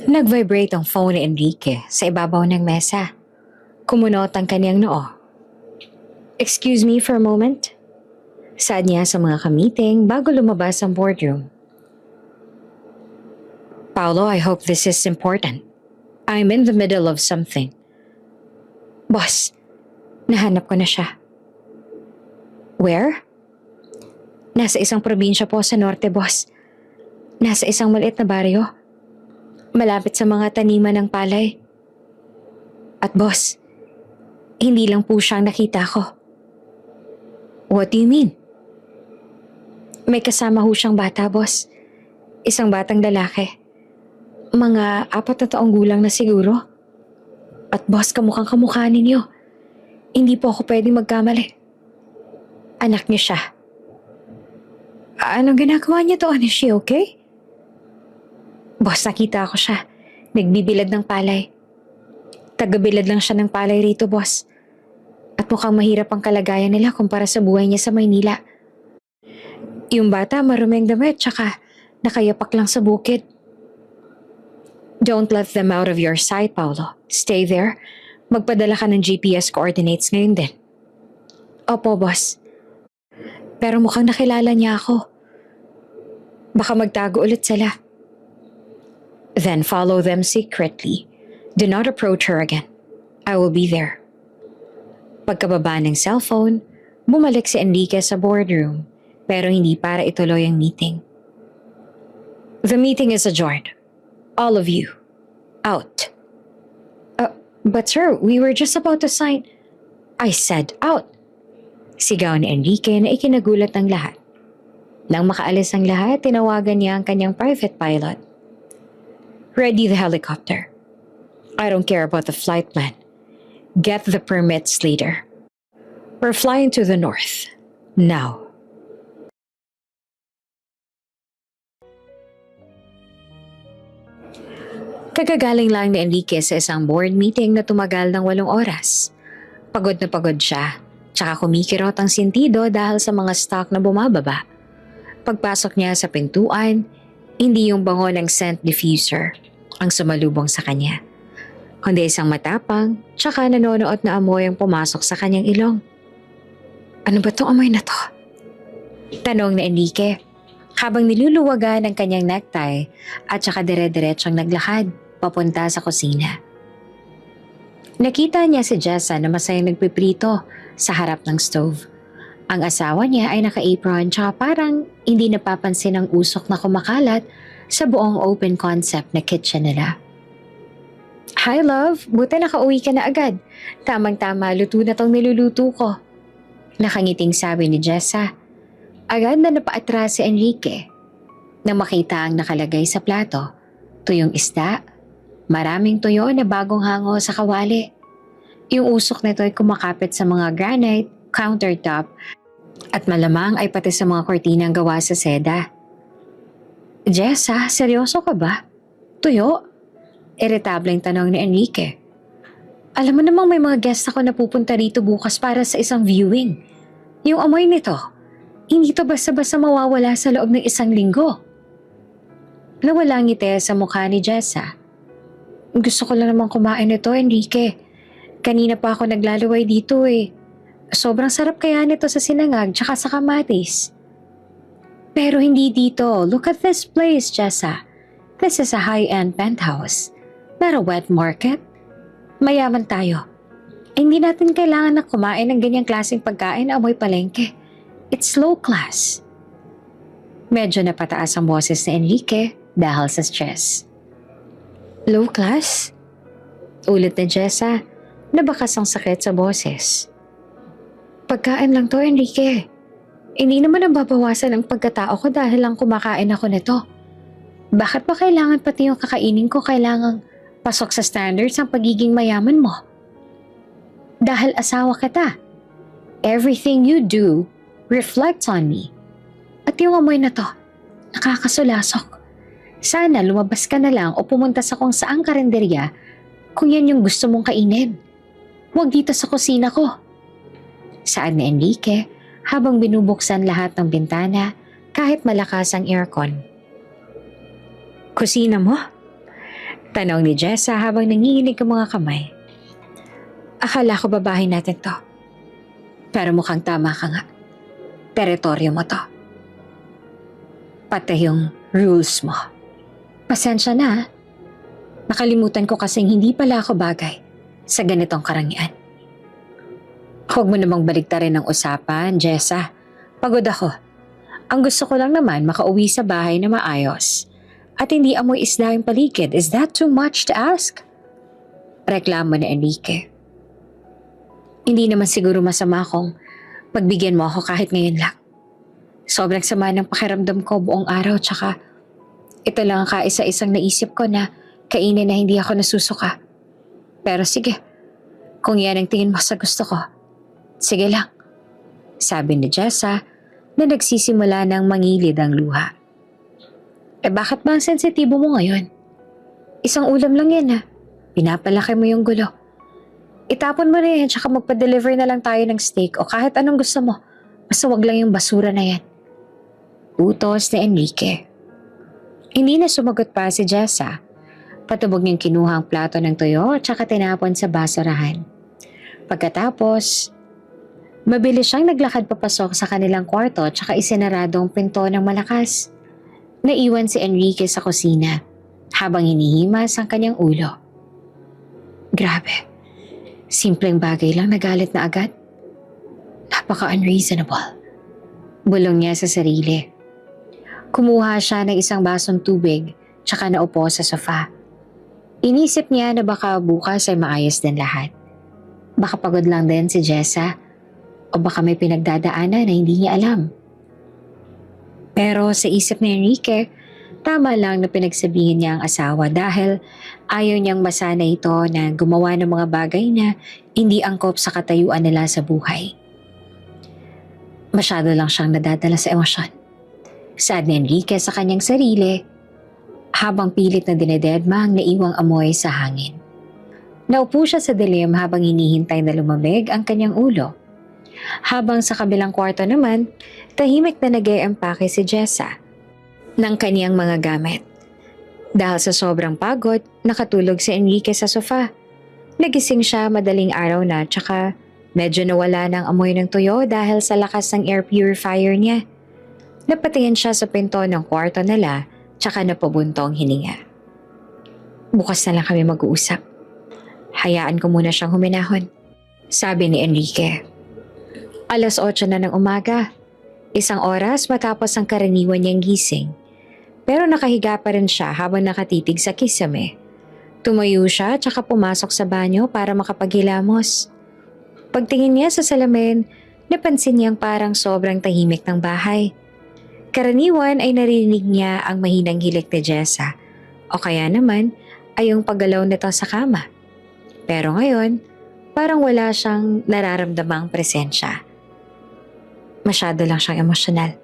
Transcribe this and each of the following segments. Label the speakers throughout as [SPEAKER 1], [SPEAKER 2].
[SPEAKER 1] Nag-vibrate ang phone ni Enrique sa ibabaw ng mesa. Kumunot ang kaniyang noo. "Excuse me for a moment?" Saad niya sa mga kamiting bago lumabas ang boardroom. "Paolo, I hope this is important. I'm in the middle of something." "Boss, nahanap ko na siya." "Where?" "Nasa isang probinsya po sa norte, boss. Nasa isang maliit na baryo. Malapit sa mga taniman ng palay. At boss, hindi lang po siyang nakita ko." "What do you mean?" "May kasama ho siyang bata, boss. Isang batang lalaki. Mga 4 na taong gulang na siguro. At boss, kamukhang kamukha ninyo. Hindi po ako pwedeng magkamali. Anak niyo siya." "Anong ginagawa niya doon? Is she okay?" "Boss, nakita ko siya. Nagbibilad ng palay. Tagabilad lang siya ng palay rito, boss. At mukhang mahirap ang kalagayan nila kumpara sa buhay niya sa Maynila. Yung bata maruming damit tsaka nakayapak lang sa bukid." "Don't let them out of your sight, Paolo. Stay there. Magpadala ka ng GPS coordinates ngayon din." "Opo, boss. Pero mukhang nakilala niya ako. Baka magtago ulit sila." "Then follow them secretly. Do not approach her again. I will be there." Pagkababa ng cellphone, bumalik si Enrique sa boardroom pero hindi para ituloy ang meeting. "The meeting is adjourned. All of you. Out." But sir, we were just about to sign." "I said out." Sigaw ni Enrique na ikinagulat ng lahat. Nang makaalis ang lahat, tinawagan niya ang kanyang private pilot. "Ready the helicopter. I don't care about the flight plan. Get the permits later. We're flying to the north. Now." Kagagaling lang ni Enrique sa isang board meeting na tumagal ng 8 oras. Pagod na pagod siya, tsaka kumikirot ang sentido dahil sa mga stock na bumababa. Pagpasok niya sa pintuan, hindi yung bango ng scent diffuser ang sumalubong sa kanya, kundi isang matapang tsaka nanonood na amoy ang pumasok sa kanyang ilong. "Ano ba tong amoy na to?" tanong ni Enrique habang niluluwagan ang kanyang necktie at tsaka dire-diretsyong naglakad papunta sa kusina. Nakita niya si Jessa na masayang nagpiprito sa harap ng stove. Ang asawa niya ay naka-apron tsaka parang hindi napapansin ang usok na kumakalat sa buong open concept na kitchen nila. "Hi love, buti nakauwi ka na agad. Tamang-tama, luto na tong niluluto ko." Nakangiting sabi ni Jessa. Agad na napaatras si Enrique. Nang makita ang nakalagay sa plato, tuyong isda, maraming tuyo na bagong hango sa kawali. Yung usok nito ay kumakapit sa mga granite, countertop, at malamang ay pati sa mga kortinang gawa sa seda. "Jessa, seryoso ka ba? Tuyo?" Iritableng tanong ni Enrique. "Alam mo namang may mga guest ako na pupunta rito bukas para sa isang viewing. Yung amoy nito, hindi to basta-basta mawawala sa loob ng 1 linggo." Nawala ang ngiti sa mukha ni Jessa. "Gusto ko lang naman kumain nito, Enrique. Kanina pa ako naglalaway dito eh. Sobrang sarap kaya nito sa sinangag tsaka sa kamatis." "Pero hindi dito. Look at this place, Jessa. This is a high-end penthouse. Not a wet market. Mayaman tayo. Hindi natin kailangan na kumain ng ganyang klaseng pagkain na amoy palengke. It's low class." Medyo napataas ang boses ni Enrique dahil sa stress. "Low class?" Ulit ni Jessa, nabakas ang sakit sa boses. "Pagkain lang to, Enrique. Hindi naman nababawasan ang pagkatao ko dahil lang kumakain ako nito. Bakit ba kailangan pati yung kakainin ko kailangang pasok sa standards ang pagiging mayaman mo? Dahil asawa kita. Everything you do reflects on me. At yung amoy na to, nakakasulasok. Sana lumabas ka na lang o pumunta sa kung saang karinderya kung yan yung gusto mong kainin. Huwag dito sa kusina ko." Saad ni Enrique habang binubuksan lahat ng bintana kahit malakas ang aircon. "Kusina mo? Tanong ni Jessa habang nanginginig ang mga kamay. Akala ko babahin natin to. Pero mukhang tama ka nga. Teritoryo mo to. Pati yung rules mo. Pasensya na. Nakalimutan ko kasing hindi pala ako bagay sa ganitong karangian. Huwag mo namang baliktarin ang usapan, Jessa. Pagod ako. Ang gusto ko lang naman makauwi sa bahay na maayos. At hindi amoy isda yung paligid. Is that too much to ask? Reklamo ni Enrique. Hindi naman siguro masama kung pagbigyan mo ako kahit ngayon lang. Sobrang sama ng pakiramdam ko buong araw tsaka ito lang ang kaisa-isang naisip ko na kainin na hindi ako nasusuka. Pero sige, kung yan ang tingin mo sa gusto ko, sige lang. Sabi ni Jessa na nagsisimula ng mangilid ang luha. Bakit ba ang sensitibo mo ngayon? Isang ulam lang yan Pinapalaki mo yung gulo. Itapon mo na yan tsaka magpa-deliver na lang tayo ng steak o kahit anong gusto mo. Basta wag lang yung basura na yan. Utos ni Enrique. Hindi na sumagot pa si Jessa. Patubog niyang kinuha ang plato ng tuyo at saka tinapon sa basurahan. Pagkatapos, mabilis siyang naglakad papasok sa kanilang kwarto at saka isinarado ang pinto ng malakas. Naiwan si Enrique sa kusina habang hinihimas ang kanyang ulo. Grabe. Simpleng bagay lang nagalit na agad. Napaka-unreasonable. Bulong niya sa sarili. Kumuha siya ng isang basong tubig tsaka naupo sa sofa. Inisip niya na baka bukas ay maayos din lahat. Baka pagod lang din si Jessa o baka may pinagdadaanan na hindi niya alam. Pero sa isip ni Enrique, tama lang na pinagsabihin niya ang asawa dahil ayaw niyang masana ito na gumawa ng mga bagay na hindi angkop sa katayuan nila sa buhay. Masyado lang siyang nadadala sa emosyon. Sad ni Enrique sa kanyang sarili habang pilit na dinededma ang naiwang amoy sa hangin. Naupo siya sa dilim habang hinihintay na lumamig ang kanyang ulo. Habang sa kabilang kwarto naman, tahimik na nag-e-empake si Jessa ng kanyang mga gamit. Dahil sa sobrang pagod, nakatulog si Enrique sa sofa. Nagising siya madaling araw na tsaka medyo nawala ng amoy ng tuyo dahil sa lakas ng air purifier niya. Napatingin siya sa pinto ng kwarto nila tsaka napabuntong hininga. Bukas na lang kami mag-uusap. Hayaan ko muna siyang huminahon, sabi ni Enrique. 8:00 na ng umaga. Isang oras matapos ang karaniwan niyang gising. Pero nakahiga pa rin siya habang nakatitig sa kisame. Tumayo siya tsaka pumasok sa banyo para makapaghilamos. Pagtingin niya sa salamin, napansin niyang parang sobrang tahimik ng bahay. Karaniwan ay narinig niya ang mahinang hilik ni Jessa o kaya naman ay yung paggalaw nito sa kama. Pero ngayon, parang wala siyang nararamdamang presensya. Masyado lang siyang emosyonal.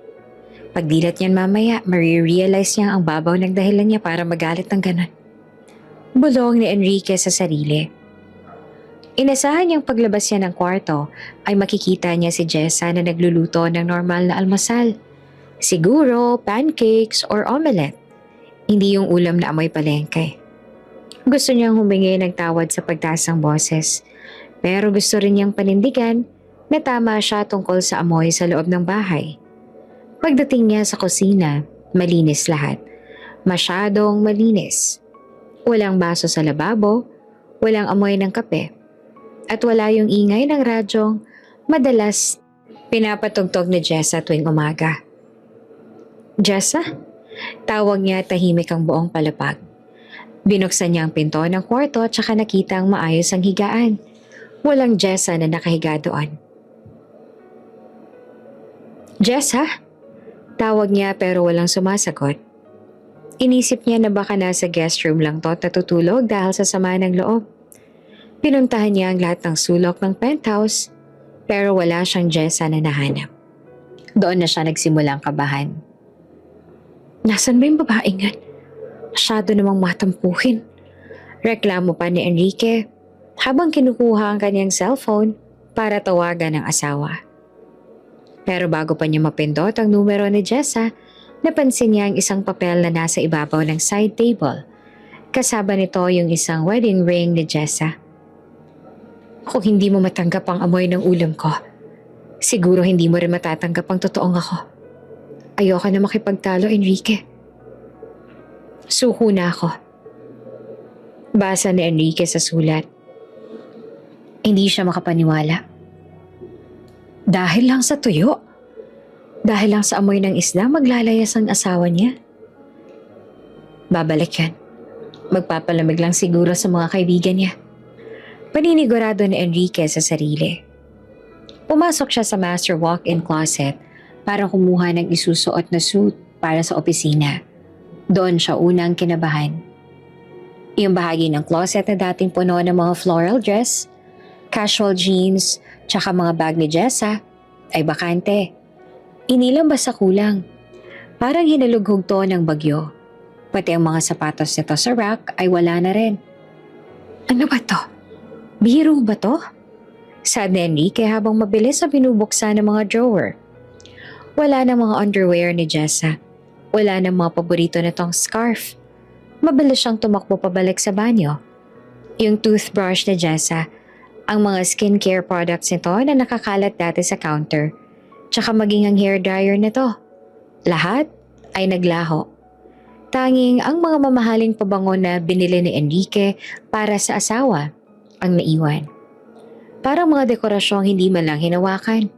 [SPEAKER 1] Pagdilat niyan mamaya, marirealize niya ang babaw ng dahilan niya para magalit ng ganon. Bulong ni Enrique sa sarili. Inasahan niyang paglabas niya ng kwarto ay makikita niya si Jessa na nagluluto ng normal na almusal. Siguro, pancakes or omelette. Hindi yung ulam na amoy palengke. Gusto niyang humingi ng tawad sa pagtaas ng boses. Pero gusto rin niyang panindigan na tama siya tungkol sa amoy sa loob ng bahay. Pagdating niya sa kusina, malinis lahat. Masyadong malinis. Walang baso sa lababo, walang amoy ng kape, at wala yung ingay ng radyong madalas pinapatugtog ni Jessa tuwing umaga. Jessa? Tawag niya tahimik ang buong palapag. Binuksan niya ang pinto ng kwarto at saka nakita ang maayos ang higaan. Walang Jessa na nakahiga doon. Jessa? Tawag niya pero walang sumasagot. Inisip niya na baka nasa guest room lang to at natutulog dahil sa sama ng loob. Pinuntahan niya ang lahat ng sulok ng penthouse pero wala siyang Jessa na nahanap. Doon na siya nagsimulang kabahan. Nasaan ba yung babaeng yan? Masyado namang matampuhin. Reklamo pa ni Enrique habang kinukuha ang kanyang cellphone para tawagan ang asawa. Pero bago pa niya mapindot ang numero ni Jessa, napansin niya ang isang papel na nasa ibabaw ng side table. Kasama nito yung isang wedding ring ni Jessa. Kung hindi mo matanggap ang amoy ng ulam ko, siguro hindi mo rin matatanggap ang totoong ako. Ayoko na makipagtalo, Enrique. Suko na ako. Basa ni Enrique sa sulat. Hindi siya makapaniwala. Dahil lang sa tuyo. Dahil lang sa amoy ng isda, maglalayas ang asawa niya. Babalik yan. Magpapalamig lang siguro sa mga kaibigan niya. Paninigurado ni Enrique sa sarili. Pumasok siya sa master walk-in closet para kumuha ng isusuot na suit para sa opisina. Doon siya unang kinabahan. Yung bahagi ng closet na dating puno ng mga floral dress, casual jeans, tsaka mga bag ni Jessa ay bakante. Inilang basta kulang. Parang hinalughog to ng bagyo. Pati ang mga sapatos nito sa rack ay wala na rin. Ano ba to? Biro ba to? Sad ni Enrique habang mabilis na binubuksan ng mga drawer. Wala na mga underwear ni Jessa. Wala na mga paborito nitong scarf. Mabilis siyang tumakbo pabalik sa banyo. Yung toothbrush ni Jessa, ang mga skincare products nito na nakakalat dati sa counter, tsaka maging ang hair dryer nito. Lahat ay naglaho. Tanging ang mga mamahaling pabango na binili ni Enrique para sa asawa ang naiwan. Parang mga dekorasyong hindi man lang hinawakan.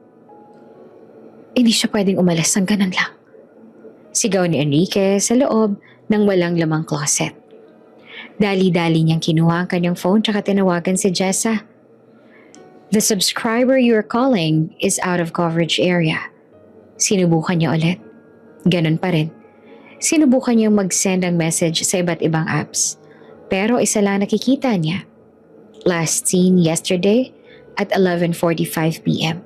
[SPEAKER 1] Hindi siya pwedeng umalis ng ganun lang. Sigaw ni Enrique sa loob ng walang lamang closet. Dali-dali niyang kinuha ang kanyang phone tsaka tinawagan si Jessa. The subscriber you're calling is out of coverage area. Sinubukan niya ulit. Ganun pa rin. Sinubukan niyang mag-send ang message sa iba't ibang apps. Pero isa lang nakikita niya. Last seen yesterday at 11:45 p.m.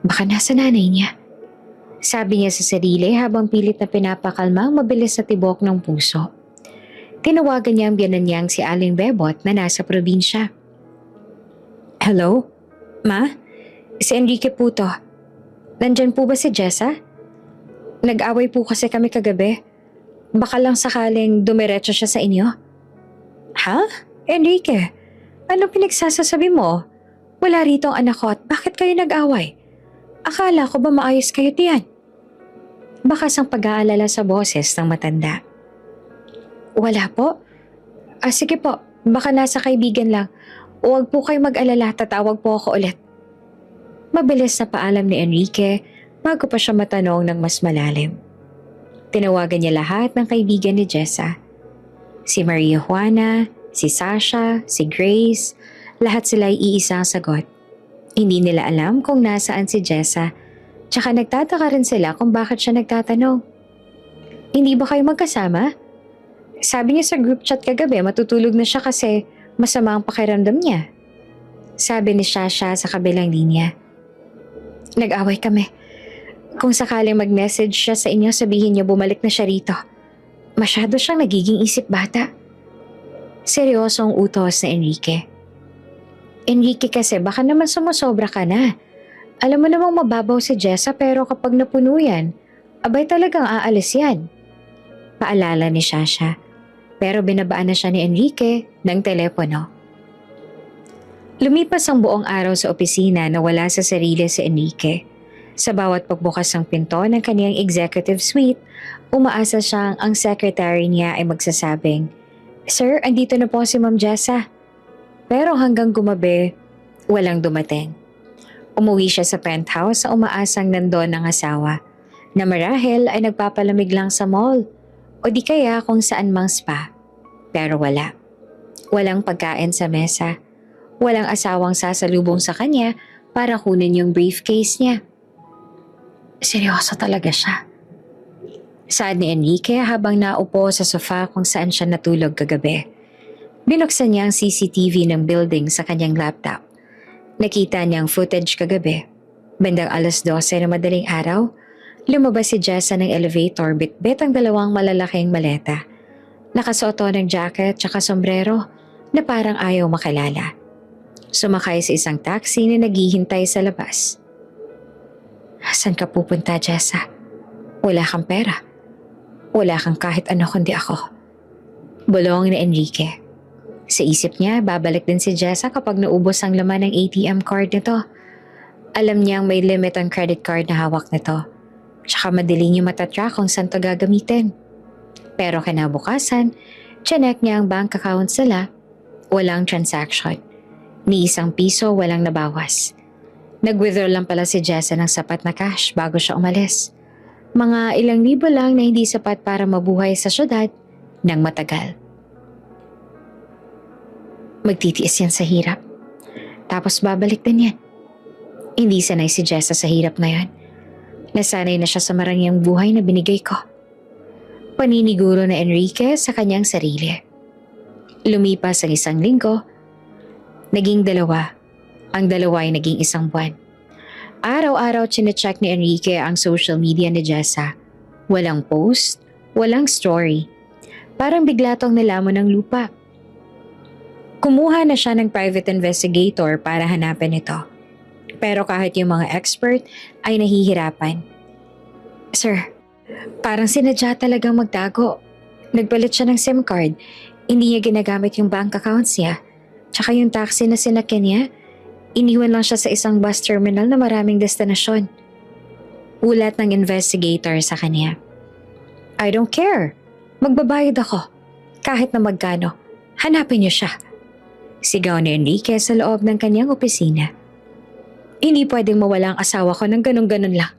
[SPEAKER 1] Baka nasa nanay niya. Sabi niya sa sarili habang pilit na pinapakalma ang mabilis na tibok ng puso. Tinawagan niya ang biyanan niyang si Aling Bebot na nasa probinsya. Hello? Ma? Si Enrique po to. Nandyan po ba si Jessa? Nag-away po kasi kami kagabi. Baka lang sakaling dumiretso siya sa inyo. Ha? Enrique, ano pinagsasasabi mo? Wala rito ang anak ko at bakit kayo nag-away? Akala ko ba maayos kayo tiyan? Bakas ang pag-aalala sa boses ng matanda. Wala po. Sige po, baka nasa kaibigan lang. Huwag po kayo mag-alala, tatawag po ako ulit. Mabilis na paalam ni Enrique bago pa siya matanong ng mas malalim. Tinawagan niya lahat ng kaibigan ni Jessa. Si Maria Juana, si Sasha, si Grace, lahat sila ay iisang sagot. Hindi nila alam kung nasaan si Jessa, tsaka nagtataka rin sila kung bakit siya nagtatanong. Hindi ba kayo magkasama? Sabi niya sa group chat kagabi matutulog na siya kasi masama ang pakiramdam niya. Sabi ni Sasha sa kabilang linya. Nag-away kami. Kung sakaling mag-message siya sa inyo, sabihin niya bumalik na siya rito. Masyado siyang nagiging isip bata. Seryosong utos na Enrique. Enrique kasi baka naman sumusobra ka na. Alam mo namang mababaw si Jessa pero kapag napuno yan, abay talagang aalis yan. Paalala ni Sasha. Pero binabaan na siya ni Enrique ng telepono. Lumipas ang buong araw sa opisina na wala sa sarili si Enrique. Sa bawat pagbukas ng pinto ng kaniyang executive suite, umaasa siyang ang secretary niya ay magsasabing, Sir, andito na po si Ma'am Jessa. Pero hanggang gumabi, walang dumating. Umuwi siya sa penthouse sa umaasang nandun ang asawa, na marahil ay nagpapalamig lang sa mall o di kaya kung saan mang spa. Pero wala. Walang pagkain sa mesa. Walang asawang sasalubong sa kanya para kunin yung briefcase niya. Seryoso talaga siya. Sad ni Enrique habang naupo sa sofa kung saan siya natulog kagabi. Binuksan niya ang CCTV ng building sa kanyang laptop. Nakita niya ang footage kagabi. Bandang 12:00 na madaling araw, lumabas si Jessa ng elevator bitbit ang dalawang malalaking maleta. Nakasuot ng jacket tsaka sombrero na parang ayaw makilala. Sumakay sa isang taxi na naghihintay sa labas. Saan ka pupunta, Jessa? Wala kang pera. Wala kang kahit ano kundi ako. Bulong ni Enrique. Sa isip niya, babalik din si Jessa kapag naubos ang laman ng ATM card nito. Alam niyang may limit ang credit card na hawak nito. Tsaka madali niya matatrack kung saan to gagamitin. Pero kinabukasan, chinek niya ang bank account nila. Walang transaction. Ni isang piso walang nabawas. Nag-withdraw lang pala si Jessa ng sapat na cash bago siya umalis. Mga ilang libo lang na hindi sapat para mabuhay sa syudad ng matagal. Magtitiis yan sa hirap. Tapos babalik din yan. Hindi sanay si Jessa sa hirap na yan. Nasanay na siya sa marangyang buhay na binigay ko. Paniniguro na Enrique sa kanyang sarili. Lumipas ang isang linggo, naging 2. Ang 2 ay naging 1 buwan. Araw-araw chinecheck ni Enrique ang social media ni Jessa. Walang post, walang story. Parang bigla tong nilamon ng lupa. Kumuha na siya ng private investigator para hanapin ito. Pero kahit yung mga expert ay nahihirapan. Sir, parang sinadya talagang magtago. Nagpalit siya ng SIM card. Hindi niya ginagamit yung bank accounts niya. Tsaka yung taxi na sinakyan niya, iniwan lang siya sa isang bus terminal na maraming destinasyon. Ulat ng investigator sa kanya. I don't care. Magbabayad ako. Kahit na magkano. Hanapin niyo siya. Sigaw ni Enrique sa loob ng kanyang opisina. Hindi pwedeng mawala ang asawa ko ng ganun-ganun lang.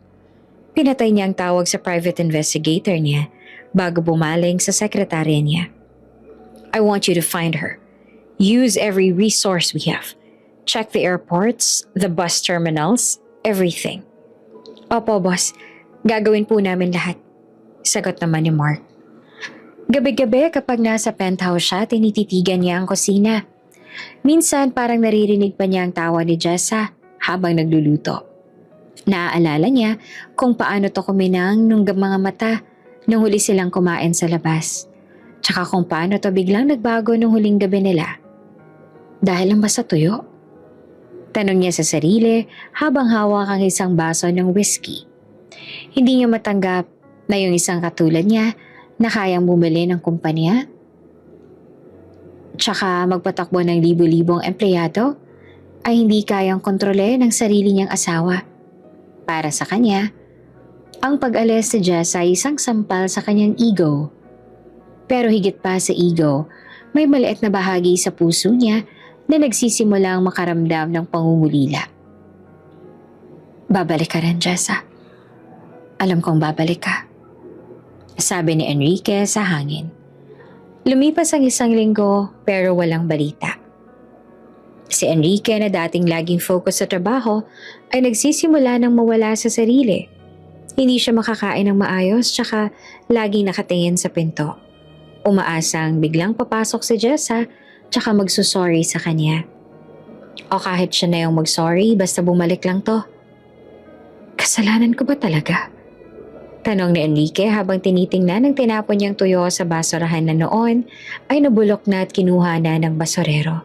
[SPEAKER 1] Pinatay niya ang tawag sa private investigator niya bago bumaling sa sekretarya niya. I want you to find her. Use every resource we have. Check the airports, the bus terminals, everything. Opo, boss. Gagawin po namin lahat. Sagot naman ni Mark. Gabi-gabi kapag nasa penthouse siya, tinititigan niya ang kusina. Minsan parang naririnig pa niya ang tawa ni Jessa habang nagluluto. Naaalala niya kung paano to kuminang nung mga mata nung huli silang kumain sa labas. Tsaka kung paano to biglang nagbago nung huling gabi nila. Dahil lang ba sa tuyo? Tanong niya sa sarili habang hawak ang isang baso ng whiskey. Hindi niya matanggap na yung isang katulad niya na kayang bumili ng kumpanya. Tsaka magpatakbo ng libo-libong empleyado ay hindi kayang kontrole ng sarili niyang asawa. Para sa kanya, ang pag-alis si Jess ay isang sampal sa kanyang ego. Pero higit pa sa ego, may maliit na bahagi sa puso niya na nagsisimulang makaramdam ng pangungulila. Babalik ka rin, Jessa. Alam kong babalik ka. Sabi ni Enrique sa hangin. Lumipas ang isang linggo pero walang balita. Si Enrique na dating laging focus sa trabaho ay nagsisimula ng mawala sa sarili. Hindi siya makakain ng maayos tsaka laging nakatingin sa pinto. Umaasang biglang papasok si Jessa tsaka magsusorry sa kanya. O kahit siya na yung magsorry basta bumalik lang to. Kasalanan ko ba talaga? Tanong ni Enrique habang tinitingnan ang tinapon niyang tuyo sa basurahan na noon ay nabulok na at kinuha na ng basurero.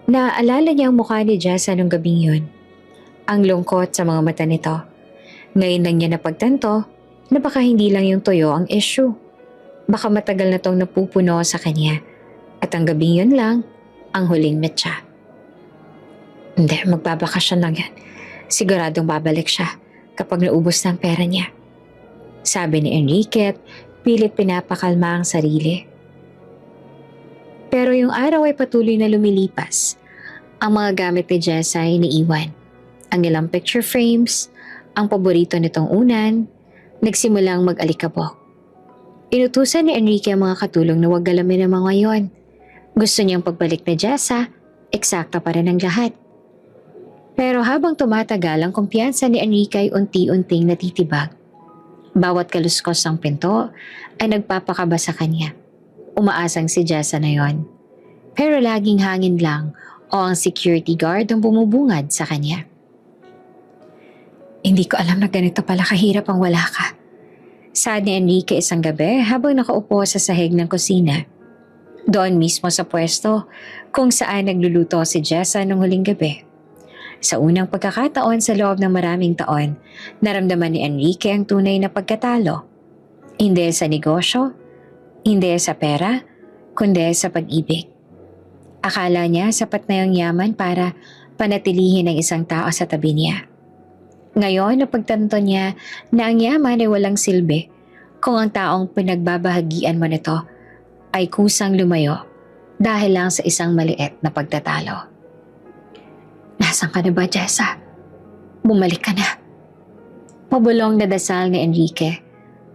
[SPEAKER 1] Naaalala niya ang mukha ni Jessa nung gabing yun. Ang lungkot sa mga mata nito. Ngayon lang niya napagtanto na baka hindi lang yung tuyo ang issue. Baka matagal na tong napupuno sa kanya at ang gabing yun lang ang huling metsa. Hindi, magbabakasyon lang yan. Siguradong babalik siya kapag naubos na ang pera niya. Sabi ni Enrique, pilit pinapakalma ang sarili. Pero yung araw ay patuloy na lumilipas. Ang mga gamit ni Jessa ay iniiwan. Ang ilang picture frames, ang paborito nitong unan, nagsimulang mag-alikabok. Inutusan ni Enrique ang mga katulong na huwag galamin ang mga yon. Gusto niyang pagbalik ni Jessa, eksakta pa rin ang lahat. Pero habang tumatagal, ang kumpiyansa ni Enrique ay unti-unting natitibag. Bawat kaluskos ng pinto ay nagpapakaba sa kanya. Umaasang si Jessa na yon. Pero laging hangin lang o ang security guard ang bumubungad sa kanya. Hindi ko alam na ganito pala kahirap ang wala ka. Saad ni Enrique isang gabi habang nakaupo sa sahig ng kusina. Doon mismo sa pwesto kung saan nagluluto si Jessa nung huling gabi. Sa unang pagkakataon sa loob ng maraming taon, naramdaman ni Enrique ang tunay na pagkatalo. Hindi sa negosyo, hindi sa pera, kundi sa pag-ibig. Akala niya sapat na yung yaman para panatilihin ang isang tao sa tabi niya. Ngayon, napagtanto niya na ang yaman ay walang silbi kung ang taong pinagbabahagian mo nito ay kusang lumayo dahil lang sa isang maliit na pagtatalo. Nasaan ka na ba, Jessa? Bumalik ka na. Mabulong na dasal ni Enrique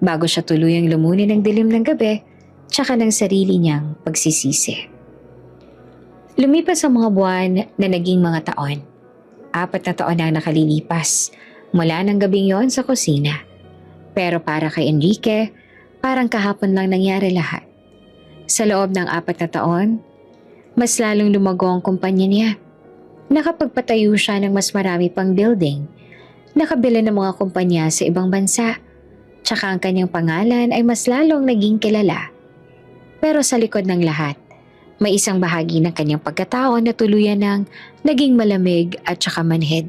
[SPEAKER 1] bago siya tuluyang lumunin ng dilim ng gabi tsaka ng sarili niyang pagsisisi. Lumipas ang mga buwan na naging mga taon. 4 na taon na nakalilipas mula ng gabing yon sa kusina. Pero para kay Enrique, parang kahapon lang nangyari lahat. Sa loob ng 4 na taon, mas lalong lumago ang kumpanya niya. Nakapagpatayo siya ng mas marami pang building. Nakabili ng mga kumpanya sa ibang bansa. Tsaka ang kanyang pangalan ay mas lalong naging kilala. Pero sa likod ng lahat, may isang bahagi ng kanyang pagkatao na tuluyan ng naging malamig at saka manhid.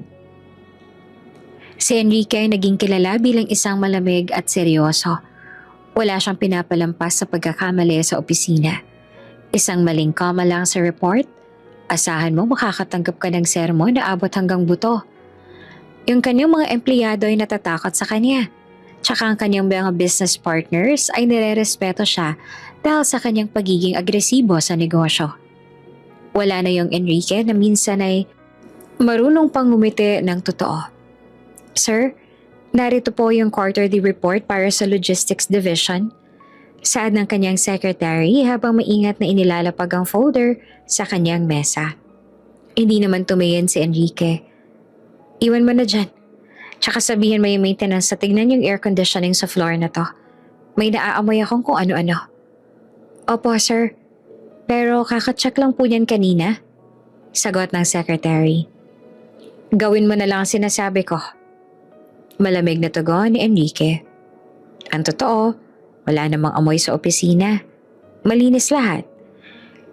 [SPEAKER 1] Si Enrique ay naging kilala bilang isang malamig at seryoso. Wala siyang pinapalampas sa pagkakamali sa opisina. Isang maling koma lang sa report, asahan mo makakatanggap ka ng sermon na abot hanggang buto. Yung kanyang mga empleyado ay natatakot sa kanya. Tsaka ang kanyang mga business partners ay nirerespeto siya dahil sa kanyang pagiging agresibo sa negosyo. Wala na yung Enrique na minsan ay marunong pang ngumiti ng totoo. Sir, narito po yung quarterly report para sa logistics division. Saad ng kanyang secretary habang maingat na inilalapag ang folder sa kanyang mesa. Hindi naman tumingin si Enrique. Iwan mo na dyan. Tsaka sabihin mo yung maintenance sa tignan yung air conditioning sa floor na to. May naaamoy akong kung ano-ano. Opo, sir. Pero kakacheck lang po yan kanina. Sagot ng secretary. Gawin mo na lang ang sinasabi ko. Malamig na tugon ni Enrique. Ang totoo, wala namang amoy sa opisina. Malinis lahat.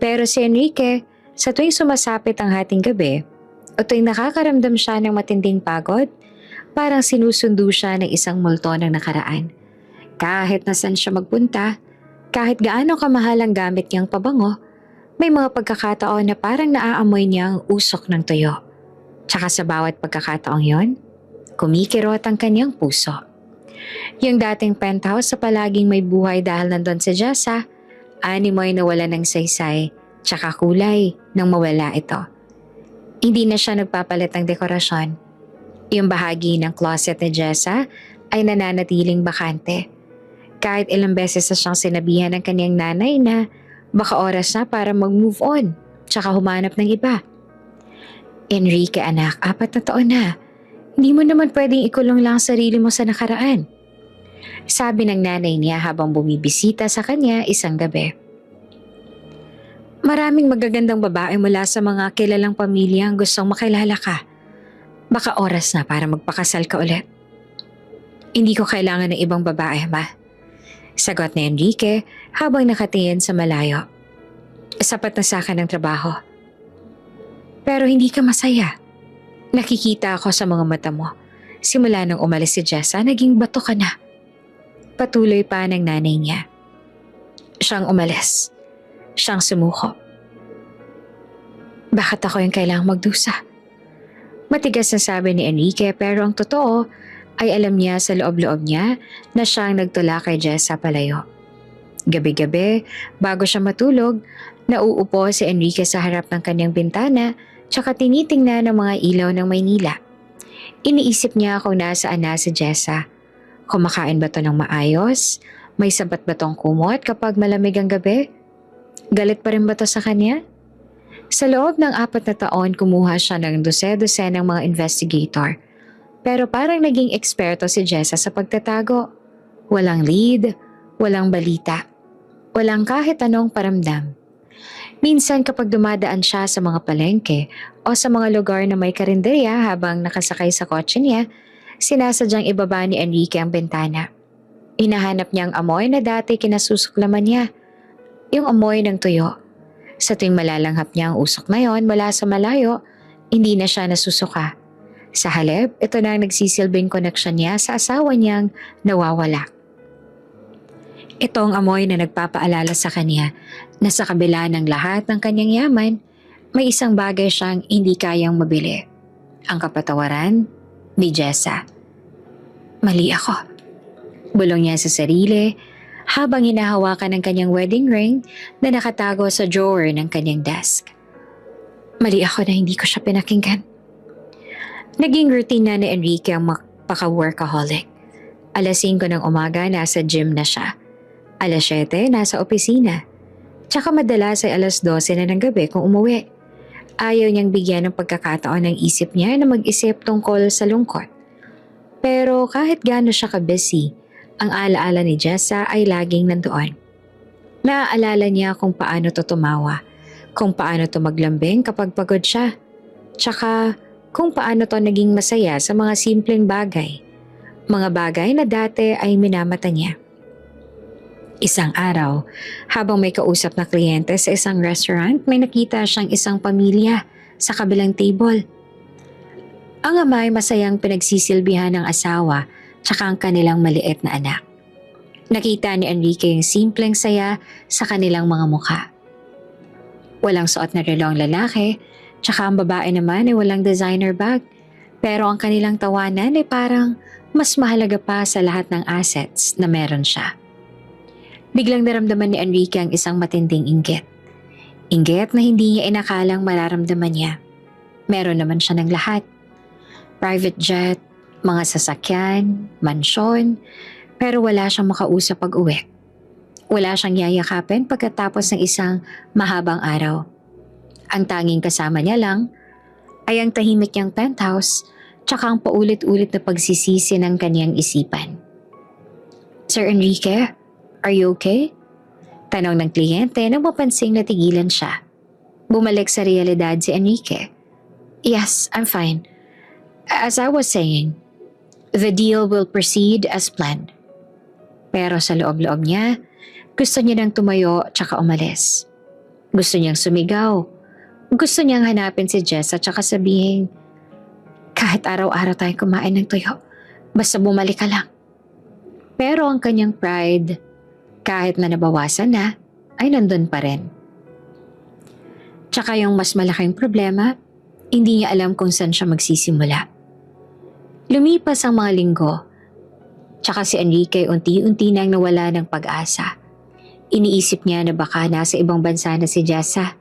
[SPEAKER 1] Pero si Enrique, sa tuwing sumasapit ang hating gabi, o tuwing nakakaramdam siya ng matinding pagod, parang sinusundo siya ng isang multo ng nakaraan. Kahit nasan siya magpunta, kahit gaano kamahal ang gamit niyang pabango, may mga pagkakataon na parang naaamoy niya ang usok ng tuyo. Tsaka sa bawat pagkakataong yon, kumikirot ang kanyang puso. Yung dating penthouse sa palaging may buhay dahil nandun si Jessa, animoy na wala ng saysay, tsaka kulay nang mawala ito. Hindi na siya nagpapalit ng dekorasyon. Yung bahagi ng closet ni Jessa ay nananatiling bakante. Kahit ilang beses na siyang sinabihan ng kanyang nanay na baka oras na para mag-move on tsaka humanap ng iba. Enrique anak, 4 na taon na. Hindi mo naman pwedeng ikulong lang sarili mo sa nakaraan. Sabi ng nanay niya habang bumibisita sa kanya isang gabi. Maraming magagandang babae mula sa mga kilalang pamilya ang gustong makilala ka. Baka oras na para magpakasal ka ulit. Hindi ko kailangan ng ibang babae, ma. Sagot ni Enrique habang nakatingin sa malayo. Sapat na sa akin ang trabaho. Pero hindi ka masaya. Nakikita ako sa mga mata mo. Simula nang umalis si Jessa, naging bato ka na. Patuloy pa ng nanay niya. Siyang umalis. Siyang sumuko. Bakit ako yung kailangang magdusa? Matigas na sabi ni Enrique pero ang totoo ay alam niya sa loob-loob niya na siyang nagtula kay Jessa palayo. Gabi-gabi, bago siya matulog, nauupo si Enrique sa harap ng kanyang bintana tsaka tinitingnan ng mga ilaw ng Maynila. Iniisip niya kung nasaan na si Jessa. Kumakain ba to ng maayos? May sabat ba tong kumot kapag malamig ang gabi? Galit pa rin ba to sa kanya? Sa loob ng 4 na taon, kumuha siya ng dose-dose ng mga investigator. Pero parang naging eksperto si Jessa sa pagtatago. Walang lead, walang balita, walang kahit anong paramdam. Minsan kapag dumadaan siya sa mga palengke o sa mga lugar na may karinderya habang nakasakay sa kotse niya, sinasadyang ibaba ni Enrique ang bintana. Hinahanap niya ang amoy na dati kinasusuklaman niya. Yung amoy ng tuyo. Sa tuwing malalanghap niya ang usok na yon mula sa malayo, hindi na siya nasusuka. Sa halip, ito na ang nagsisilbing koneksyon niya sa asawa niyang nawawala. Ito ang amoy na nagpapaalala sa kanya na sa kabila ng lahat ng kanyang yaman, may isang bagay siyang hindi kayang mabili. Ang kapatawaran ni Jessa. Mali ako. Bulong niya sa sarili habang hinahawakan ng kanyang wedding ring na nakatago sa drawer ng kanyang desk. Mali ako na hindi ko siya pinakinggan. Naging routine na ni Enrique ang paka-workaholic. Alas 5 ng umaga nasa gym na siya. Alas 7 nasa opisina. Tsaka madalas ay alas 12 na ng gabi kung umuwi. Ayaw niyang bigyan ng pagkakataon ng isip niya na mag-isip tungkol sa lungkot. Pero kahit gaano siya ka-busy, ang alaala ni Jessa ay laging nandoon. Naaalala niya kung paano to tumawa, kung paano to maglambing kapag pagod siya, tsaka kung paano to naging masaya sa mga simpleng bagay. Mga bagay na dati ay minamata niya. Isang araw, habang may kausap na kliyente sa isang restaurant, may nakita siyang isang pamilya sa kabilang table. Ang ama ay masayang pinagsisilbihan ng asawa tsaka ang kanilang maliit na anak. Nakita ni Enrique yung simpleng saya sa kanilang mga mukha. Walang suot na relo ang lalaki, tsaka ang babae naman ay walang designer bag. Pero ang kanilang tawanan ay parang mas mahalaga pa sa lahat ng assets na meron siya. Biglang naramdaman ni Enrique ang isang matinding inggit. Inggit na hindi niya inakalang mararamdaman niya. Meron naman siya ng lahat. Private jet, mga sasakyan, mansyon, pero wala siyang makausap pag-uwi. Wala siyang yayakapin pagkatapos ng isang mahabang araw. Ang tanging kasama niya lang ay ang tahimik niyang penthouse tsaka ang paulit-ulit na pagsisisi ng kanyang isipan. Sir Enrique, are you okay? Tanong ng kliyente nang mapansing natigilan siya. Bumalik sa realidad si Enrique. Yes, I'm fine. As I was saying, the deal will proceed as planned. Pero sa loob-loob niya, gusto niya nang tumayo tsaka umalis. Gusto niyang sumigaw. Gusto niyang hanapin si Jess at tsaka sabihin, kahit araw-araw tayong kumain ng tuyo, basta bumalik ka lang. Pero ang kanyang pride, kahit na nabawasan na, ay nandun pa rin. Tsaka yung mas malaking problema, hindi niya alam kung saan siya magsisimula. Lumipas ang mga linggo, tsaka si Enrique unti-unti nang nawala ng pag-asa. Iniisip niya na baka nasa ibang bansa na si Jessa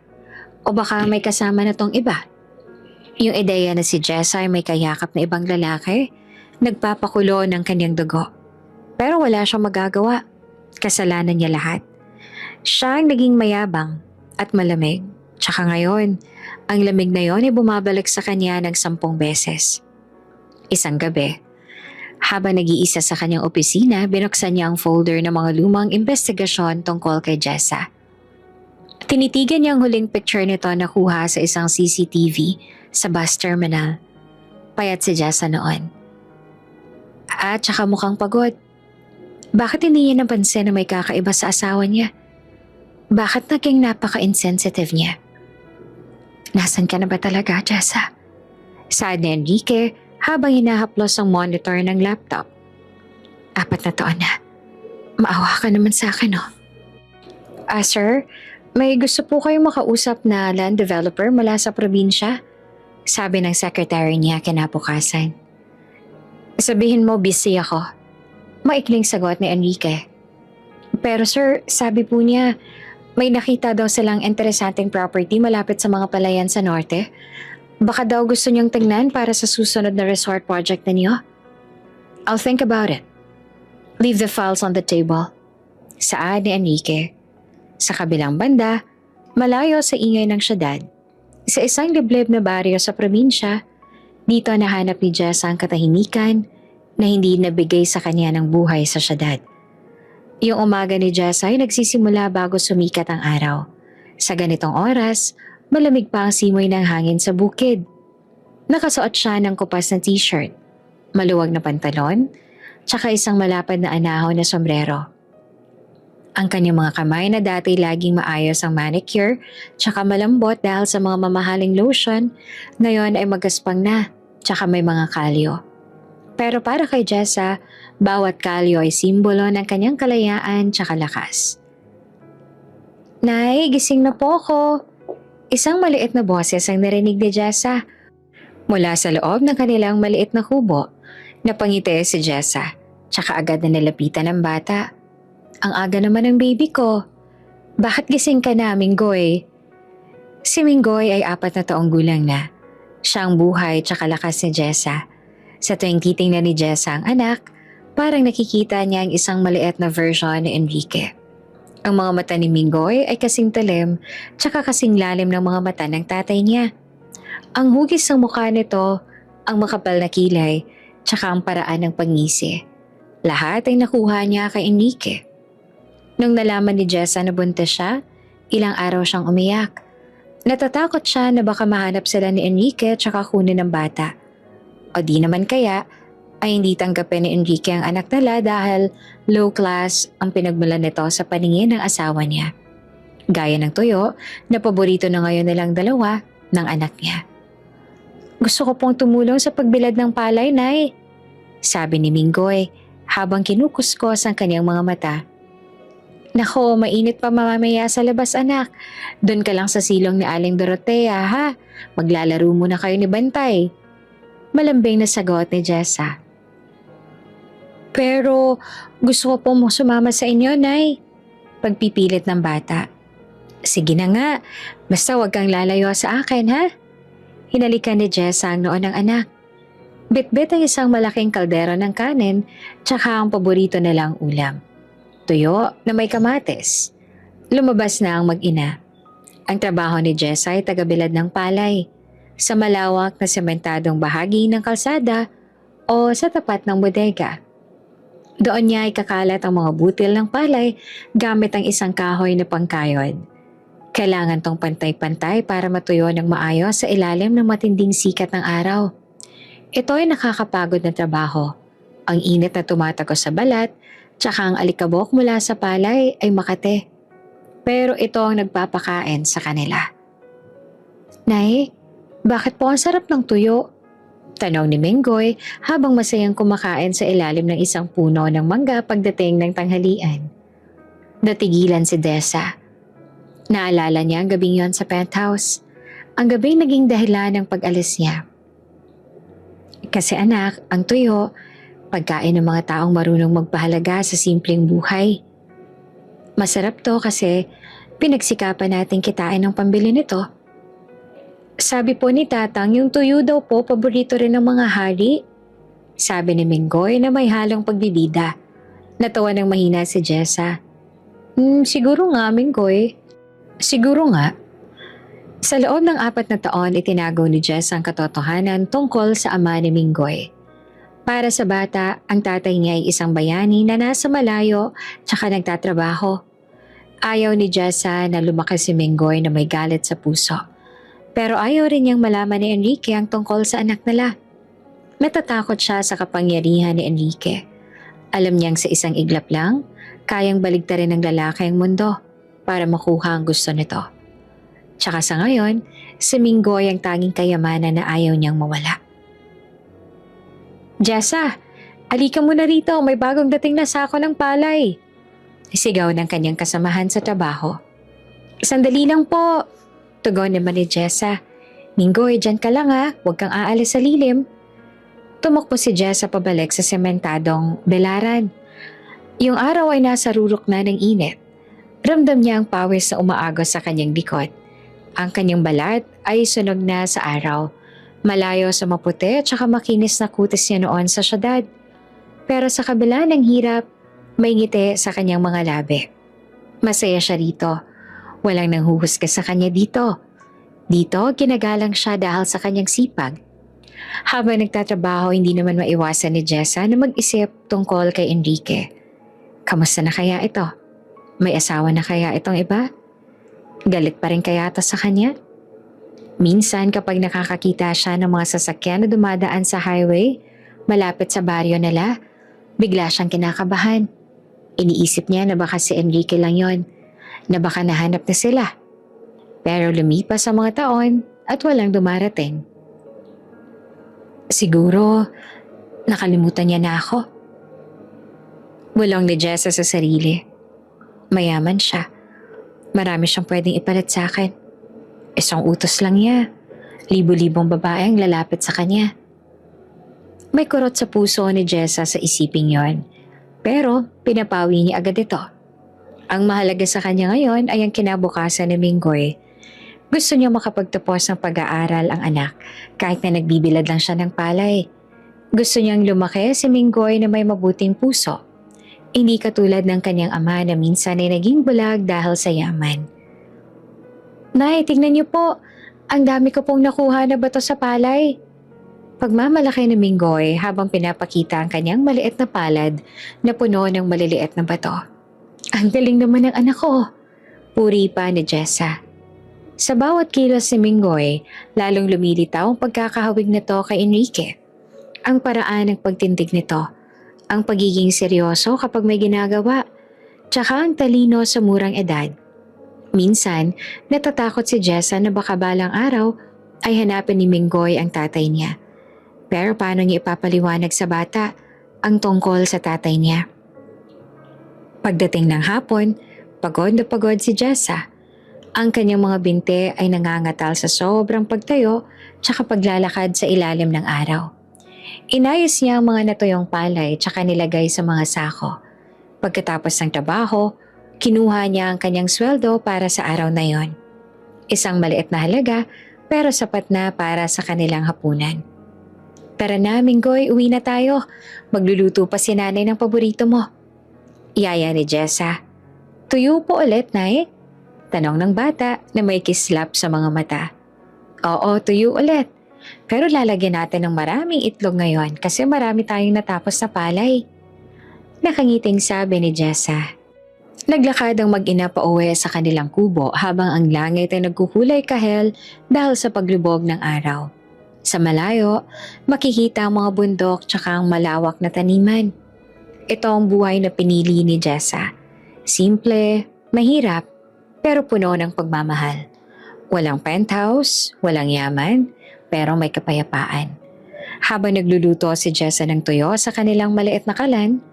[SPEAKER 1] o baka may kasama na tong iba. Yung ideya na si Jessa ay may kayakap na ibang lalaki, nagpapakulo ng kanyang dugo. Pero wala siyang magagawa. Kasalanan niya lahat. Siya ang naging mayabang at malamig. Tsaka ngayon, ang lamig na yon ay bumabalik sa kanya ng 10 beses. Isang gabi, habang nag-iisa sa kanyang opisina, binuksan niya ang folder ng mga lumang investigasyon tungkol kay Jessa. Tinitigan niya ang huling picture nito na kuha sa isang CCTV sa bus terminal. Payat si Jessa noon. At saka mukhang pagod. Bakit hindi niya napansin na may kakaiba sa asawa niya? Bakit naging napaka-insensitive niya? Nasaan ka na ba talaga, Jessa? Saad ni Enrique habang hinahaplos ang monitor ng laptop. 4 na taon na. Maawa ka naman sa akin, oh. Sir, may gusto po kayong makausap na land developer mula sa probinsya? Sabi ng secretary niya kinabukasan. Sabihin mo busy ako. Maikling sagot ni Enrique. Pero sir, sabi po niya, may nakita daw silang interesanting property malapit sa mga palayan sa norte. Baka daw gusto niyong tingnan para sa susunod na resort project ninyo. I'll think about it. Leave the files on the table. Saad ni Enrique. Sa kabilang banda, malayo sa ingay ng syudad, sa isang liblib na baryo sa probinsya, dito nahanap ni Jess ang katahimikan na hindi nabigay sa kanya ng buhay sa syudad. Yung umaga ni Jess ay nagsisimula bago sumikat ang araw. Sa ganitong oras, malamig pa ang simoy ng hangin sa bukid. Nakasuot siya ng kupas na t-shirt, maluwag na pantalon, tsaka isang malapad na anahaw na sombrero. Ang kanyang mga kamay na dati laging maayos ang manicure, tsaka malambot dahil sa mga mamahaling lotion, ngayon ay magaspang na, tsaka may mga kalyo. Pero para kay Jessa, bawat kalyo ay simbolo ng kanyang kalayaan tsaka lakas. Nay, gising na po ako. Isang maliit na boses ang narinig ni Jessa. Mula sa loob ng kanilang maliit na kubo, napangiti si Jessa, tsaka agad na nilapitan ng bata. Ang aga naman ng baby ko. Bakit gising ka na, Minggoy? Si Minggoy ay 4 na taong gulang na. Siya ang buhay tsaka lakas ni Jessa. Sa tuwing titingnan ni Jessa ang anak, parang nakikita niya ang isang maliit na version ni Enrique. Ang mga mata ni Minggoy ay kasing talim tsaka kasing lalim ng mga mata ng tatay niya. Ang hugis ng mukha nito, ang makapal na kilay, tsaka ang paraan ng pangisi. Lahat ay nakuha niya kay Enrique. Nung nalaman ni Jessa na buntis siya, ilang araw siyang umiyak. Natatakot siya na baka mahanap sila ni Enrique tsaka kunin ng bata. O di naman kaya ay hindi tanggapin ni Enrique ang anak nila dahil low class ang pinagmulan nito sa paningin ng asawa niya. Gaya ng tuyo na paborito na ngayon nilang dalawa ng anak niya. Gusto ko pong tumulong sa pagbilad ng palay, Nay, sabi ni Minggoy habang kinukuskos ang kanyang mga mata. Nako, mainit pa mamamaya sa labas, anak. Doon ka lang sa silong ni Aling Dorotea, ha? Maglalaro muna kayo ni Bantay. Malambing na sagot ni Jessa. Pero gusto ko pong sumama sa inyo, Nay. Pagpipilit ng bata. Sige na nga, basta wag kang lalayo sa akin, ha? Hinalikan ni Jessa ang noon ng anak. Bitbit ang isang malaking kaldero ng kanin, tsaka ang paborito nilang ulam. Tuyo na may kamates. Lumabas na ang mag-ina. Ang trabaho ni Jessa ay tagabilad ng palay sa malawak na sementadong bahagi ng kalsada o sa tapat ng bodega. Doon niya ay kakalat ang mga butil ng palay gamit ang isang kahoy na pangkayod. Kailangan tong pantay-pantay para matuyo ng maayos sa ilalim ng matinding sikat ng araw. Ito ay nakakapagod na trabaho. Ang init na tumatagos sa balat, tsaka ang alikabok mula sa palay ay makate. Pero ito ang nagpapakain sa kanila. Nay, bakit po ang sarap ng tuyo? Tanong ni Minggoy habang masayang kumakain sa ilalim ng isang puno ng mangga pagdating ng tanghalian. Natigilan si Dessa. Naalala niya ang gabing yon sa penthouse. Ang gabing naging dahilan ng pag-alis niya. Kasi anak, ang tuyo, pagkain ng mga taong marunong magpahalaga sa simpleng buhay. Masarap to kasi pinagsikapan natin kitain ng pambili nito. Sabi po ni Tatang, yung tuyo daw po paborito rin ng mga hari. Sabi ni Minggoy na may halong pagbibida. Natawa ng mahina si Jessa. Siguro nga, Minggoy. Siguro nga. Sa loob ng 4 na taon, itinago ni Jessa ang katotohanan tungkol sa ama ni Minggoy. Para sa bata, ang tatay niya ay isang bayani na nasa malayo tsaka nagtatrabaho. Ayaw ni Jessa na lumaki si Minggoy na may galit sa puso. Pero ayaw rin niyang malaman ni Enrique ang tungkol sa anak nila. Natatakot siya sa kapangyarihan ni Enrique. Alam niyang sa isang iglap lang, kayang baligtarin ng lalaki ang mundo para makuha ang gusto nito. Tsaka sa ngayon, si Minggoy ang tanging kayamanan na ayaw niyang mawala. Jessa, alika mo na rito, may bagong dating na sako ng palay. Sigaw ng kanyang kasamahan sa trabaho. Sandali lang po, tugon naman ni Jessa. Minggoy, dyan ka lang ha, huwag kang aalis sa lilim. Tumakbo si Jessa pabalik sa sementadong belaran. Yung araw ay nasa rurok na ng init. Ramdam niya ang pawis na umaagos sa kanyang likod. Ang kanyang balat ay sunog na sa araw. Malayo sa maputi at saka makinis na kutis niya noon sa syudad. Pero sa kabila ng hirap, may ngiti sa kanyang mga labi. Masaya siya rito. Walang nanghuhusga sa kanya dito. Dito, ginagalang siya dahil sa kanyang sipag. Habang nagtatrabaho, hindi naman maiwasan ni Jessa na mag-isip tungkol kay Enrique. Kamusta na kaya ito? May asawa na kaya itong iba? Galit pa rin kaya ito sa kanya? Minsan kapag nakakakita siya ng mga sasakyan na dumadaan sa highway, malapit sa baryo nila, bigla siyang kinakabahan. Iniisip niya na baka si Enrique lang yon, na baka nahanap na sila. Pero lumipas ang mga taon at walang dumarating. Siguro, nakalimutan niya na ako. Bulong ni Jessa sa sarili. Mayaman siya. Marami siyang pwedeng ipalit sa akin. Isang utos lang niya. Libo-libong babae ang lalapit sa kanya. May kurot sa puso ni Jessa sa isiping yon. Pero pinapawi niya agad ito. Ang mahalaga sa kanya ngayon ay ang kinabukasan ni Minggoy. Gusto niya makapagtapos ng pag-aaral ang anak kahit na nagbibilad lang siya ng palay. Gusto niyang lumaki si Minggoy na may mabuting puso. Hindi katulad ng kanyang ama na minsan ay naging bulag dahil sa yaman. Nay, tignan niyo po. Ang dami ko pong nakuha na bato sa palay. Pagmamalaki ni Minggoy habang pinapakita ang kanyang maliit na palad na puno ng maliliit na bato. Ang galing naman ng anak ko. Puri pa ni Jessa. Sa bawat kilos ni Minggoy, lalong lumilitaw ang pagkakahawig nito kay Enrique. Ang paraan ng pagtindig nito, ang pagiging seryoso kapag may ginagawa, tsaka ang talino sa murang edad. Minsan, natatakot si Jessa na baka balang araw ay hanapin ni Minggoy ang tatay niya. Pero paano niya ipapaliwanag sa bata ang tungkol sa tatay niya? Pagdating ng hapon, pagod na pagod si Jessa. Ang kanyang mga binte ay nangangatal sa sobrang pagtayo tsaka paglalakad sa ilalim ng araw. Inayos niya ang mga natuyong palay tsaka nilagay sa mga sako. Pagkatapos ng trabaho, kinuha niya ang kanyang sweldo para sa araw na yon. Isang maliit na halaga pero sapat na para sa kanilang hapunan. Tara na, Minggoy, uwi na tayo. Magluluto pa si nanay ng paborito mo. Iyaya ni Jessa. Tuyo po ulit, Nay? Tanong ng bata na may kislap sa mga mata. Oo, tuyo ulit. Pero lalagyan natin ng maraming itlog ngayon kasi marami tayong natapos na palay. Nakangiting sabi ni Jessa. Naglakad ang mag-ina pa uwi sa kanilang kubo habang ang langit ay nagkukulay kahel dahil sa paglubog ng araw. Sa malayo, makikita ang mga bundok tsaka ang malawak na taniman. Ito ang buhay na pinili ni Jessa. Simple, mahirap, pero puno ng pagmamahal. Walang penthouse, walang yaman, pero may kapayapaan. Habang nagluluto si Jessa ng tuyo sa kanilang maliit na kalan,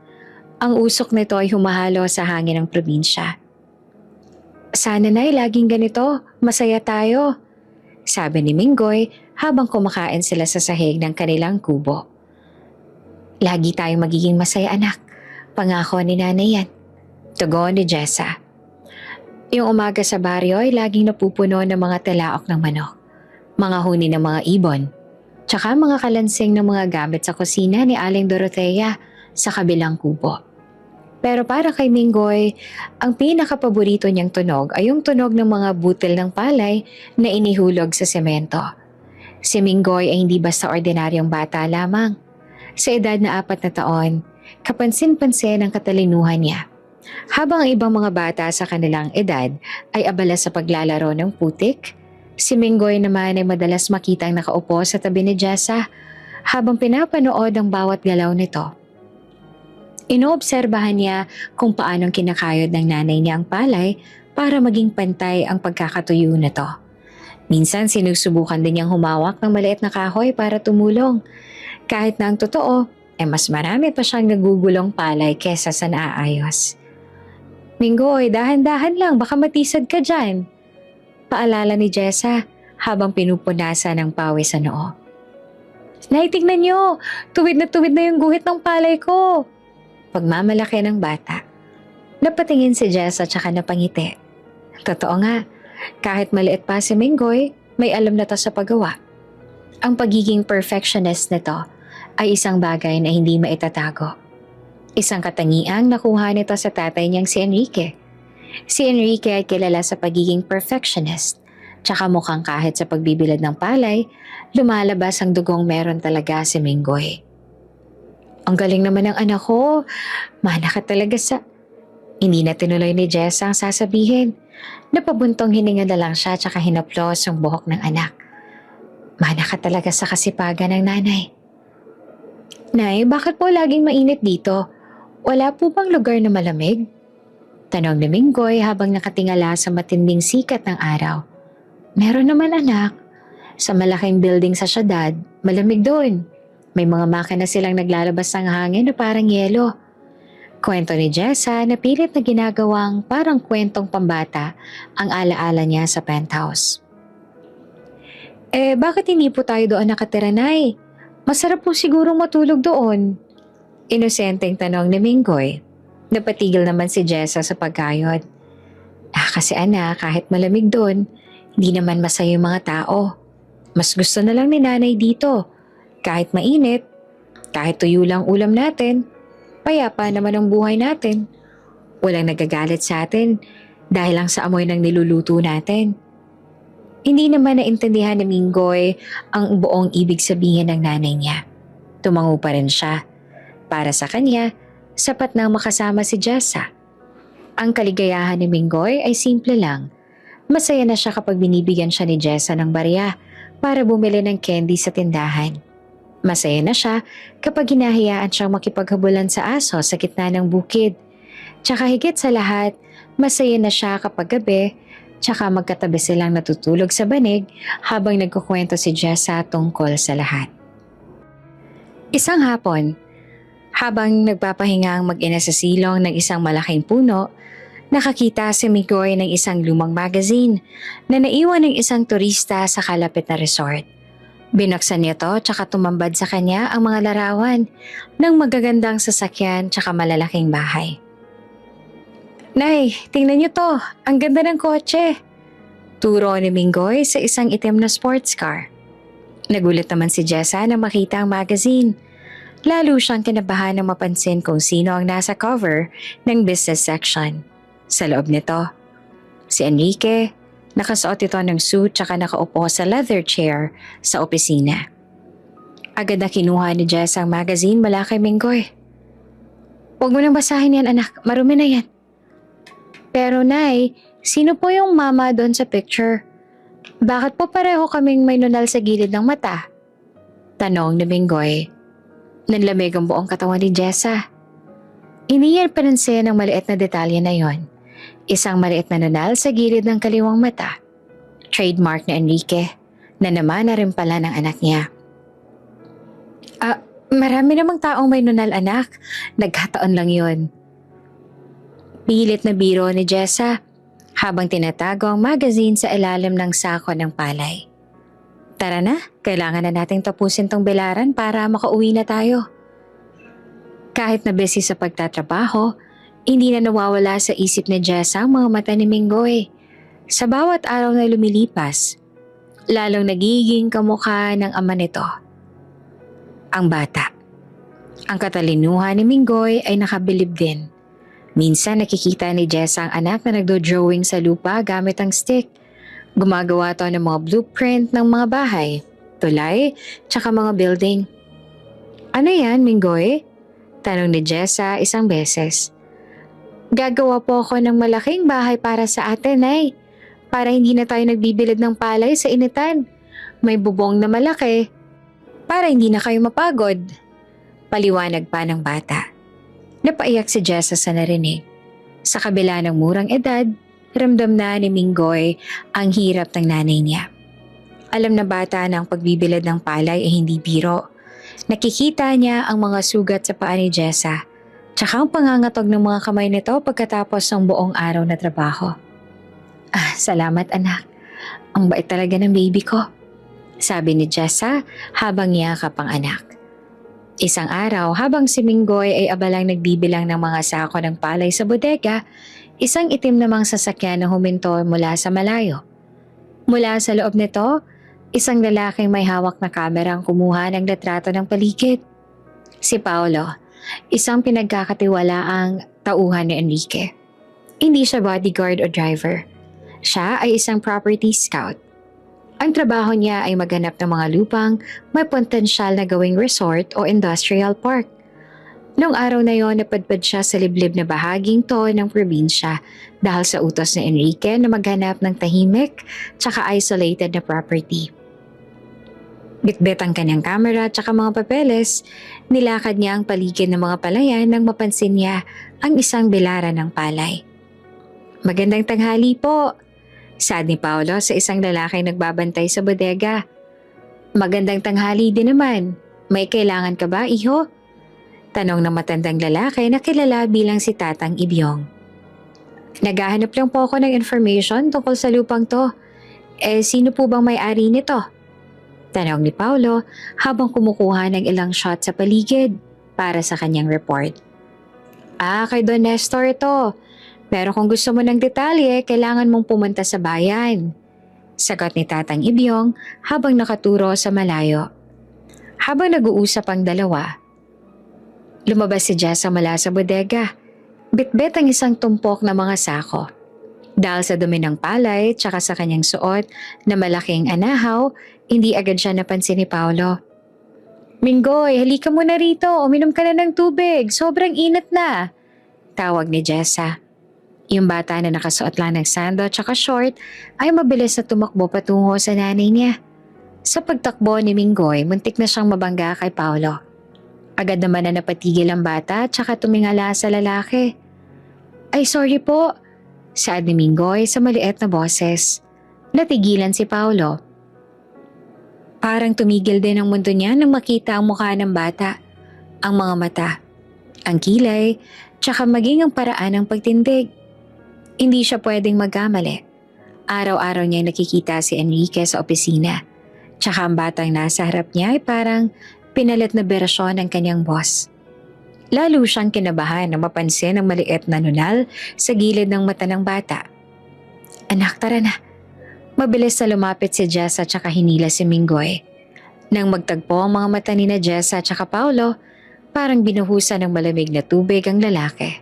[SPEAKER 1] ang usok nito ay humahalo sa hangin ng probinsya. Sana na'y laging ganito, masaya tayo, sabi ni Minggoy habang kumakain sila sa sahig ng kanilang kubo. Lagi tayong magiging masaya anak, pangako ni nanay yan. Tugon ni Jessa. Yung umaga sa baryo ay laging napupuno ng mga talaok ng manok, mga huni ng mga ibon, tsaka mga kalansing ng mga gamit sa kusina ni Aling Dorothea sa kabilang kubo. Pero para kay Minggoy, ang pinakapaborito niyang tunog ay yung tunog ng mga butil ng palay na inihulog sa semento. Si Minggoy ay hindi basta ordinaryong bata lamang. Sa edad na 4 na taon, kapansin-pansin ang katalinuhan niya. Habang ang ibang mga bata sa kanilang edad ay abala sa paglalaro ng putik, si Minggoy naman ay madalas makitang nakaupo sa tabi ni Jessa habang pinapanood ang bawat galaw nito. Inoobserbahan niya kung paanong kinakayod ng nanay niya ang palay para maging pantay ang pagkakatuyo nito. Minsan sinusubukan din niyang humawak ng maliit na kahoy para tumulong. Kahit na ang totoo, mas marami pa siyang nagugulong palay kesa sa naaayos. Minggoy, dahan-dahan lang, baka matisad ka dyan. Paalala ni Jessa habang pinupunasan ng pawis sa noo. Nay, tignan niyo, tuwid na yung guhit ng palay ko. Pagmamalaki ng bata. Napatingin si Jessa tsaka napangiti. Totoo nga, kahit maliit pa si Minggoy, may alam na to sa paggawa. Ang pagiging perfectionist nito ay isang bagay na hindi maitatago. Isang katangiang nakuha nito sa tatay niyang si Enrique. Si Enrique ay kilala sa pagiging perfectionist, tsaka mukhang kahit sa pagbibilad ng palay, lumalabas ang dugong meron talaga si Minggoy. Ang galing naman ng anak ko. Mana ka talaga sa... Hindi na tinuloy ni Jessa ang sasabihin. Napabuntong hininga na lang siya tsaka hinaplos ang buhok ng anak. Mana ka talaga sa kasipagan ng nanay. Nay, bakit po laging mainit dito? Wala po bang lugar na malamig? Tanong ni Minggoy habang nakatingala sa matinding sikat ng araw. Meron naman anak. Sa malaking building sa syudad, malamig doon. May mga makina silang naglalabas ng hangin na parang yelo. Kwento ni Jessa na pilit na ginagawang parang kwentong pambata ang alaala niya sa penthouse. Bakit hindi po tayo doon nakatira, Nay? Masarap po siguro matulog doon. Inosenteng tanong ni Minggoy. Napatigil naman si Jessa sa pagkayod. Kasi anak, kahit malamig doon, hindi naman masaya yung mga tao. Mas gusto na lang ni Nanay dito. Kahit mainit, kahit tuyo lang ulam natin, payapa naman ang buhay natin. Walang nagagalit sa atin dahil lang sa amoy ng niluluto natin. Hindi naman naintindihan ni Minggoy ang buong ibig sabihin ng nanay niya. Tumango pa rin siya. Para sa kanya, sapat na makasama si Jessa. Ang kaligayahan ni Minggoy ay simple lang. Masaya na siya kapag binibigyan siya ni Jessa ng barya para bumili ng candy sa tindahan. Masaya na siya kapag hinahayaan siyang makipaghabulan sa aso sa gitna ng bukid. Tsaka higit sa lahat, masaya na siya kapag gabi, tsaka magkatabi silang natutulog sa banig habang nagkukwento si Jessa tungkol sa lahat. Isang hapon, habang nagpapahinga ang mag-ina sa silong ng isang malaking puno, nakakita si Minggoy ng isang lumang magazine na naiwan ng isang turista sa kalapit na resort. Binuksan niya to tsaka tumambad sa kanya ang mga larawan ng magagandang sasakyan tsaka malalaking bahay. Nay, tingnan niyo to. Ang ganda ng kotse. Turo ni Minggoy sa isang itim na sports car. Nagulat naman si Jessa na makita ang magazine. Lalo siyang kinabahan nang mapansin kung sino ang nasa cover ng business section. Sa loob nito, si Enrique, nakasuot ito ng suit tsaka nakaupo sa leather chair sa opisina. Agad na kinuha ni Jessa ang magazine mula kay Minggoy. Huwag mo nang basahin yan, anak. Marumi na yan. Pero Nay, sino po yung mama doon sa picture? Bakit po pareho kaming may nunal sa gilid ng mata? Tanong ni Minggoy. Nanlamig ang buong katawan ni Jessa. Iniyan pa rin siya ng maliit na detalye na yon. Isang maliit na nunal sa gilid ng kaliwang mata. Trademark ni Enrique, na naman na rin pala ng anak niya. Marami namang taong may nunal, anak. Nagkataon lang yon. Pilit na biro ni Jessa habang tinatago ang magazine sa ilalim ng sako ng palay. Tara na, kailangan na nating tapusin tong bilaran para makauwi na tayo. Kahit na busy sa pagtatrabaho, hindi na nawawala sa isip ni Jessa ang mga mata ni Minggoy. Sa bawat araw na lumilipas, lalong nagiging kamukha ng ama nito. Ang bata. Ang katalinuhan ni Minggoy ay nakabilib din. Minsan nakikita ni Jessa ang anak na nagdo-drawing sa lupa gamit ang stick. Gumagawa to ng mga blueprint ng mga bahay, tulay, tsaka mga building. Ano yan, Minggoy? Tanong ni Jessa isang beses. Gagawa po ako ng malaking bahay para sa atin, Nay. Para hindi na tayo nagbibilad ng palay sa initan. May bubong na malaki. Para hindi na kayo mapagod. Paliwanag pa ng bata. Napaiyak si Jessa sa narinig. Sa kabila ng murang edad, ramdam na ni Minggoy ang hirap ng nanay niya. Alam na bata na ang pagbibilad ng palay ay hindi biro. Nakikita niya ang mga sugat sa paa ni Jessa, tsaka ang pangangatog ng mga kamay nito pagkatapos ng buong araw na trabaho. Salamat anak. Ang bait talaga ng baby ko, sabi ni Jessa habang yakap ang anak. Isang araw habang si Minggoy ay abalang nagbibilang ng mga sako ng palay sa bodega, isang itim namang sasakyan na huminto mula sa malayo. Mula sa loob nito, isang lalaking may hawak na kamera ang kumuha ng litrato ng paligid. Si Paolo, isang pinagkakatiwalaang tauhan ni Enrique. Hindi siya bodyguard o driver. Siya ay isang property scout. Ang trabaho niya ay maghanap ng mga lupang may potensyal na gawing resort o industrial park. Noong araw na yon, napadpad siya sa liblib na bahaging to ng probinsya dahil sa utos ni Enrique na maghanap ng tahimik tsaka isolated na property. Bitbit ang kanyang kamera tsaka mga papeles, nilakad niya ang paligid ng mga palayan nang mapansin niya ang isang bilaran ng palay. Magandang tanghali po, sabi ni Paolo sa isang lalaking nagbabantay sa bodega. Magandang tanghali din naman. May kailangan ka ba, iho? Tanong ng matandang lalaki na kilala bilang si Tatang Ibyong. Naghahanap lang po ako ng information tungkol sa lupang to. Sino po bang may-ari nito? Tanong ni Paulo habang kumukuha ng ilang shot sa paligid para sa kanyang report. Kay Don Nestor ito. Pero kung gusto mo ng detalye, kailangan mong pumunta sa bayan. Sagot ni Tatang Ibyong habang nakaturo sa malayo. Habang nag-uusap ang dalawa, lumabas si Jessa mula sa bodega. Bitbit ang isang tumpok na mga sako. Dahil sa dumi ng palay tsaka sa kanyang suot na malaking anahaw, hindi agad siya napansin ni Paulo. Minggoy, halika muna rito, uminom ka na ng tubig, sobrang init na. Tawag ni Jessa. Yung bata na nakasuot lang ng sando tsaka short ay mabilis na tumakbo patungo sa nanay niya. Sa pagtakbo ni Minggoy, muntik na siyang mabangga kay Paulo. Agad naman na napatigil ang bata tsaka tumingala sa lalaki. Ay sorry po, saad ni Minggoy sa maliit na boses. Natigilan si Paulo. Parang tumigil din ang mundo niya nang makita ang mukha ng bata, ang mga mata, ang kilay, tsaka maging ang paraan ng pagtindig. Hindi siya pwedeng magkamali. Araw-araw niya nakikita si Enrique sa opisina, tsaka ang batang nasa harap niya ay parang pinalit na berasyon ng kanyang boss. Lalo siyang kinabahan nang mapansin ang maliit na nunal sa gilid ng mata ng bata. Anak, tara na. Mabilis na lumapit si Jessa tsaka hinila si Minggoy. Nang magtagpo ang mga mata ni na Jessa tsaka Paulo, parang binuhusan ng malamig na tubig ang lalaki.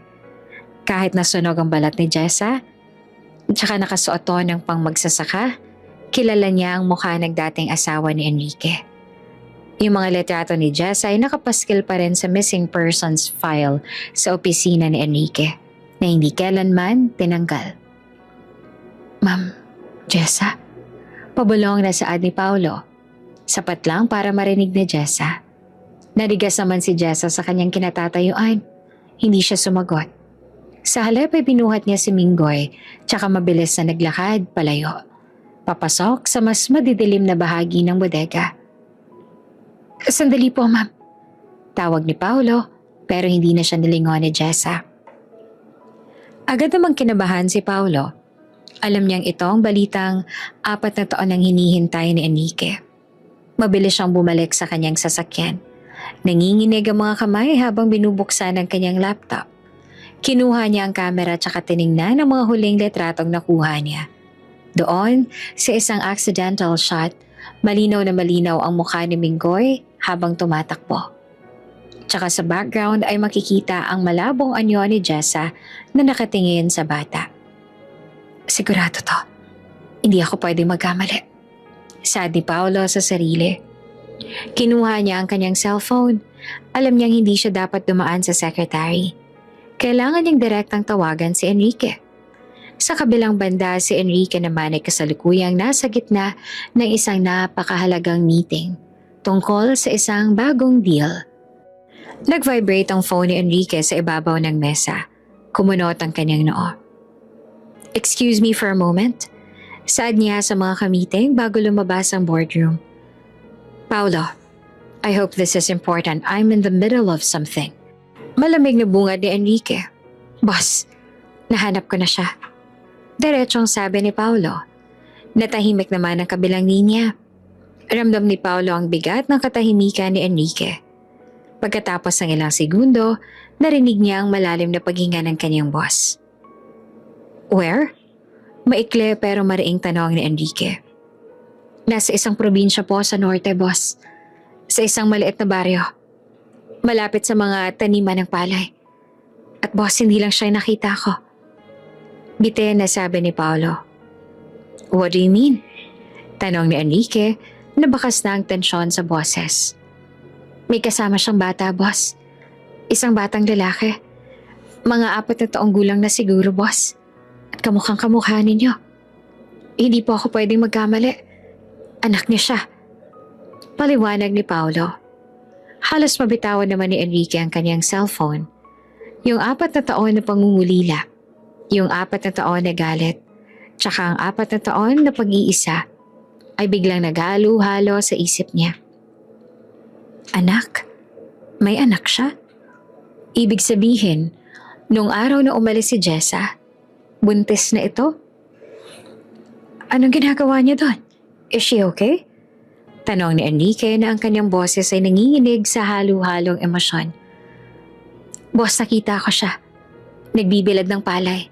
[SPEAKER 1] Kahit nasunog ang balat ni Jessa, tsaka nakasuot to ng pangmagsasaka, kilala niya ang mukha ng dating asawa ni Enrique. Yung mga litrato ni Jessa ay nakapaskil pa rin sa missing persons file sa opisina ni Enrique na hindi kailanman tinanggal. Ma'am, Jessa? Pabulong na saad ni Paulo. Sapat lang para marinig ni Jessa. Narigas naman si Jessa sa kanyang kinatatayuan. Hindi siya sumagot. Sa halip ay binuhat niya si Minggoy tsaka mabilis na naglakad palayo. Papasok sa mas madidilim na bahagi ng bodega. Sandali po, ma'am. Tawag ni Paulo pero hindi na siya nilingon ni Jessa. Agad namang kinabahan si Paulo. Alam niyang ito ang balitang 4 na taon ang hinihintay ni Enrique. Mabilis siyang bumalik sa kanyang sasakyan. Nanginginig ang mga kamay habang binubuksan ang kanyang laptop. Kinuha niya ang kamera at tiningnan ang mga huling litratong nakuha niya. Doon, sa isang accidental shot, malinaw na malinaw ang mukha ni Minggoy habang tumatakbo. Tsaka sa background ay makikita ang malabong anyo ni Jessa na nakatingin sa bata. Sigurado to. Hindi ako pwedeng magkamali. Saad ni Paulo sa sarili. Kinuha niya ang kanyang cellphone. Alam niyang hindi siya dapat dumaan sa secretary. Kailangan niyang direktang tawagan si Enrique. Sa kabilang banda, si Enrique naman ay kasalukuyang nasa gitna ng isang napakahalagang meeting tungkol sa isang bagong deal. Nag-vibrate ang phone ni Enrique sa ibabaw ng mesa. Kumunot ang kanyang noo. Excuse me for a moment. Saad niya sa mga kamiting bago lumabas ang boardroom. Paulo, I hope this is important. I'm in the middle of something. Malamig na bungad ni Enrique. Boss, nahanap ko na siya. Diretsong sabi ni Paulo. Natahimik naman ang kabilang linya. Ramdam ni Paulo ang bigat ng katahimikan ni Enrique. Pagkatapos ng ilang segundo, narinig niya ang malalim na paghinga ng kanyang boss. Where? Maikli pero mariing tanong ni Enrique. Nasa isang probinsya po sa norte, boss. Sa isang maliit na baryo. Malapit sa mga taniman ng palay. At boss, hindi lang siya nakita ko. Bite na sabi ni Paulo. What do you mean? Tanong ni Enrique na bakas na ang tensyon sa boses. May kasama siyang bata, boss. Isang batang lalaki. Mga 4 na taong gulang na siguro, boss. At kamukhang kamukha ninyo. Hindi po ako pwedeng magkamali. Anak niya siya. Paliwanag ni Paulo. Halos mabitawan naman ni Enrique ang kanyang cellphone. Yung 4 na taon na pangungulila. Yung 4 na taon na galit. Tsaka ang 4 na taon na pag-iisa ay biglang naghalo-halo sa isip niya. Anak? May anak siya? Ibig sabihin, nung araw na umalis si Jessa, buntis na ito? Anong ginagawa niya doon? Is she okay? Tanong ni Enrique na ang kanyang boses ay nanginginig sa halo-halong emosyon. Boss, nakita ko siya. Nagbibilad ng palay.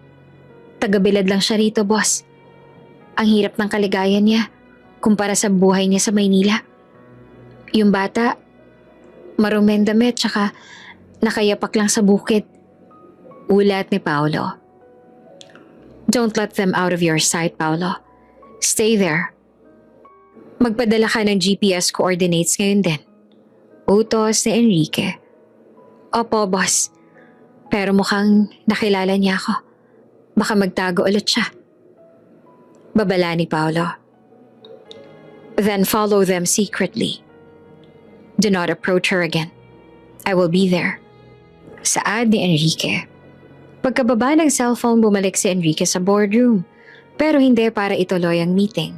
[SPEAKER 1] Tagabilad lang siya rito, boss. Ang hirap ng kaligayan niya kumpara sa buhay niya sa Maynila. Yung bata, maruming damit tsaka nakayapak lang sa bukid. Ulat ni Paolo. Don't let them out of your sight, Paolo. Stay there. Magpadala ka ng GPS coordinates ngayon din. Utos ni Enrique. Opo, boss. Pero mukhang nakilala niya ako. Baka magtago ulit siya. Babala ni Paolo. Then follow them secretly. Do not approach her again. I will be there. Saad ni Enrique. Pagkababa ng cellphone, bumalik si Enrique sa boardroom. Pero hindi para ituloy ang meeting.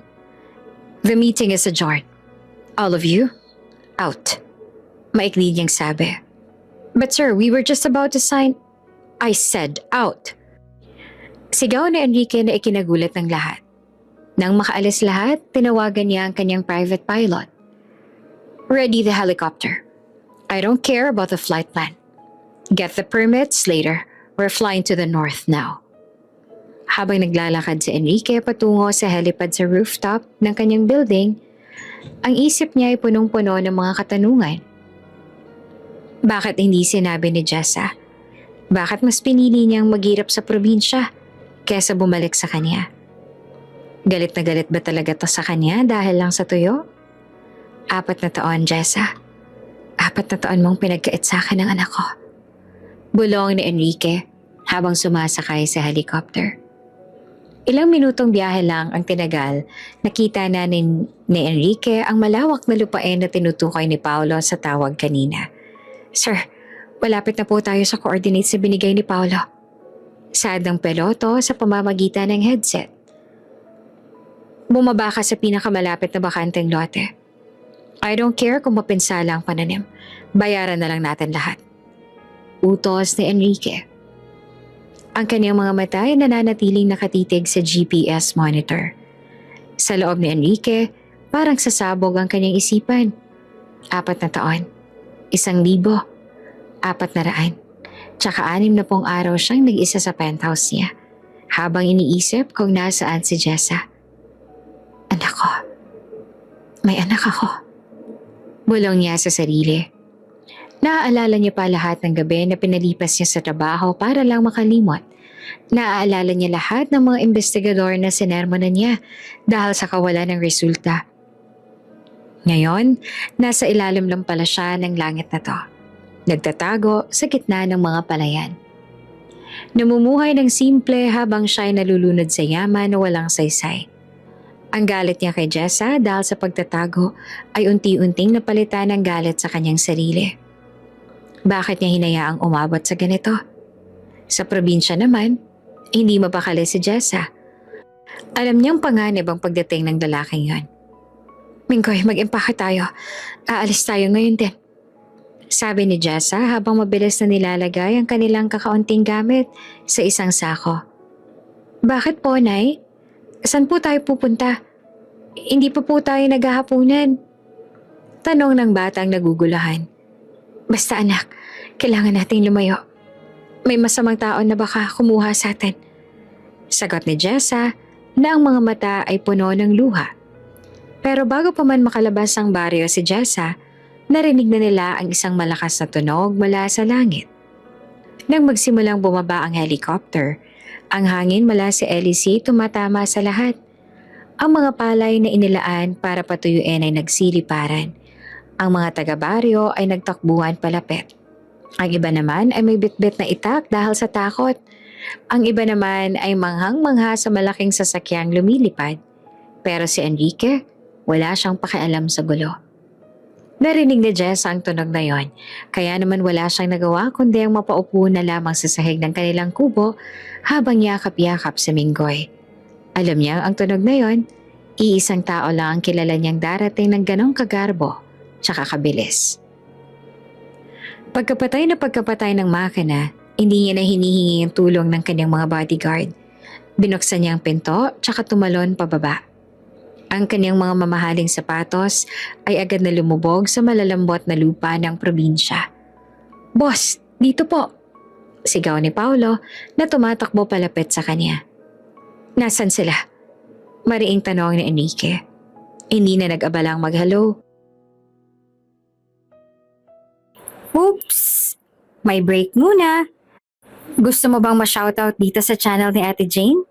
[SPEAKER 1] The meeting is adjourned. All of you, out. Maikli niyang sabi. But sir, we were just about to sign. I said out. Sigaw ni Enrique na ikinagulat ng lahat. Nang makaalis lahat, tinawagan niya ang kanyang private pilot. Ready the helicopter. I don't care about the flight plan. Get the permits later. We're flying to the north now. Habang naglalakad si Enrique patungo sa helipad sa rooftop ng kanyang building, ang isip niya ay punong-puno ng mga katanungan. Bakit hindi sinabi ni Jessa? Bakit mas pinili niyang maghirap sa probinsya kesa bumalik sa kanya? Galit na galit ba talaga to sa kanya dahil lang sa tuyo? 4 na taon, Jessa. 4 na taon mong pinagkait sa akin ng anak ko. Bulong ni Enrique habang sumasakay sa helicopter. Ilang minutong biyahe lang ang tinagal, nakita na ni Enrique ang malawak na lupain na tinutukoy ni Paolo sa tawag kanina. Sir, malapit na po tayo sa coordinates na binigay ni Paolo. Saad ng peloto sa pamamagitan ng headset. Bumaba ka sa pinakamalapit na bakanteng lote. I don't care kung mapinsala ang pananim. Bayaran na lang natin lahat. Utos ni Enrique. Ang kanyang mga mata ay nananatiling nakatitig sa GPS monitor. Sa loob ni Enrique, parang sasabog ang kanyang isipan. 4 na taon, 1,000, 400, tsaka 60 araw siyang nag-isa sa penthouse niya, habang iniisip kung nasaan si Jessa. Anak ko. May anak ako. Bulong niya sa sarili. Naaalala niya pa lahat ng gabi na pinalipas niya sa trabaho para lang makalimot. Naaalala niya lahat ng mga investigador na sinermonan niya dahil sa kawalan ng resulta. Ngayon, nasa ilalim lang pala siya ng langit na to. Nagtatago sa gitna ng mga palayan. Namumuhay ng simple habang siya'y nalulunod sa yaman na walang saysay. Ang galit niya kay Jessa dahil sa pagtatago ay unti-unting napalitan ng galit sa kanyang sarili. Bakit niya hinayaang umabot sa ganito? Sa probinsya naman, hindi mapakali si Jessa. Alam niyang panganib ang pagdating ng lalaking yon. Minggoy, mag-impake tayo. Aalis tayo ngayon din. Sabi ni Jessa habang mabilis na nilalagay ang kanilang kakaunting gamit sa isang sako. Bakit po, Nay? Saan po tayo pupunta? Hindi pa po tayo naghahapunan. Tanong ng batang nagugulahan. Basta anak, kailangan nating lumayo. May masamang tao na baka kumuha sa atin. Sagot ni Jessa na ang mga mata ay puno ng luha. Pero bago pa man makalabas ang baryo si Jessa, narinig na nila ang isang malakas na tunog mula sa langit. Nang magsimulang bumaba ang helicopter, ang hangin mula sa LEC tumatama sa lahat. Ang mga palay na inilaan para patuyuin ay nagsiliparan. Ang mga taga-baryo ay nagtakbuhan palapit. Ang iba naman ay may bitbit na itak dahil sa takot. Ang iba naman ay manghang-mangha sa malaking sasakyang lumilipad. Pero si Enrique, wala siyang pakialam sa gulo. Narinig ni Jess ang tunog na yon, kaya naman wala siyang nagawa kundi ang mapaupo na lamang sa sahig ng kanilang kubo habang yakap-yakap sa Minggoy. Alam niya ang tunog na yon, iisang tao lang ang kilala niyang darating ng ganong kagarbo tsaka kabilis. Pagkapatay ng makina, hindi niya na hinihingi ang tulong ng kanyang mga bodyguard. Binuksan niya ang pinto tsaka tumalon pababa. Ang kanyang mga mamahaling sapatos ay agad na lumubog sa malalambot na lupa ng probinsya. "Boss, dito po!" Sigaw ni Paulo na tumatakbo palapit sa kanya. "Nasaan sila?" Mariing tanong ni Enrique. Hindi na nag-abalang mag-hello. "Oops! May break muna. Gusto mo bang ma-shoutout dito sa channel ni Ate Jane?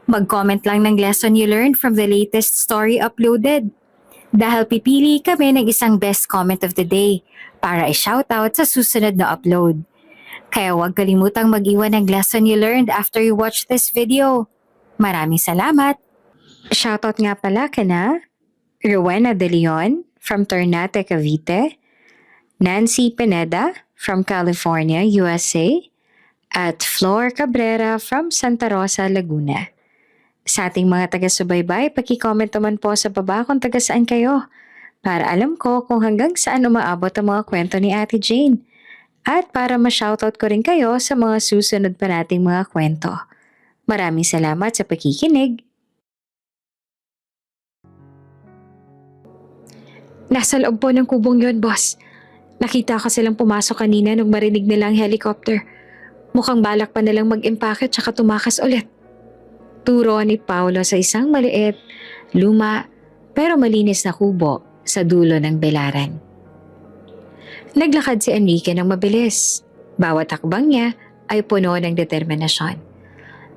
[SPEAKER 1] Mag-comment lang ng lesson you learned from the latest story uploaded. Dahil pipili kami ng isang best comment of the day para i-shoutout sa susunod na upload. Kaya huwag kalimutang mag-iwan ng lesson you learned after you watch this video. Maraming salamat! Shoutout nga pala kana Rowena De Leon from Ternate, Cavite, Nancy Pineda from California, USA, at Flor Cabrera from Santa Rosa, Laguna. Sa ating mga taga-subaybay, paki-comment naman po sa baba kung taga saan kayo para alam ko kung hanggang saan umaabot ang mga kwento ni Ate Jane at para ma-shoutout ko rin kayo sa mga susunod pa nating mga kwento. Maraming salamat sa pakikinig. Nasa loob po ng kubong yon, boss. Nakita ko silang pumasok kanina nung marinig nilang helicopter. Mukhang balak pa nilang mag-impake tsaka tumakas ulit. Turo ni Paulo sa isang maliit, luma, pero malinis na kubo sa dulo ng belaran. Naglakad si Enrique ng mabilis. Bawat hakbang niya ay puno ng determinasyon.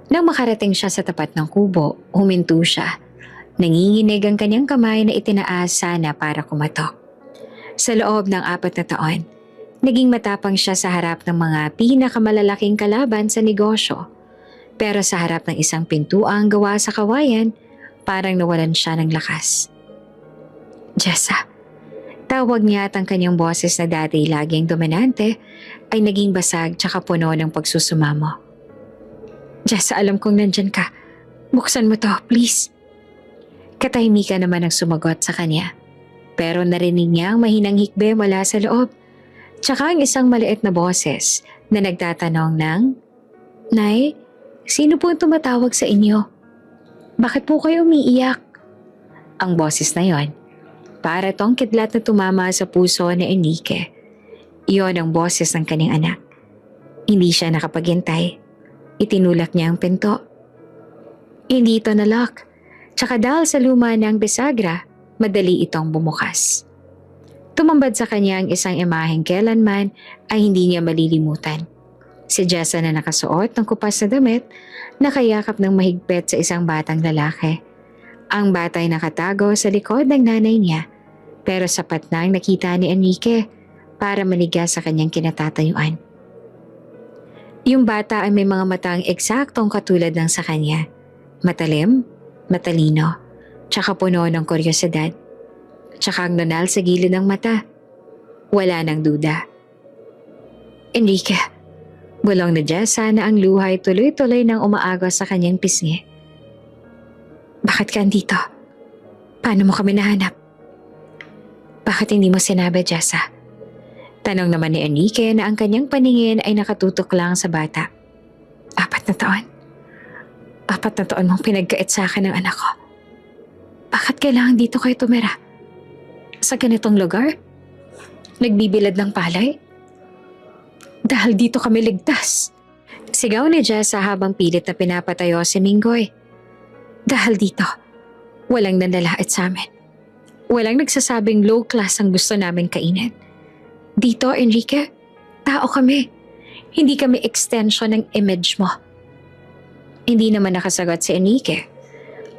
[SPEAKER 1] Nang makarating siya sa tapat ng kubo, huminto siya. Nanginginig ang kanyang kamay na itinaas sana para kumatok. Sa loob ng 4 na taon, naging matapang siya sa harap ng mga pinakamalalaking kalaban sa negosyo. Pero sa harap ng isang pintuang gawa sa kawayan, parang nawalan siya ng lakas. "Jessa," tawag niya at ang kanyang boses na dati laging dominante ay naging basag tsaka puno ng pagsusumamo. "Jessa, alam kong nandyan ka. Buksan mo to, please." Katahimikan naman ang sumagot sa kanya. Pero narinig niya ang mahinang hikbe mula sa loob. Tsaka ang isang maliit na boses na nagtatanong ng, "Nay, sino po ang tumatawag sa inyo? Bakit po kayo umiiyak?" Ang boses na yon, para tong kidlat na tumama sa puso ni Enrique. Iyon ang boses ng kanyang anak. Hindi siya nakapaghintay. Itinulak niya ang pinto. Hindi ito na-lock. Tsaka dahil sa luma ng bisagra, madali itong bumukas. Tumambad sa kanya ang isang imaheng kailanman ay hindi niya malilimutan. Si Jessa na nakasuot ng kupas na damit, nakayakap ng mahigpit sa isang batang lalaki. Ang bata ay nakatago sa likod ng nanay niya, pero sapat na ang nakita ni Enrique para manigas sa kanyang kinatatayuan. Yung bata ay may mga matang eksaktong katulad ng sa kanya. Matalim, matalino, tsaka puno ng kuryosidad. Tsaka ang nunal sa gilid ng mata. Wala nang duda. "Enrique," bulong na Jessa na ang luhay tuloy-tuloy nang umaagos sa kanyang pisngi. "Bakit ka andito? Paano mo kami nahanap?" "Bakit hindi mo sinabi, Jessa?" Tanong naman ni Enrique na ang kanyang paningin ay nakatutok lang sa bata. 4 na taon. 4 na taon mong pinagkait sa akin ng anak ko. Bakit kailangan dito kayo tumira? Sa ganitong lugar? Nagbibilad ng palay? Dahil dito kami ligtas." Sigaw ni Jessa habang pilit na pinapatayo si Minggoy. "Dahil dito, walang nanlalait sa amin. Walang nagsasabing low class ang gusto namin kainin. Dito, Enrique, tao kami. Hindi kami extension ng image mo." Hindi naman nakasagot si Enrique.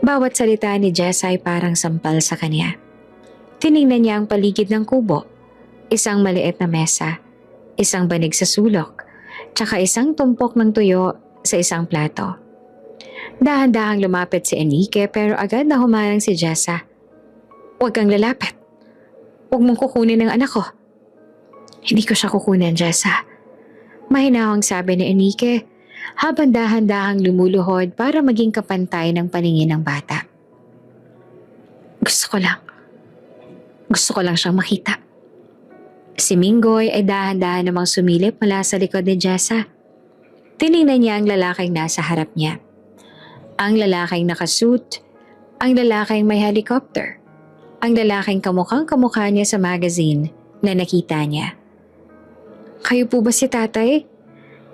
[SPEAKER 1] Bawat salita ni Jessa ay parang sampal sa kanya. Tiningnan niya ang paligid ng kubo. Isang maliit na mesa, isang banig sa sulok, tsaka isang tumpok ng tuyo sa isang plato. Dahan-dahang lumapit si Enrique pero agad na humarang si Jessa. "Huwag kang lalapit. Huwag mong kukunin ang anak ko." "Hindi ko siya kukunin, Jessa." Mahinahong sabi ni Enrique habang dahan-dahang lumuluhod para maging kapantay ng paningin ng bata. Gusto ko lang siyang makita." Si Minggoy ay dahan-dahan namang sumilip mula sa likod ni Jessa. Tiningnan niya ang lalaking nasa harap niya. Ang lalaking nakasuit, ang lalaking may helicopter, ang lalaking kamukhang kamukha niya sa magazine na nakita niya. "Kayo po ba si tatay?"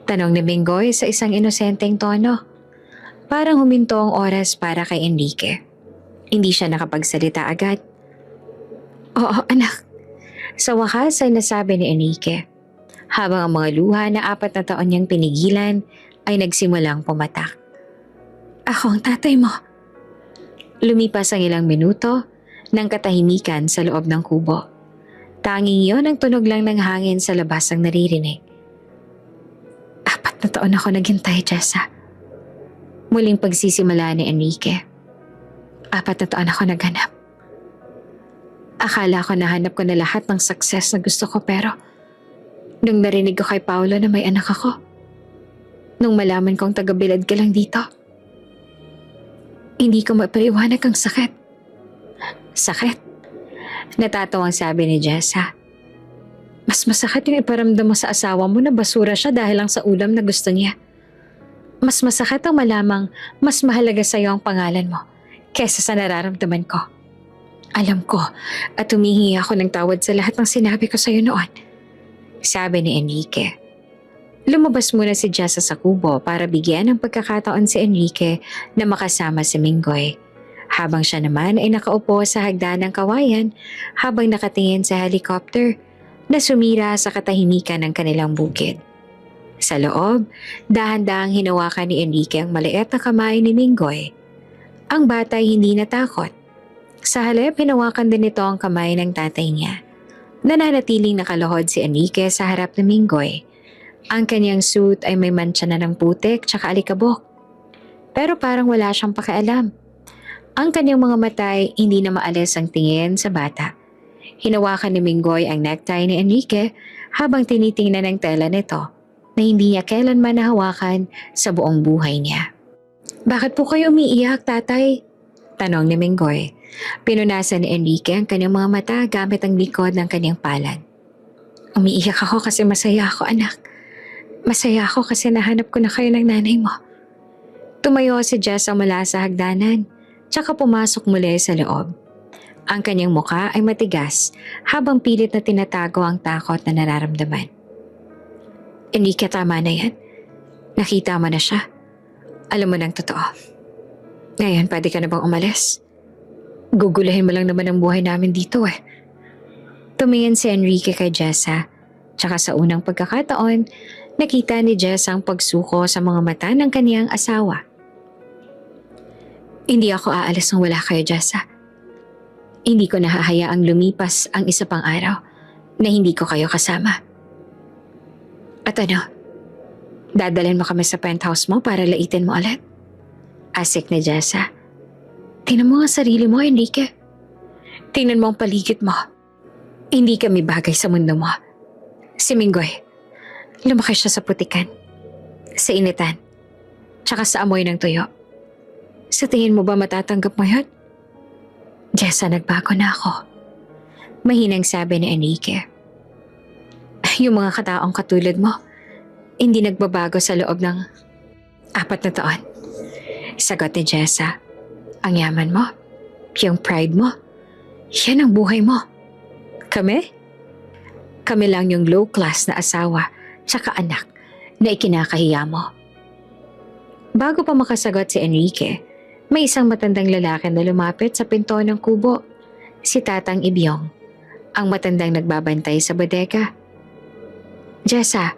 [SPEAKER 1] Tanong ni Minggoy sa isang inosenteng tono. Parang huminto ang oras para kay Enrique. Hindi siya nakapagsalita agad. "Oo, anak." Sa wakas ay nasabi ni Enrique, habang ang mga luha na 4 na taon niyang pinigilan ay nagsimulang pumatak. "Ako ang tatay mo." Lumipas ang ilang minuto ng katahimikan sa loob ng kubo. Tanging iyon ang tunog lang ng hangin sa labas ang naririnig. 4 na taon ako naghintay, Jessa." Muling pagsisimula ni Enrique. 4 na taon ako naghanap. Akala ko nahanap ko na lahat ng success na gusto ko, pero nung narinig ko kay Paolo na may anak ako, nung malaman kong tagabilad ka lang dito, hindi ko mapaliwanag ang sakit. Sakit? Natatawang sabi ni Jessa. Mas masakit yung iparamdam mo sa asawa mo na basura siya dahil lang sa ulam na gusto niya. Mas masakit ang malamang mas mahalaga sa iyo ang pangalan mo kesa sa nararamdaman ko. Alam ko at humihingi ako ng tawad sa lahat ng sinabi ko sa iyo noon, sabi ni Enrique. Lumabas muna si Jessa sa kubo para bigyan ng pagkakataon si Enrique na makasama si Minggoy. Habang siya naman ay nakaupo sa hagdan ng kawayan habang nakatingin sa helicopter na sumira sa katahimikan ng kanilang bukid. Sa loob, dahan-dahang hinawakan ni Enrique ang maliit na kamay ni Minggoy. Ang bata ay hindi natakot. Sa halip, hinawakan din nito ang kamay ng tatay niya. Nananatiling nakaluhod si Enrique sa harap ni Minggoy. Ang kanyang suit ay may mantsa na ng putik tsaka alikabok. Pero parang wala siyang pakialam. Ang kanyang mga mata ay hindi na maalis ang tingin sa bata. Hinawakan ni Minggoy ang necktie ni Enrique habang tinitingnan ng tela nito na hindi niya kailanman nahawakan sa buong buhay niya. "Bakit po kayo umiiyak, tatay?" Tanong ni Minggoy. Pinunasan ni Enrique ang kanyang mga mata gamit ang likod ng kanyang palad. "Umiiyak ako kasi masaya ako, anak. Masaya ako kasi nahanap ko na kayo ng nanay mo." Tumayo si Jessa mula sa hagdanan, tsaka pumasok muli sa loob. Ang kanyang muka ay matigas habang pilit na tinatago ang takot na nararamdaman. "Enrique, tama na yan. Nakita mo na siya. Alam mo ng totoo. Ngayon, pwede ka na bang umalis? Gugulahin mo lang naman ang buhay namin dito eh." Tumingin si Enrique kay Jessa, tsaka sa unang pagkakataon, nakita ni Jessa ang pagsuko sa mga mata ng kaniyang asawa. "Hindi ako aalis nang wala kayo, Jessa. Hindi ko nahahayaang lumipas ang isa pang araw na hindi ko kayo kasama. At ano, dadalhin mo kami sa penthouse mo para laitin mo ulit?" Asik ni Jessa. "Tingnan mo ang sarili mo, Enrique. Tingnan mo ang paligid mo. Hindi kami bagay sa mundo mo. Si Minggoy, lumaki siya sa putikan, sa initan, tsaka sa amoy ng tuyo. Sa tingin mo ba matatanggap mo yun?" "Jessa, nagbago na ako," mahinang sabi ni Enrique. "Yung mga kataong katulad mo, hindi nagbabago sa loob ng 4 na taon." Sagot ni Jessa. "Ang yaman mo, yung pride mo, yan ang buhay mo. Kami? Kami lang yung low-class na asawa tsaka anak na ikinakahiya mo." Bago pa makasagot si Enrique, may isang matandang lalaki na lumapit sa pinto ng kubo. Si Tatang Ibyong, ang matandang nagbabantay sa bodega. "Jessa,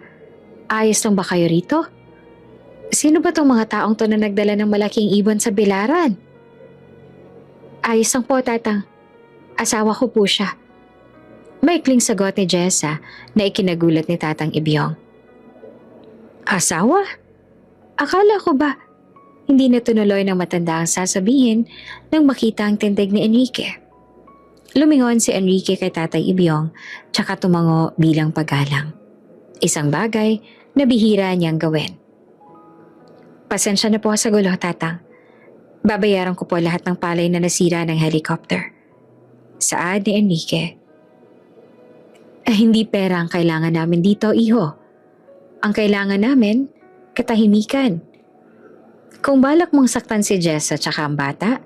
[SPEAKER 1] ayos lang ba kayo rito? Sino ba tong mga taong to na nagdala ng malaking ibon sa bilaran?" "Ayos lang po, Tatang. Asawa ko po siya." Maikling sagot ni Jessa na ikinagulat ni Tatang Ibyong. "Asawa? Akala ko ba?" Hindi na tunuloy ng matanda ang sasabihin nang makita ang tindig ni Enrique. Lumingon si Enrique kay Tatay Ibyong tsaka tumango bilang paggalang. Isang bagay na bihira niyang gawin. "Pasensya na po sa gulo, Tatang. Babayaran ko po lahat ng palay na nasira ng helicopter." Saad ni Enrique. Hindi pera ang kailangan namin dito, iho. Ang kailangan namin, katahimikan. Kung balak mong saktan si Jessa tsaka ang bata,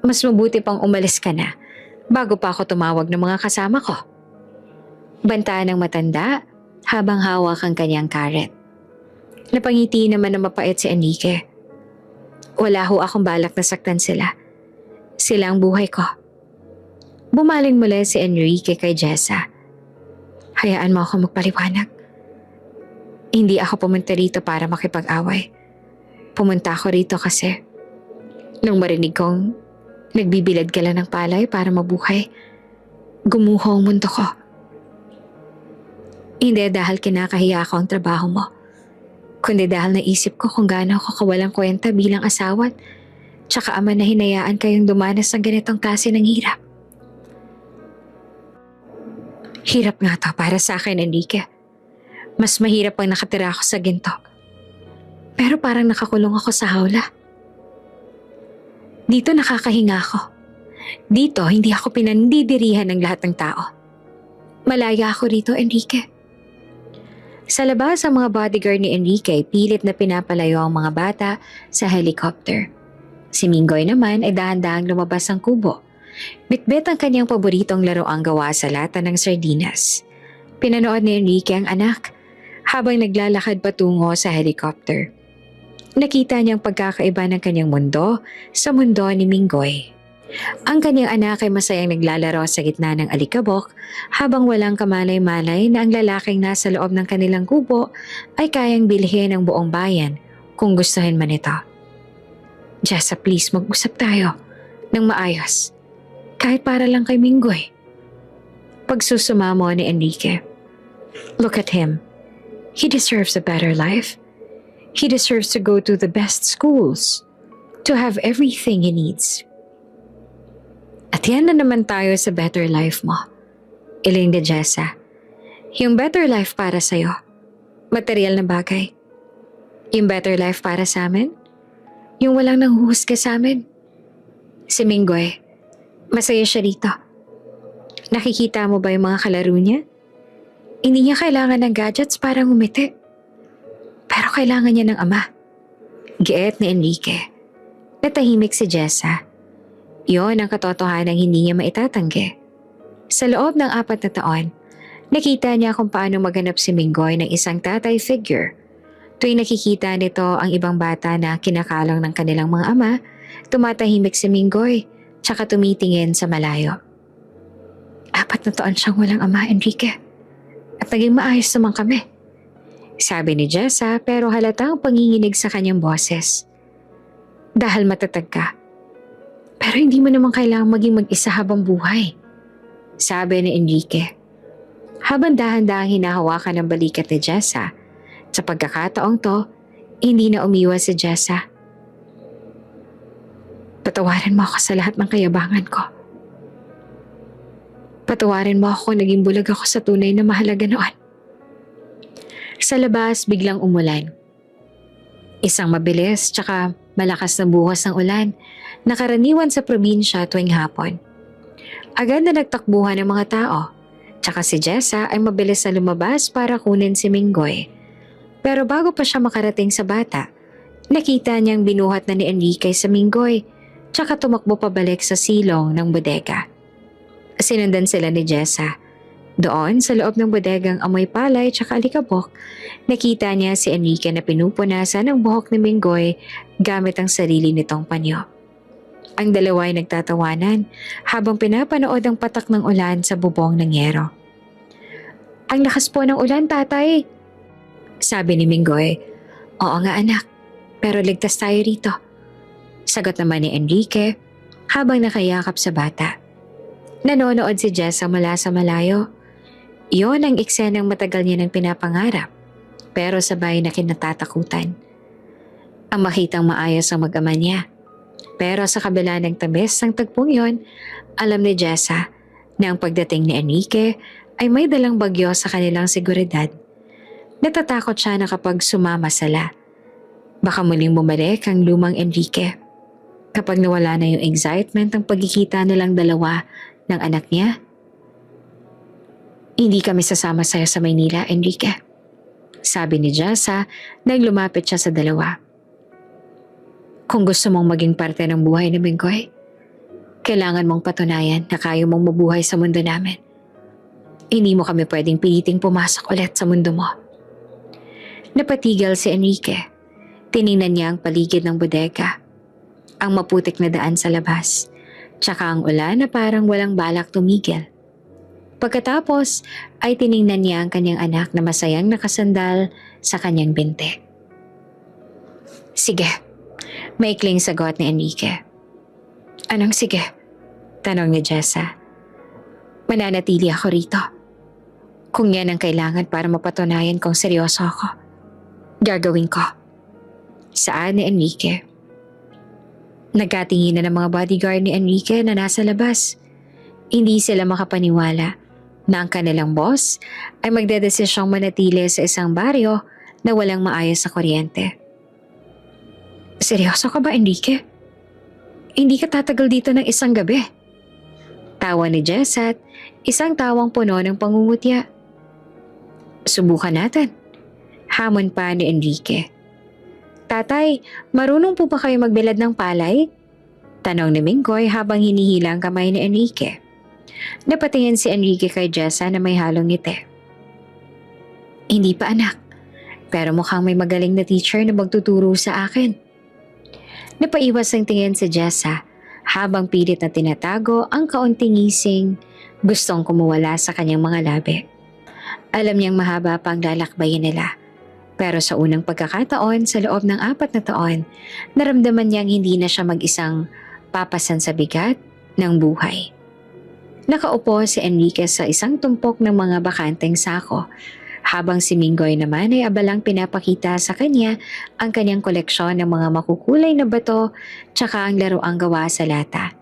[SPEAKER 1] mas mabuti pang umalis ka na bago pa ako tumawag ng mga kasama ko. Bantaan ng matanda habang hawak ang kanyang karet. Napangiti naman na mapait si Enrique. Wala ho akong balak na saktan sila. Sila ang buhay ko. Bumaling muli si Enrique kay Jessa. Hayaan mo ako magpaliwanag. Hindi ako pumunta rito para makipag-away. Pumunta ako rito kasi nung marinig kong nagbibilad ka lang ng palay para mabuhay, gumuho ang mundo ko. Hindi dahil kinakahiya ako ang trabaho mo, kundi dahil naisip ko kung gaano ako kawalang kwenta bilang asawa tsaka ama na hinayaan kayong dumanas ng ganitong klase ng hirap. Hirap nga to para sa akin, Enrique. Mas mahirap pang nakatira ako sa ginto. Pero parang nakakulong ako sa hawla. Dito nakakahinga ako. Dito hindi ako pinandidirihan ng lahat ng tao. Malaya ako rito, Enrique. Sa labas, ang mga bodyguard ni Enrique pilit na pinapalayo ang mga bata sa helicopter. Si Mingoy naman ay dahan-dahang lumabas ang kubo. Bitbit ang kanyang paboritong laruang gawa sa lata ng sardinas. Pinanood ni Enrique ang anak habang naglalakad patungo sa helicopter. Nakita niyang pagkakaiba ng kanyang mundo sa mundo ni Mingoy. Ang kanyang anak ay masayang naglalaro sa gitna ng alikabok habang walang kamalay-malay na ang lalaking nasa loob ng kanilang kubo ay kayang bilhin ng buong bayan kung gustuhin man ito. Jessa, please mag-usap tayo ng maayos. Kahit para lang kay Mingoy. Pagsusumamo ni Enrique. Look at him. He deserves a better life. He deserves to go to the best schools, to have everything he needs. At yan na naman tayo sa better life mo, Elaine de Jessa. Yung better life para sa'yo, material na bagay. Yung better life para sa amin, yung walang nanghuhusga sa amin. Si Mingoy, masaya siya rito. Nakikita mo ba yung mga kalaro niya? Hindi niya kailangan ng gadgets para ngumiti. Pero kailangan niya ng ama. Giet ni Enrique. Natahimik si Jessa. Iyon ang katotohanan hindi niya maitatanggi. Sa loob ng 4 na taon, nakita niya kung paano maganap si Mingoy ng isang tatay figure. Tuwing nakikita nito ang ibang bata na kinakalang ng kanilang mga ama, tumatahimik si Mingoy, tsaka tumitingin sa malayo. 4 na taon siyang walang ama, Enrique. At naging maayos naman kami. Sabi ni Jessa pero halatang panginginig sa kanyang boses. Dahil matatag ka. Pero hindi mo naman kailangang maging mag-isa habang buhay. Sabi ni Enrique. Habang dahan-dahang hinahawakan ng balikat ni Jessa, sa pagkakataong to, hindi na umiwas si Jessa. Patawarin mo ako sa lahat ng kayabangan ko. Patawarin mo ako kung naging bulag ako sa tunay na mahalaga noon. Sa labas, biglang umulan. Isang mabilis tsaka malakas na buhos ng ulan na karaniwan sa probinsya tuwing hapon. Agad na nagtakbuhan ng mga tao, tsaka si Jessa ay mabilis na lumabas para kunin si Mingoy. Pero bago pa siya makarating sa bata, nakita niyang binuhat na ni Enrique sa Mingoy, tsaka tumakbo pabalik sa silong ng bodega. Sinundan sila ni Jessa. Doon, sa loob ng bodegang amoy palay tsaka alikabok, nakita niya si Enrique na pinupunasan ang buhok ni Mingoy gamit ang sarili nitong panyo. Ang dalawa ay nagtatawanan habang pinapanood ang patak ng ulan sa bubong ng yero. Ang lakas po ng ulan, tatay, sabi ni Mingoy. Oo nga anak, pero ligtas tayo rito, sagot naman ni Enrique habang nakayakap sa bata. Nanonood si Jessa mula sa malayo. Iyon ang eksenang matagal niya nang pinapangarap, pero sabay na kinatatakutan. Ang makitang maayos ang mag-ama niya. Pero sa kabila ng tabis ng tagpong yon, alam ni Jessa na ang pagdating ni Enrique ay may dalang bagyo sa kanilang seguridad. Natatakot siya na kapag sumama sila, baka muling bumalik ang lumang Enrique. Kapag nawala na yung excitement ng pagkikita nilang dalawa ng anak niya. Hindi kami sasama sa'yo sa Maynila, Enrique. Sabi ni Jessa nang lumapit siya sa dalawa. Kung gusto mong maging parte ng buhay ni Minggoy, kailangan mong patunayan na kaya mong mabuhay sa mundo namin. Hindi mo kami pwedeng piliting pumasok ulit sa mundo mo. Napatigal si Enrique. Tiningnan niya ang paligid ng bodega, ang maputik na daan sa labas, tsaka ang ulan na parang walang balak tumigil. Pagkatapos ay tiningnan niya ang kanyang anak na masayang nakasandal sa kanyang binti. Sige, maikling sagot ni Enrique. Anong sige? Tanong ni Jessa. Mananatili ako rito. Kung yan ang kailangan para mapatunayan kong seryoso ako, gagawin ko. Saan ni Enrique? Nagkatingin na ng mga bodyguard ni Enrique na nasa labas. Hindi sila makapaniwala na ang kanilang boss ay magdedesisyong manatili sa isang baryo na walang maayos sa kuryente. Seryoso ka ba, Enrique? Hindi ka tatagal dito ng isang gabi. Tawa ni Jessat, isang tawang puno ng pangungutya. Subukan natin. Hamon pa ni Enrique. Tatay, marunong po ba kayo magbilad ng palay? Tanong ni Minggoy habang hinihila ang kamay ni Enrique. Napatingin si Enrique kay Jessa na may halong ngiti. Hindi pa anak, pero mukhang may magaling na teacher na magtuturo sa akin. Napaiwas ang tingin si Jessa habang pilit na tinatago ang kaunting ngising gustong kumuwala sa kanyang mga labi. Alam niyang mahaba pang lalakbayin nila. Pero sa unang pagkakataon sa loob ng 4 na taon, naramdaman niyang hindi na siya mag-isang papasan sa bigat ng buhay. Nakaupo si Enrique sa isang tumpok ng mga bakanteng sako, habang si Minggoy naman ay abalang pinapakita sa kanya ang kanyang koleksyon ng mga makukulay na bato tsaka ang laruang gawa sa lata.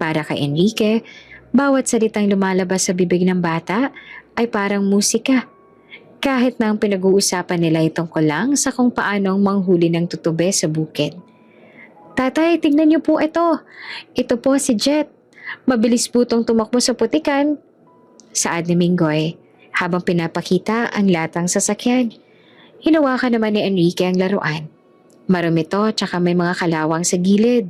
[SPEAKER 1] Para kay Enrique, bawat salitang lumalabas sa bibig ng bata ay parang musika. Kahit na ang pinag-uusapan nila ay tungkol lang sa kung paanong manghuli ng tutube sa bukid. Tatay, tignan niyo po ito. Ito po si Jet. Mabilis po itong tumakbo sa putikan. Saad ni Minggoy habang pinapakita ang latang sasakyan. Hinawakan naman ni Enrique ang laruan. Marumi to tsaka may mga kalawang sa gilid.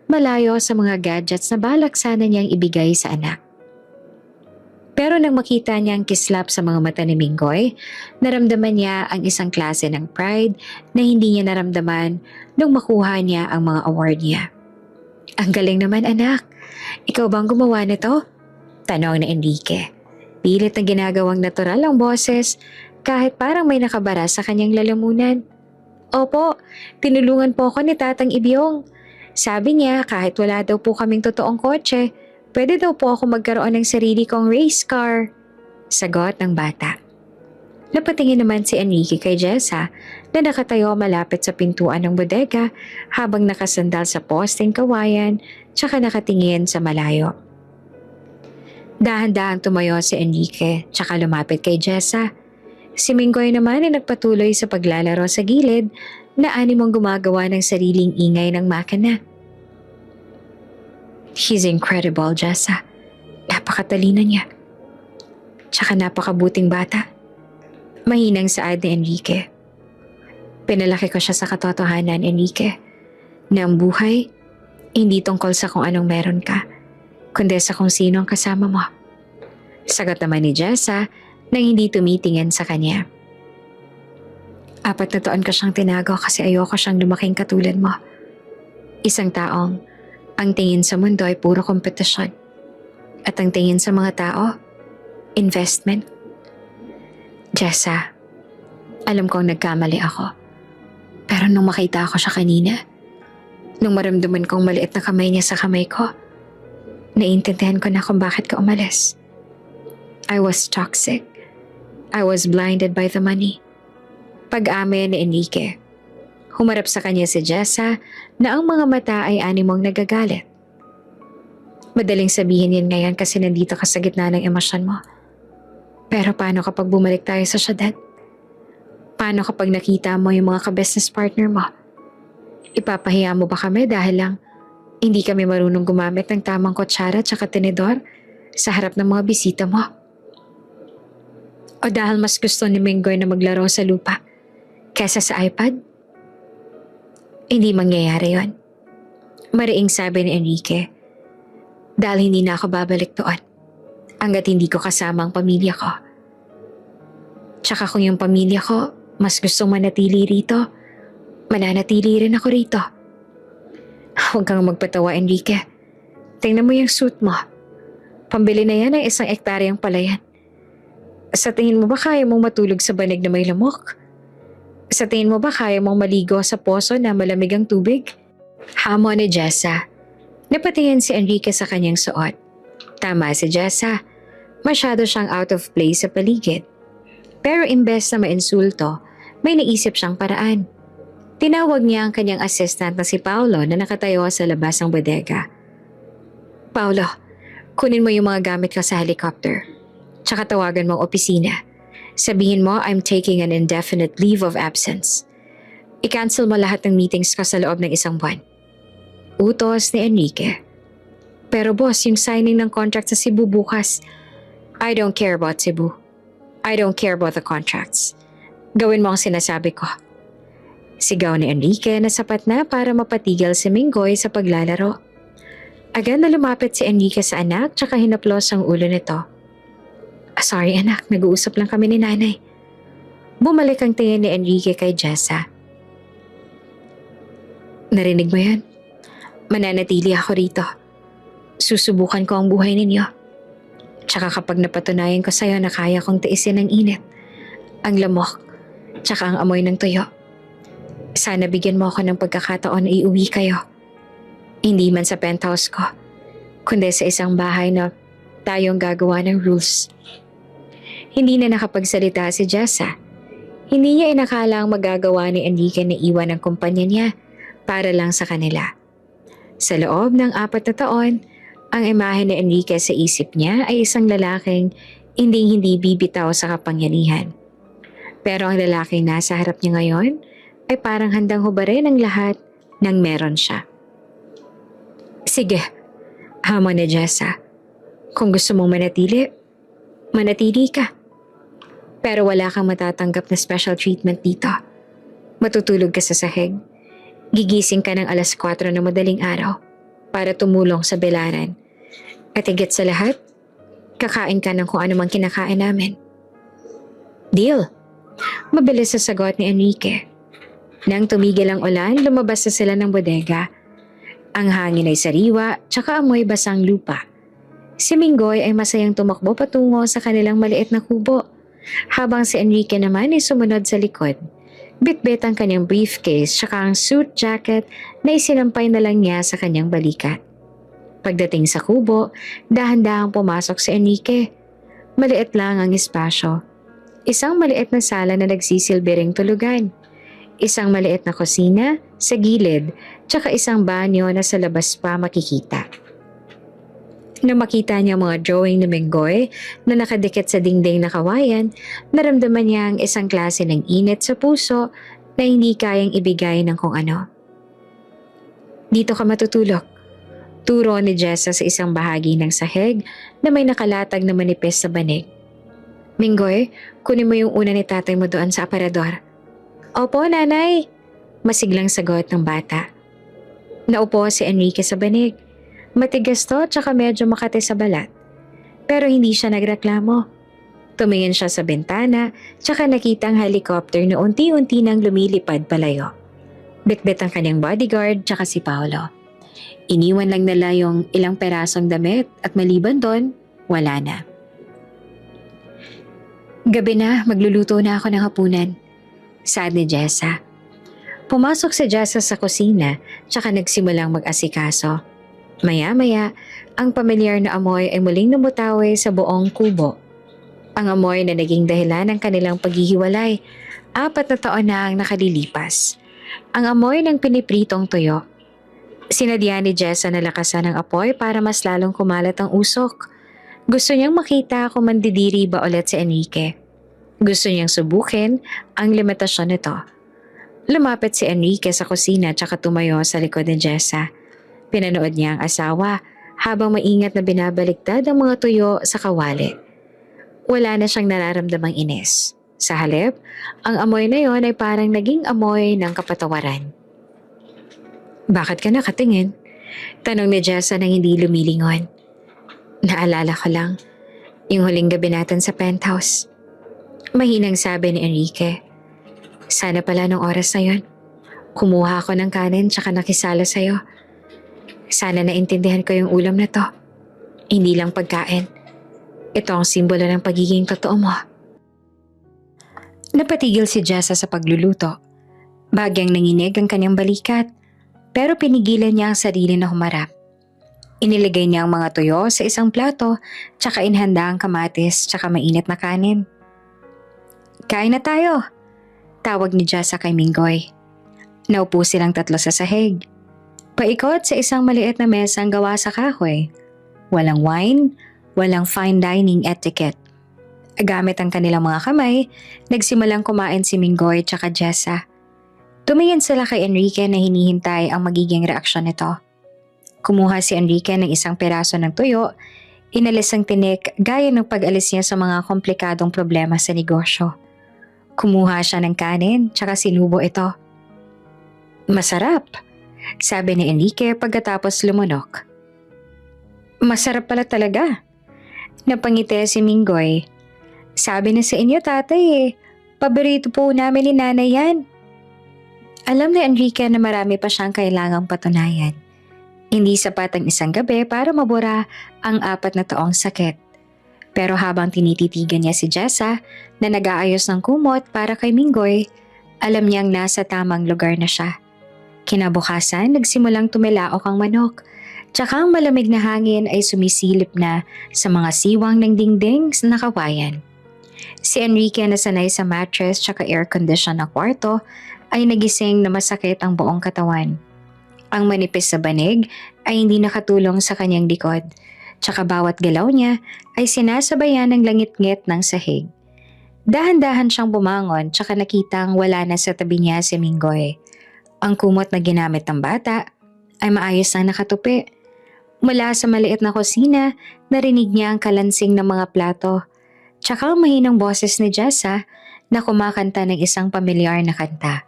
[SPEAKER 1] Malayo sa mga gadgets na balak sana niyang ibigay sa anak. Pero nang makita niya ang kislap sa mga mata ni Minggoy, naramdaman niya ang isang klase ng pride na hindi niya naramdaman nung makuha niya ang mga award niya. Ang galing naman anak, ikaw bang gumawa nito? Tanong ni Enrique. Pilit na ginagawang natural ang boses kahit parang may nakabara sa kanyang lalamunan. Opo, tinulungan po ako ni Tatang Ibyong. Sabi niya kahit wala daw po kaming totoong kotse, pwede daw po ako magkaroon ng sarili kong race car. Sagot ng bata. Napatingin naman si Enrique kay Jessa na nakatayo malapit sa pintuan ng bodega habang nakasandal sa posting kawayan tsaka nakatingin sa malayo. Dahan-dahan tumayo si Enrique tsaka lumapit kay Jessa. Si Minggoy naman ay nagpatuloy sa paglalaro sa gilid na animong gumagawa ng sariling ingay ng makina. He's incredible, Jessa. Napakatalino niya. Tsaka napakabuting bata. Mahinang saad ni Enrique. Pinalaki ko siya sa katotohanan, Enrique, na ang buhay, hindi tungkol sa kung anong meron ka, kundi sa kung sino ang kasama mo. Sagot naman ni Jessa nang hindi tumitingin sa kanya. 4 na taon ko siyang tinago kasi ayoko siyang lumaking katulad mo. Isang taong ang tingin sa mundo ay puro kompetisyon. At ang tingin sa mga tao, investment. Jessa, alam kong nagkamali ako. Pero nung makita ako siya kanina, nung maramdaman kong maliit na kamay niya sa kamay ko, naiintindihan ko na kung bakit ka umalis. I was toxic. I was blinded by the money. Pag-amin ni Enrique. Humarap sa kanya si Jessa na ang mga mata ay animong nagagalit. Madaling sabihin yan ngayon kasi nandito ka sa gitna ng emosyon mo. Pero paano kapag bumalik tayo sa syudad? Paano kapag nakita mo yung mga ka-business partner mo? Ipapahiya mo ba kami dahil lang hindi kami marunong gumamit ng tamang kutsara at tenedor sa harap ng mga bisita mo? O dahil mas gusto ni Minggoy na maglaro sa lupa kesa sa iPad? Hindi mangyayari yon. Mariing sabi ni Enrique. Dahil hindi na ako babalik doon hanggat hindi ko kasama ang pamilya ko. Tsaka kung yung pamilya ko mas gustong manatili rito, mananatili rin ako rito. Huwag kang magpatawa, Enrique. Tingnan mo yung suit mo. Pambili na yan ng 1 ektaryang palayan. Sa tingin mo ba kaya mong matulog sa banig na may lamok? Sa tingin mo ba kaya mong maligo sa poso na malamig ang tubig? Hamon ni Jessa. Napatingin si Enrique sa kanyang suot. Tama si Jessa. Masyado siyang out of place sa paligid. Pero imbes na mainsulto, may naisip siyang paraan. Tinawag niya ang kanyang assistant na si Paolo na nakatayo sa labas ng bodega. Paolo, kunin mo yung mga gamit ko sa helicopter. Tsaka tawagan mo ang opisina. Sabihin mo I'm taking an indefinite leave of absence. I-cancel mo lahat ng meetings ko sa loob ng 1 buwan. Utos ni Enrique. Pero boss, yung signing ng contract sa Cebu bukas. I don't care about Cebu. I don't care about the contracts. Gawin mo ang sinasabi ko. Sigaw ni Enrique na sapat na para mapatigil si Minggoy sa paglalaro. Agad na lumapit si Enrique sa anak tsaka hinaplos ang ulo nito. Sorry anak, nag-uusap lang kami ni nanay. Bumalik ang tingin ni Enrique kay Jessa. Narinig mo yan? Mananatili ako rito. Susubukan ko ang buhay ninyo. Tsaka kapag napatunayan ko sa'yo na kaya kong tiisin ang init, ang lamok, tsaka ang amoy ng tuyo, sana bigyan mo ako ng pagkakataon na iuwi kayo. Hindi man sa penthouse ko, kundi sa isang bahay na tayong gagawa ng rules. Hindi na nakapagsalita si Jessa. Hindi niya inakala ang magagawa ni Enrique na iwan ang kumpanya niya para lang sa kanila. Sa loob ng 4 na taon, ang imahe ni Enrique sa isip niya ay isang lalaking hindi bibitaw sa kapangyarihan. Pero ang lalaking nasa harap niya ngayon ay parang handang hubarin ang lahat ng meron siya. Sige, hamon ni Jessa. Kung gusto mong manatili, manatili ka. Pero wala kang matatanggap na special treatment dito. Matutulog ka sa sahig. Gigising ka ng 4:00 na madaling araw para tumulong sa belaran. At higit sa lahat, kakain ka ng kung ano mang kinakain namin. Deal. Mabilis sa sagot ni Enrique. Nang tumigil ang ulan, lumabas na sila ng bodega. Ang hangin ay sariwa, tsaka amoy basang lupa. Si Minggoy ay masayang tumakbo patungo sa kanilang maliit na kubo, habang si Enrique naman ay sumunod sa likod. Bitbit ang kanyang briefcase tsaka ang suit jacket na isinampay na lang niya sa kanyang balikat. Pagdating sa kubo, dahan-dahang pumasok si Enrique. Maliit lang ang espasyo. Isang maliit na sala na nagsisilbing tulugan. Isang maliit na kusina sa gilid, tsaka isang banyo na sa labas pa makikita. Nang makita niya mga drawing ni Minggoy na nakadikit sa dingding na kawayan, naramdaman niya ang isang klase ng init sa puso na hindi kayang ibigay ng kung ano. Dito ka matutulog. Turo ni Jessa sa isang bahagi ng sahig na may nakalatag na manipis sa banig. Minggoy, kunin mo yung una ni tatay mo doon sa aparador. Opo, nanay. Masiglang sagot ng bata. Naupo si Enrique sa banig. Matigas to tsaka medyo makati sa balat. Pero hindi siya nagreklamo. Tumingin siya sa bintana tsaka nakita ang helicopter na unti-unti nang lumilipad palayo. Bitbit ang kanyang bodyguard tsaka si Paolo. Iniwan lang nila yung ilang perasong damit at maliban doon, wala na. Gabi na, magluluto na ako ng hapunan. Saad ni Jessa. Pumasok si Jessa sa kusina tsaka nagsimulang mag-asikaso. Maya-maya, ang pamilyar na amoy ay muling namutawi sa buong kubo. Ang amoy na naging dahilan ng kanilang paghihiwalay, 4 na taon na ang nakalilipas. Ang amoy ng pinipritong tuyo. Sinadya ni Jessa na lakasan ang apoy para mas lalong kumalat ang usok. Gusto niyang makita kung mandidiri ba ulit si Enrique. Gusto niyang subukin ang limitasyon nito. Lumapit si Enrique sa kusina tsaka tumayo sa likod ni Jessa. Pinanood niya ang asawa habang maingat na binabaliktad ang mga tuyo sa kawali. Wala na siyang nararamdamang inis. Sa halip, ang amoy na yon ay parang naging amoy ng kapatawaran. Bakit ka nakatingin? Tanong ni Jessa nang hindi lumilingon. Naalala ko lang, yung huling gabi natin sa penthouse. Mahinang sabi ni Enrique. Sana pala nung oras na yon, kumuha ako ng kanin tsaka nakisala sa'yo. Sana naintindihan ko yung ulam na to. Hindi lang pagkain. Ito ang simbolo ng pagiging totoo mo. Napatigil si Jessa sa pagluluto. Bagyang nanginig ang kanyang balikat, pero pinigilan niya ang sarili na humarap. Iniligay niya ang mga tuyo sa isang plato, tsaka inhanda ang kamatis tsaka mainit na kanin. Kain na tayo, tawag ni Jessa kay Minggoy. Naupo silang tatlo sa sahig. Paikot sa isang maliit na mesang gawa sa kahoy. Walang wine, walang fine dining etiquette. Gamit ang kanilang mga kamay, nagsimulang kumain si Minggoy tsaka Jessa. Tumingin sila kay Enrique na hinihintay ang magiging reaksyon nito. Kumuha si Enrique ng isang peraso ng tuyo, inalis ang tinik gaya ng pag-alis niya sa mga komplikadong problema sa negosyo. Kumuha siya ng kanin tsaka sinubo ito. Masarap, sabi ni Enrique pagkatapos lumunok. Masarap pala talaga. Napangiti si Minggoy. Sabi na sa inyo tatay paborito po namin ni nanay yan. Alam ni Enrique na marami pa siyang kailangang patunayan. Hindi sapat ang isang gabi para mabura ang 4 na taong sakit. Pero habang tinititigan niya si Jessa na nag-aayos ng kumot para kay Minggoy, alam niyang nasa tamang lugar na siya. Kinabukasan, nagsimulang tumilaok ang manok. Tsaka ang malamig na hangin ay sumisilip na sa mga siwang ng dingding sa nakawayan. Si Enrique na sanay sa mattress tsaka air condition na kwarto ay nagising na masakit ang buong katawan. Ang manipis sa banig ay hindi nakatulong sa kanyang likod, tsaka bawat galaw niya ay sinasabayan ng langit-ngit ng sahig. Dahan-dahan siyang bumangon tsaka nakitang wala na sa tabi niya si Minggoy. Ang kumot na ginamit ng bata ay maayos na nakatupi. Mula sa maliit na kusina, narinig niya ang kalansing ng mga plato. Tsaka ang mahinang boses ni Jessa na kumakanta ng isang pamilyar na kanta.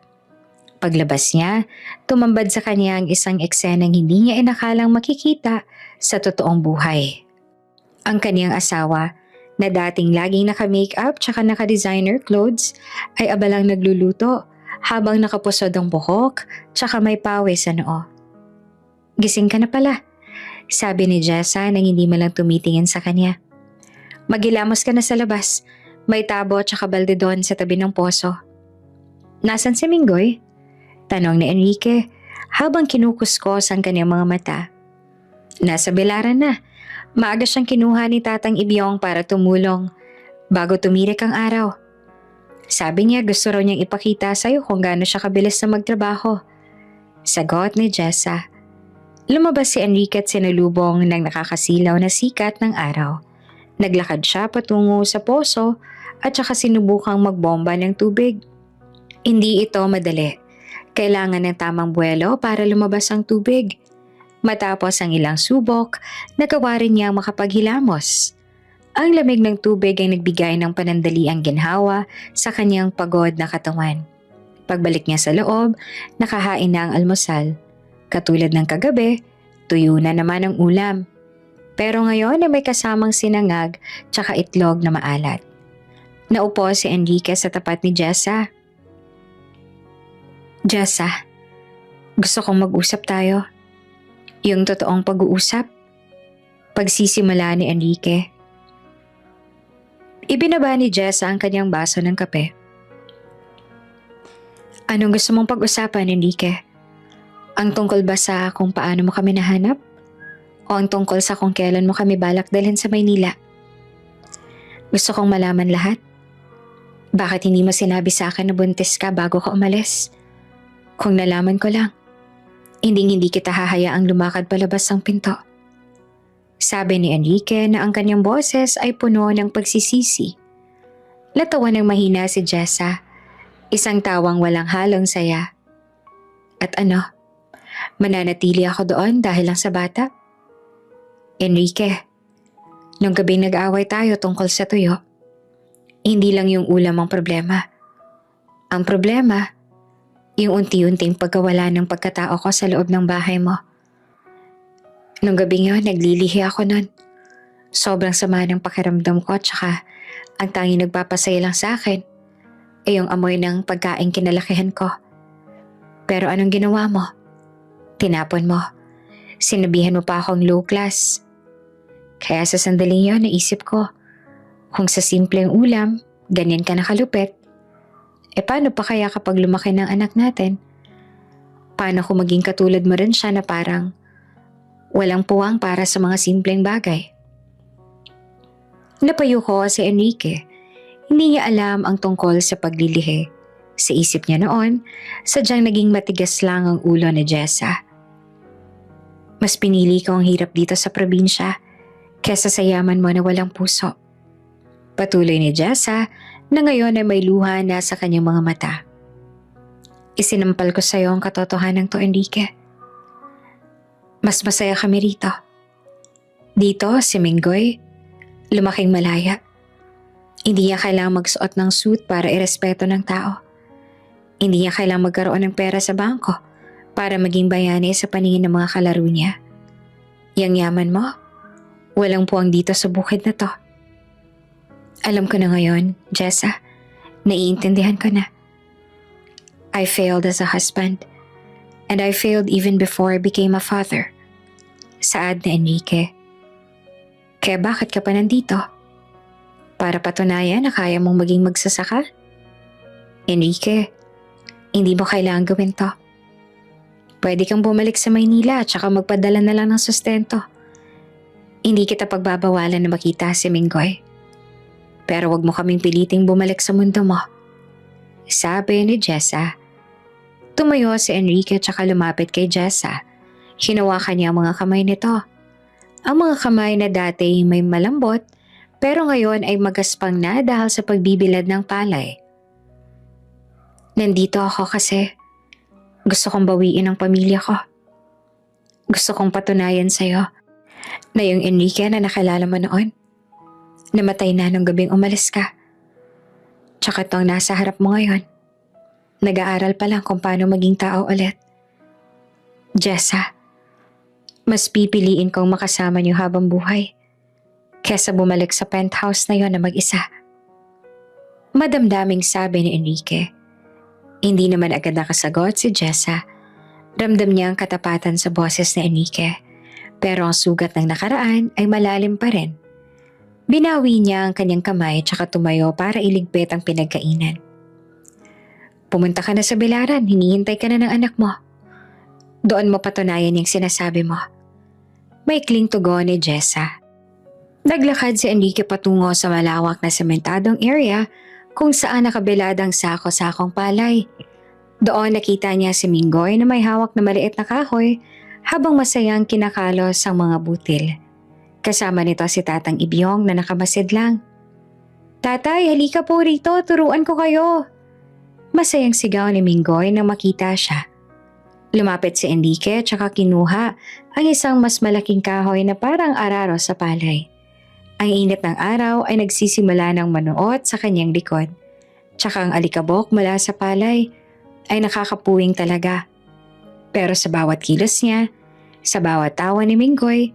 [SPEAKER 1] Paglabas niya, tumambad sa kanya ang isang eksenang hindi niya inakalang makikita sa totoong buhay. Ang kaniyang asawa, na dating laging naka-makeup tsaka naka-designer clothes, ay abalang nagluluto habang nakapusod ang buhok tsaka may pawis sa noo. Gising ka na pala, sabi ni Jessa nang hindi man lang tumitingin sa kanya. Magilamos ka na sa labas. May tabo at saka balde doon sa tabi ng poso. Nasaan si Minggoy? Tanong ni Enrique habang kinukuskos ang kanyang mga mata. Nasa bilaran na. Maaga siyang kinuha ni Tatang Ibyong para tumulong bago tumirik ang araw. Sabi niya gusto raw niyang ipakita sa'yo kung gaano siya kabilis na magtrabaho. Sagot ni Jessa. Lumabas si Enrique at sinalubong ng nakakasilaw na sikat ng araw. Naglakad siya patungo sa poso at saka sinubukang magbomba ng tubig. Hindi ito madali. Kailangan ng tamang buwelo para lumabas ang tubig. Matapos ang ilang subok, nagawa rin niyang makapaghilamos. Ang lamig ng tubig ay nagbigay ng panandaliang ginhawa sa kanyang pagod na katawan. Pagbalik niya sa loob, nakahain na ang almusal. Katulad ng kagabi, tuyo na naman ang ulam. Pero ngayon ay may kasamang sinangag tsaka itlog na maalat. Naupo si Enrique sa tapat ni Jessa. Jessa, gusto kong mag-usap tayo. Yung totoong pag-uusap. Pagsisimula ni Enrique. Ibinaba ni Jessa ang kanyang baso ng kape. Anong gusto mong pag-usapan, Enrique? Ang tungkol ba sa kung paano mo kami nahanap? O ang tungkol sa kung kailan mo kami balak dalhin sa Maynila? Gusto kong malaman lahat. Bakit hindi mo sinabi sa akin na buntis ka bago ka umalis? Kung nalaman ko lang, hindi kita hahayaang lumakad palabas ng pinto. Sabi ni Enrique na ang kanyang boses ay puno ng pagsisisi. Natawa ng mahina si Jessa, isang tawang walang halong saya. At ano, mananatili ako doon dahil lang sa bata? Enrique, nung gabing nag-away tayo tungkol sa tuyo, Hindi lang yung ulam ang problema. Ang problema, yung unti-unting pagkawala ng pagkatao ko sa loob ng bahay mo. Nung gabi yun, naglilihi ako nun. Sobrang sama ng pakiramdam ko tsaka ang tanging nagpapasaya lang sa akin ay yung amoy ng pagkain kinalakihan ko. Pero anong ginawa mo? Tinapon mo. Sinabihan mo pa akong low class. Kaya sa sandaling yun, naisip ko, kung sa simpleng ulam, ganyan ka nakalupit, paano pa kaya kapag lumaki ng anak natin? Paano kung maging katulad mo rin siya na parang walang puwang para sa mga simpleng bagay? Napayo ko si Enrique. Hindi niya alam ang tungkol sa paglilihi. Sa isip niya noon, sadyang naging matigas lang ang ulo ni Jessa. Mas pinili ko ang hirap dito sa probinsya kesa sa yaman mo na walang puso. Patuloy ni Jessa na ngayon ay may luha na sa kanyang mga mata. Isinampal ko sa iyo ang katotohanan to, Enrique. Mas masaya kami rito. Dito, si Minggoy, lumaking malaya. Hindi niya kailangang magsuot ng suit para irespeto ng tao. Hindi niya kailangang magkaroon ng pera sa bangko para maging bayani sa paningin ng mga kalaro niya. Yang yaman mo, walang puwang dito sa bukid na to. Alam ko na ngayon, Jessa, naiintindihan ko na. I failed as a husband, and I failed even before I became a father. Saad na Enrique. Kaya bakit ka pa nandito? Para patunayan na kaya mong maging magsasaka? Enrique, hindi mo kailangan gawin to. Pwede kang bumalik sa Maynila at saka magpadala na lang ng sustento. Hindi kita pagbabawalan na makita si Minggoy. Pero wag mo kaming piliting bumalik sa mundo mo. Sabi ni Jessa. Tumayo si Enrique at saka lumapit kay Jessa. Hinawakan niya ang mga kamay nito. Ang mga kamay na dati may malambot pero ngayon ay magaspang na dahil sa pagbibilad ng palay. Nandito ako kasi gusto kong bawiin ang pamilya ko. Gusto kong patunayan sa'yo na yung Enrique na nakilala mo noon, namatay na nung gabing umalis ka. Tsaka itong nasa harap mo ngayon, nag-aaral pa lang kung paano maging tao ulit. Jessa, mas pipiliin kong makasama niyo habang buhay kesa bumalik sa penthouse na yon na mag-isa. Madamdaming sabi ni Enrique. Hindi naman agad nakasagot si Jessa. Ramdam niya ang katapatan sa boses ni Enrique. Pero ang sugat ng nakaraan ay malalim pa rin. Binawi niya ang kanyang kamay tsaka tumayo para iligpit ang pinagkainan. Pumunta ka na sa bilaran, hinihintay ka na ng anak mo. Doon mo patunayan yung sinasabi mo. Maikling tugon ni Jessa. Naglakad si Enrique patungo sa malawak na sementadong area kung saan nakabilad ang sako-sakong palay. Doon nakita niya si Minggoy na may hawak na maliit na kahoy habang masayang kinakalos ang mga butil. Kasama nito si Tatang Ibyong na nakamasid lang. Tatay, halika po rito, turuan ko kayo. Masayang sigaw ni Minggoy nang makita siya. Lumapit si Enrique at saka kinuha ang isang mas malaking kahoy na parang araro sa palay. Ang init ng araw ay nagsisimula ng manuot sa kanyang likod. Tsaka ang alikabok mula sa palay ay nakakapuwing talaga. Pero sa bawat kilos niya, sa bawat tawa ni Minggoy,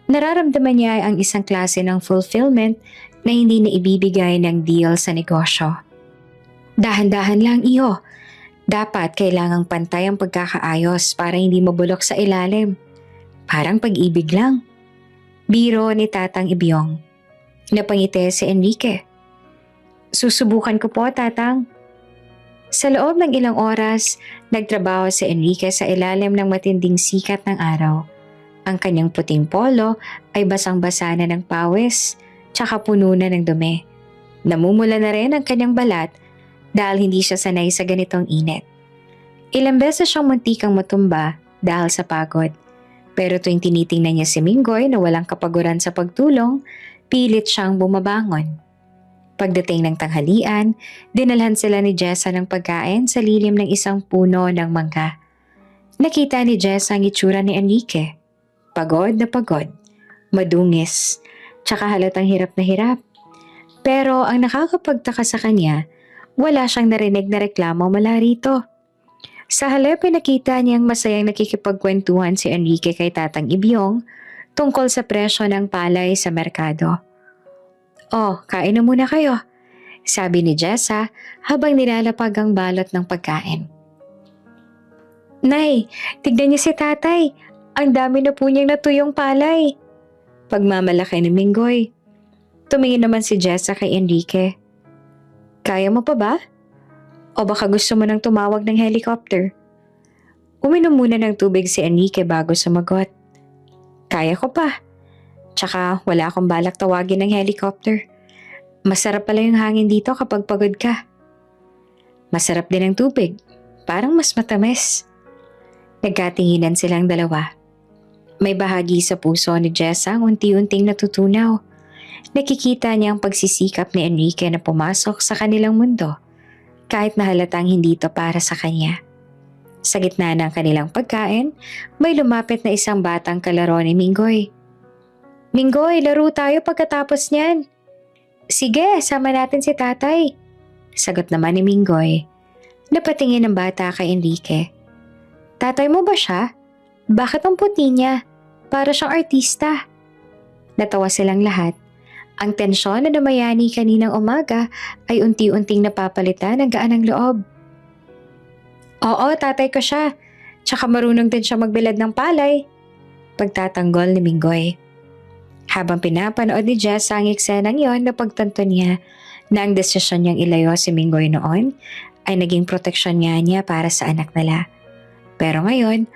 [SPEAKER 1] nararamdaman niya ang isang klase ng fulfillment na hindi na ibibigay ng deal sa negosyo. Dahan-dahan lang iyo. Dapat kailangang pantay ang pagkakaayos para hindi mabulok sa ilalim. Parang pag-ibig lang. Biro ni Tatang Ibyong. Napangiti si Enrique. Susubukan ko po, Tatang. Sa loob ng ilang oras, nagtrabaho si Enrique sa ilalim ng matinding sikat ng araw. Ang kanyang puting polo ay basang-basa na ng pawis, tsaka puno na ng dumi. Namumula na rin ang kanyang balat dahil hindi siya sanay sa ganitong init. Ilang beses siyang muntikang matumba dahil sa pagod. Pero tuwing tinitingnan niya si Minggoy na walang kapaguran sa pagtulong, pilit siyang bumabangon. Pagdating ng tanghalian, dinalhan sila ni Jessa ng pagkain sa lilim ng isang puno ng mangga. Nakita ni Jessa ang itsura ni Enrique. Pagod na pagod, madungis, tsaka halatang hirap na hirap. Pero ang nakakapagtaka sa kanya, wala siyang narinig na reklamo mula rito. Sa halip ay nakita niyang masayang nakikipagkwentuhan si Enrique kay Tatang Ibyong tungkol sa presyo ng palay sa merkado. "Oh, kain na muna kayo," sabi ni Jessa habang nilalapag ang balot ng pagkain. "Nay, tignan niyo si tatay. Ang dami na po niyang natuyong palay." Pagmamalaki ni Minggoy. Tumingin naman si Jessa kay Enrique. "Kaya mo pa ba? O baka gusto mo nang tumawag ng helicopter?" Uminom muna ng tubig si Enrique bago sumagot. "Kaya ko pa. Tsaka wala akong balak tawagin ng helicopter. Masarap pala yung hangin dito kapag pagod ka." "Masarap din ang tubig. Parang mas matamis." Nagkatinginan silang dalawa. May bahagi sa puso ni Jessa ang unti-unting natutunaw. Nakikita niya ang pagsisikap ni Enrique na pumasok sa kanilang mundo, kahit na halatang hindi ito para sa kanya. Sa gitna ng kanilang pagkain, may lumapit na isang batang kalaro ni Minggoy. "Minggoy, laro tayo pagkatapos niyan." "Sige, sama natin si tatay." Sagot naman ni Minggoy. Napatingin ang bata kay Enrique. "Tatay mo ba siya? Bakit ang puti niya? Para siyang artista." Natawa silang lahat. Ang tensyon na namayani kaninang umaga ay unti-unting napapalitan ng gaan ng loob. "Oo, tatay ko siya. Tsaka marunong din siya magbilad ng palay." Pagtatanggol ni Minggoy. Habang pinapanood ni Jess ang eksenang yon, napagtanto niya na ang desisyon niyang ilayo si Minggoy noon ay naging proteksyon niya para sa anak nila. Pero ngayon,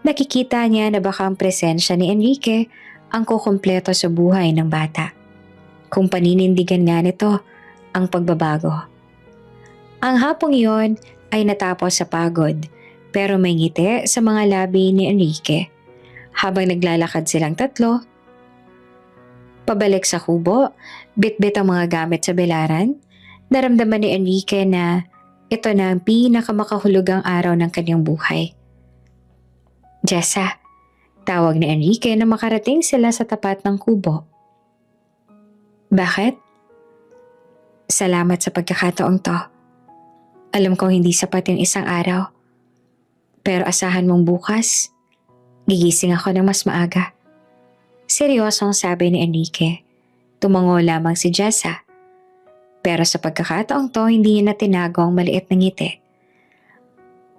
[SPEAKER 1] nakikita niya na baka ang presensya ni Enrique ang kukumpleto sa buhay ng bata. Kung paninindigan nga nito ang pagbabago. Ang hapong iyon ay natapos sa pagod, pero may ngiti sa mga labi ni Enrique. Habang naglalakad silang tatlo, pabalik sa kubo, bitbit ang mga gamit sa belaran, naramdaman ni Enrique na ito na ang pinakamakahulugang araw ng kanyang buhay. "Jessa," tawag ni Enrique na makarating sila sa tapat ng kubo. "Bakit?" "Salamat sa pagkakataong to. Alam kong hindi sapat yung isang araw. Pero asahan mong bukas, gigising ako ng mas maaga." Seryosong sabi ni Enrique. Tumango lamang si Jessa. Pero sa pagkakataong to, hindi niya na tinago ang maliit na ngiti.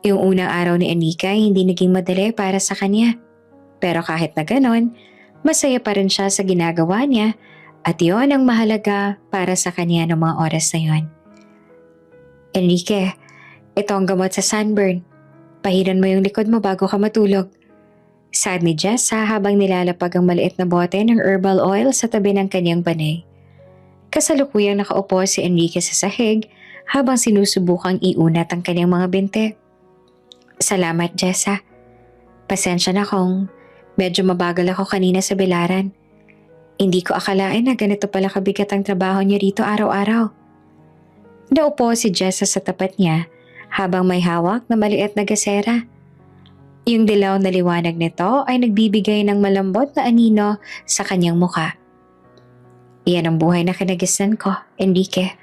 [SPEAKER 1] Yung unang araw ni Enrique ay hindi naging madali para sa kanya. Pero kahit na ganon, masaya pa rin siya sa ginagawa niya at yon ang mahalaga para sa kanya ng mga oras na yon. "Enrique, ito ang gamot sa sunburn. Pahiran mo yung likod mo bago ka matulog." Sabi ni Jessa habang nilalapag ang maliit na bote ng herbal oil sa tabi ng kanyang banay. Kasalukuyang nakaupo si Enrique sa sahig habang sinusubukang iunat ang kanyang mga binte. "Salamat, Jessa. Pasensya na kung medyo mabagal ako kanina sa belaran. Hindi ko akalain na ganito pala kabigat ang trabaho niya rito araw-araw." Naupo si Jessa sa tapat niya habang may hawak na maliit na gasera. Yung dilaw na liwanag nito ay nagbibigay ng malambot na anino sa kanyang muka. "Iyan ang buhay na kinagisnan ko, Enrique.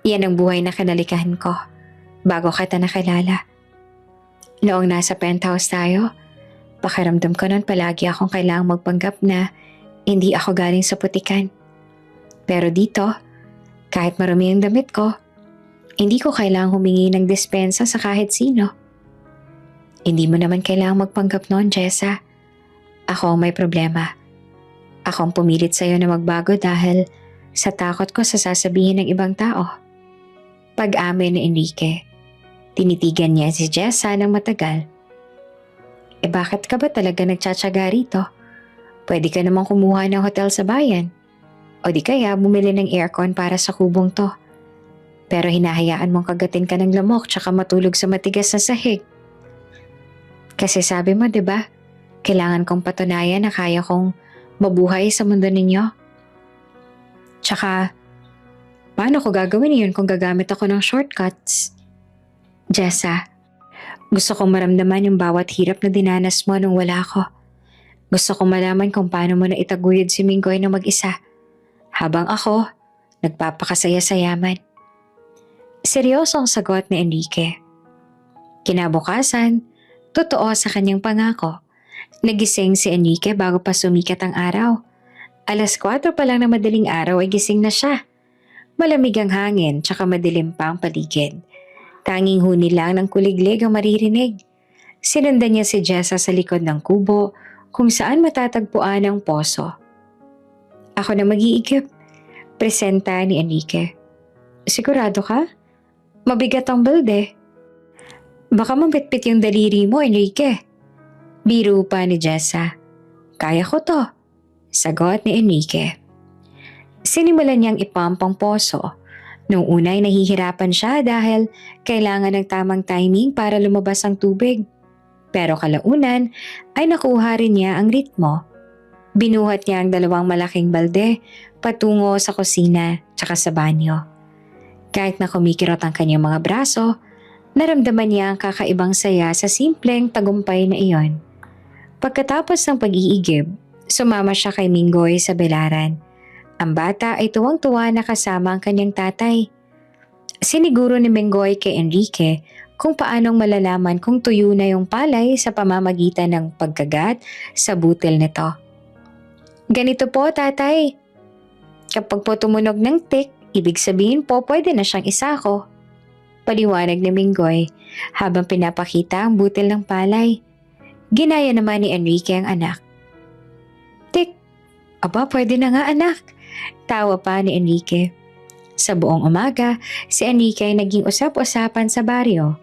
[SPEAKER 1] Iyan ang buhay na kinalikahan ko bago kita nakilala. Noong nasa penthouse tayo, pakiramdam ko noon palagi akong kailangang magpanggap na hindi ako galing sa putikan. Pero dito, kahit marami ang damit ko, hindi ko kailangang humingi ng dispensa sa kahit sino. Hindi mo naman kailangang magpanggap noon, Jessa. Ako ang may problema. Ako ang pumilit sa'yo na magbago dahil sa takot ko sa sasabihin ng ibang tao." Pag-amin ni Enrique. Tinitigan niya si Jessa ng matagal. Bakit ka ba talaga nagtsatsaga rito? Pwede ka namang kumuha ng hotel sa bayan. O di kaya bumili ng aircon para sa kubong to. Pero hinahayaan mong kagatin ka ng lamok tsaka matulog sa matigas na sahig. Kasi sabi mo, di ba? Kailangan kong patunayan na kaya kong mabuhay sa mundo ninyo. Tsaka, paano ko gagawin yun kung gagamit ako ng shortcuts? Jessa, gusto kong maramdaman yung bawat hirap na dinanas mo nung wala ako. Gusto kong malaman kung paano mo na itaguyod si Minggoy na mag-isa. Habang ako, nagpapakasaya-sayaman. Seryosong sagot ni Enrique. Kinabukasan, totoo sa kanyang pangako. Nagising si Enrique bago pa sumikat ang araw. 4:00 pa lang na madaling araw ay gising na siya. Malamig ang hangin tsaka madilim pa ang paligid. Tanging huni lang ng kuliglig ang maririnig. Sinundan niya si Jessa sa likod ng kubo kung saan matatagpuan ang poso. Ako na mag-iigip, presenta ni Enrique. Sigurado ka? Mabigat ang balde. Baka mabitbit yung daliri mo, Enrique. Biro pa ni Jessa. Kaya ko to, sagot ni Enrique. Sinimulan niyang ipump ang poso. Noong unay nahihirapan siya dahil kailangan ng tamang timing para lumabas ang tubig. Pero kalaunan ay nakuha rin niya ang ritmo. Binuhat niya ang 2 malaking balde patungo sa kusina tsaka sa banyo. Kahit na kumikirot ang kanyang mga braso, naramdaman niya ang kakaibang saya sa simpleng tagumpay na iyon. Pagkatapos ng pag-iigib, sumama siya kay Minggoy sa belaran. Ang bata ay tuwang-tuwa na kasama ang kanyang tatay. Siniguro ni Minggoy kay Enrique kung paanong malalaman kung tuyo na yung palay sa pamamagitan ng pagkagat sa butil nito. Ganito po, tatay. Kapag po tumunog ng tik, ibig sabihin po pwede na siyang isako. Paliwanag ni Minggoy habang pinapakita ang butil ng palay. Ginaya naman ni Enrique ang anak. Tik, aba pwede na nga anak. Tawa pa ni Enrique. Sa buong umaga, si Enrique ay naging usap-usapan sa baryo.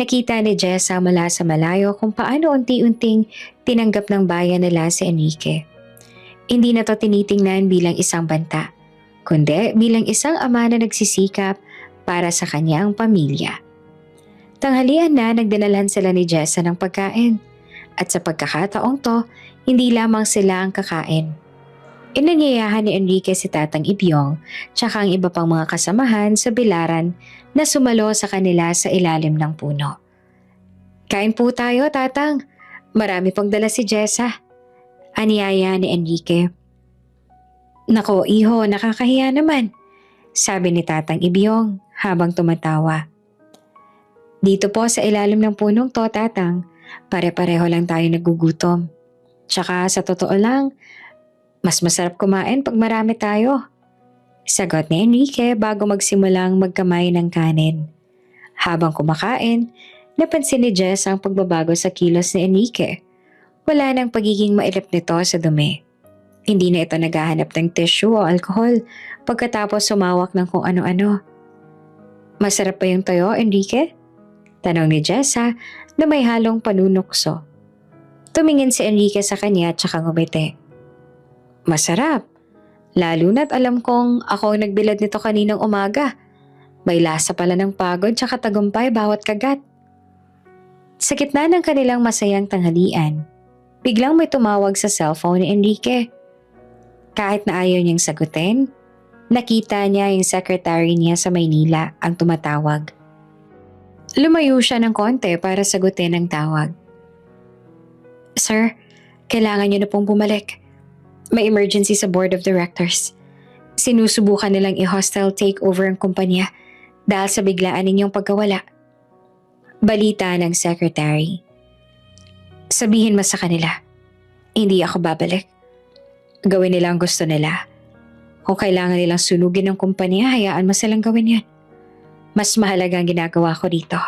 [SPEAKER 1] Nakita ni Jessa mula sa malayo kung paano unti-unting tinanggap ng bayan nila si Enrique. Hindi na to tinitingnan bilang isang banta, kundi bilang isang ama na nagsisikap para sa kanyang pamilya. Tanghalian na nagdanalan sila ni Jessa ng pagkain. At sa pagkakataong to, hindi lamang sila ang kakain. Inanyayahan ni Enrique si Tatang Ibyong tsaka ang iba pang mga kasamahan sa bilaran na sumalo sa kanila sa ilalim ng puno. Kain po tayo, Tatang. Marami pang dala si Jessa. Aniyaya ni Enrique. Nako, iho, nakakahiya naman, sabi ni Tatang Ibyong habang tumatawa. Dito po sa ilalim ng punong to, Tatang, pare-pareho lang tayo nagugutom. Tsaka sa totoo lang, mas masarap kumain pag marami tayo. Sagot ni Enrique bago magsimulang magkamay ng kanin. Habang kumakain, napansin ni Jess ang pagbabago sa kilos ni Enrique. Wala nang pagiging mailap nito sa dumi. Hindi na ito naghahanap ng tissue o alcohol pagkatapos sumawak ng kung ano-ano. Masarap pa yung toyo, Enrique? Tanong ni Jessa na may halong panunukso. Tumingin si Enrique sa kanya at saka ngumiti. Masarap. Lalo na't alam kong ako ang nagbilad nito kaninang umaga. May lasa pala ng pagod tsaka tagumpay bawat kagat. Sa gitna ng kanilang masayang tanghalian, biglang may tumawag sa cellphone ni Enrique. Kahit na ayaw niyang sagutin, nakita niya yung secretary niya sa Maynila ang tumatawag. Lumayo siya ng konti para sagutin ang tawag. Sir, kailangan niyo na pong bumalik. May emergency sa board of directors. Sinusubukan nilang i-hostile takeover ang kumpanya dahil sa biglaan ninyong pagkawala. Balita ng secretary. Sabihin mo sa kanila, hindi ako babalik. Gawin nila ang gusto nila. Kung kailangan nilang sunugin ang kumpanya, hayaan mo silang gawin yan. Mas mahalaga ang ginagawa ko dito.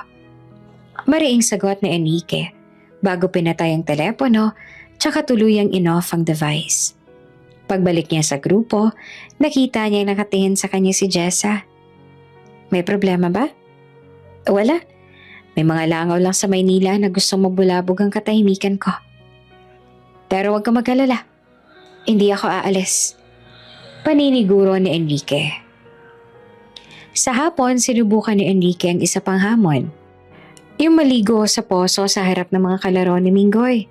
[SPEAKER 1] Mariing sagot ni Enrique bago pinatay ang telepono tsaka tuluyang in-off ang device. Pagbalik niya sa grupo, nakita niya nakatingin sa kanya si Jessa. May problema ba? Wala. May mga langaw lang sa Maynila na gustong mabulabog ang katahimikan ko. Pero huwag ka mag-alala. Hindi ako aalis. Paniniguro ni Enrique. Sa hapon, sinubukan ni Enrique ang isa pang hamon. Yung maligo sa poso sa harap ng mga kalaro ni Minggoy.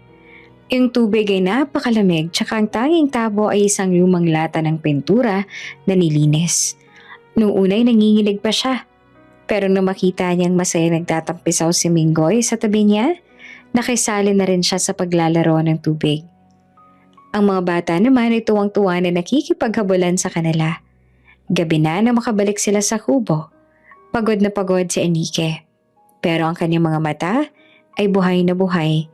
[SPEAKER 1] Yung tubig ay napakalamig tsaka ang tanging tabo ay isang lumang lata ng pintura na nilinis. Noong unay nanginginig pa siya. Pero nung makita niyang masaya nagtatampisaw si Minggoy sa tabi niya, nakisali na rin siya sa paglalaro ng tubig. Ang mga bata naman ay tuwang-tuwa na nakikipaghabulan sa kanila. Gabi na nang makabalik sila sa kubo. Pagod na pagod si Enrique. Pero ang kanyang mga mata ay buhay na buhay.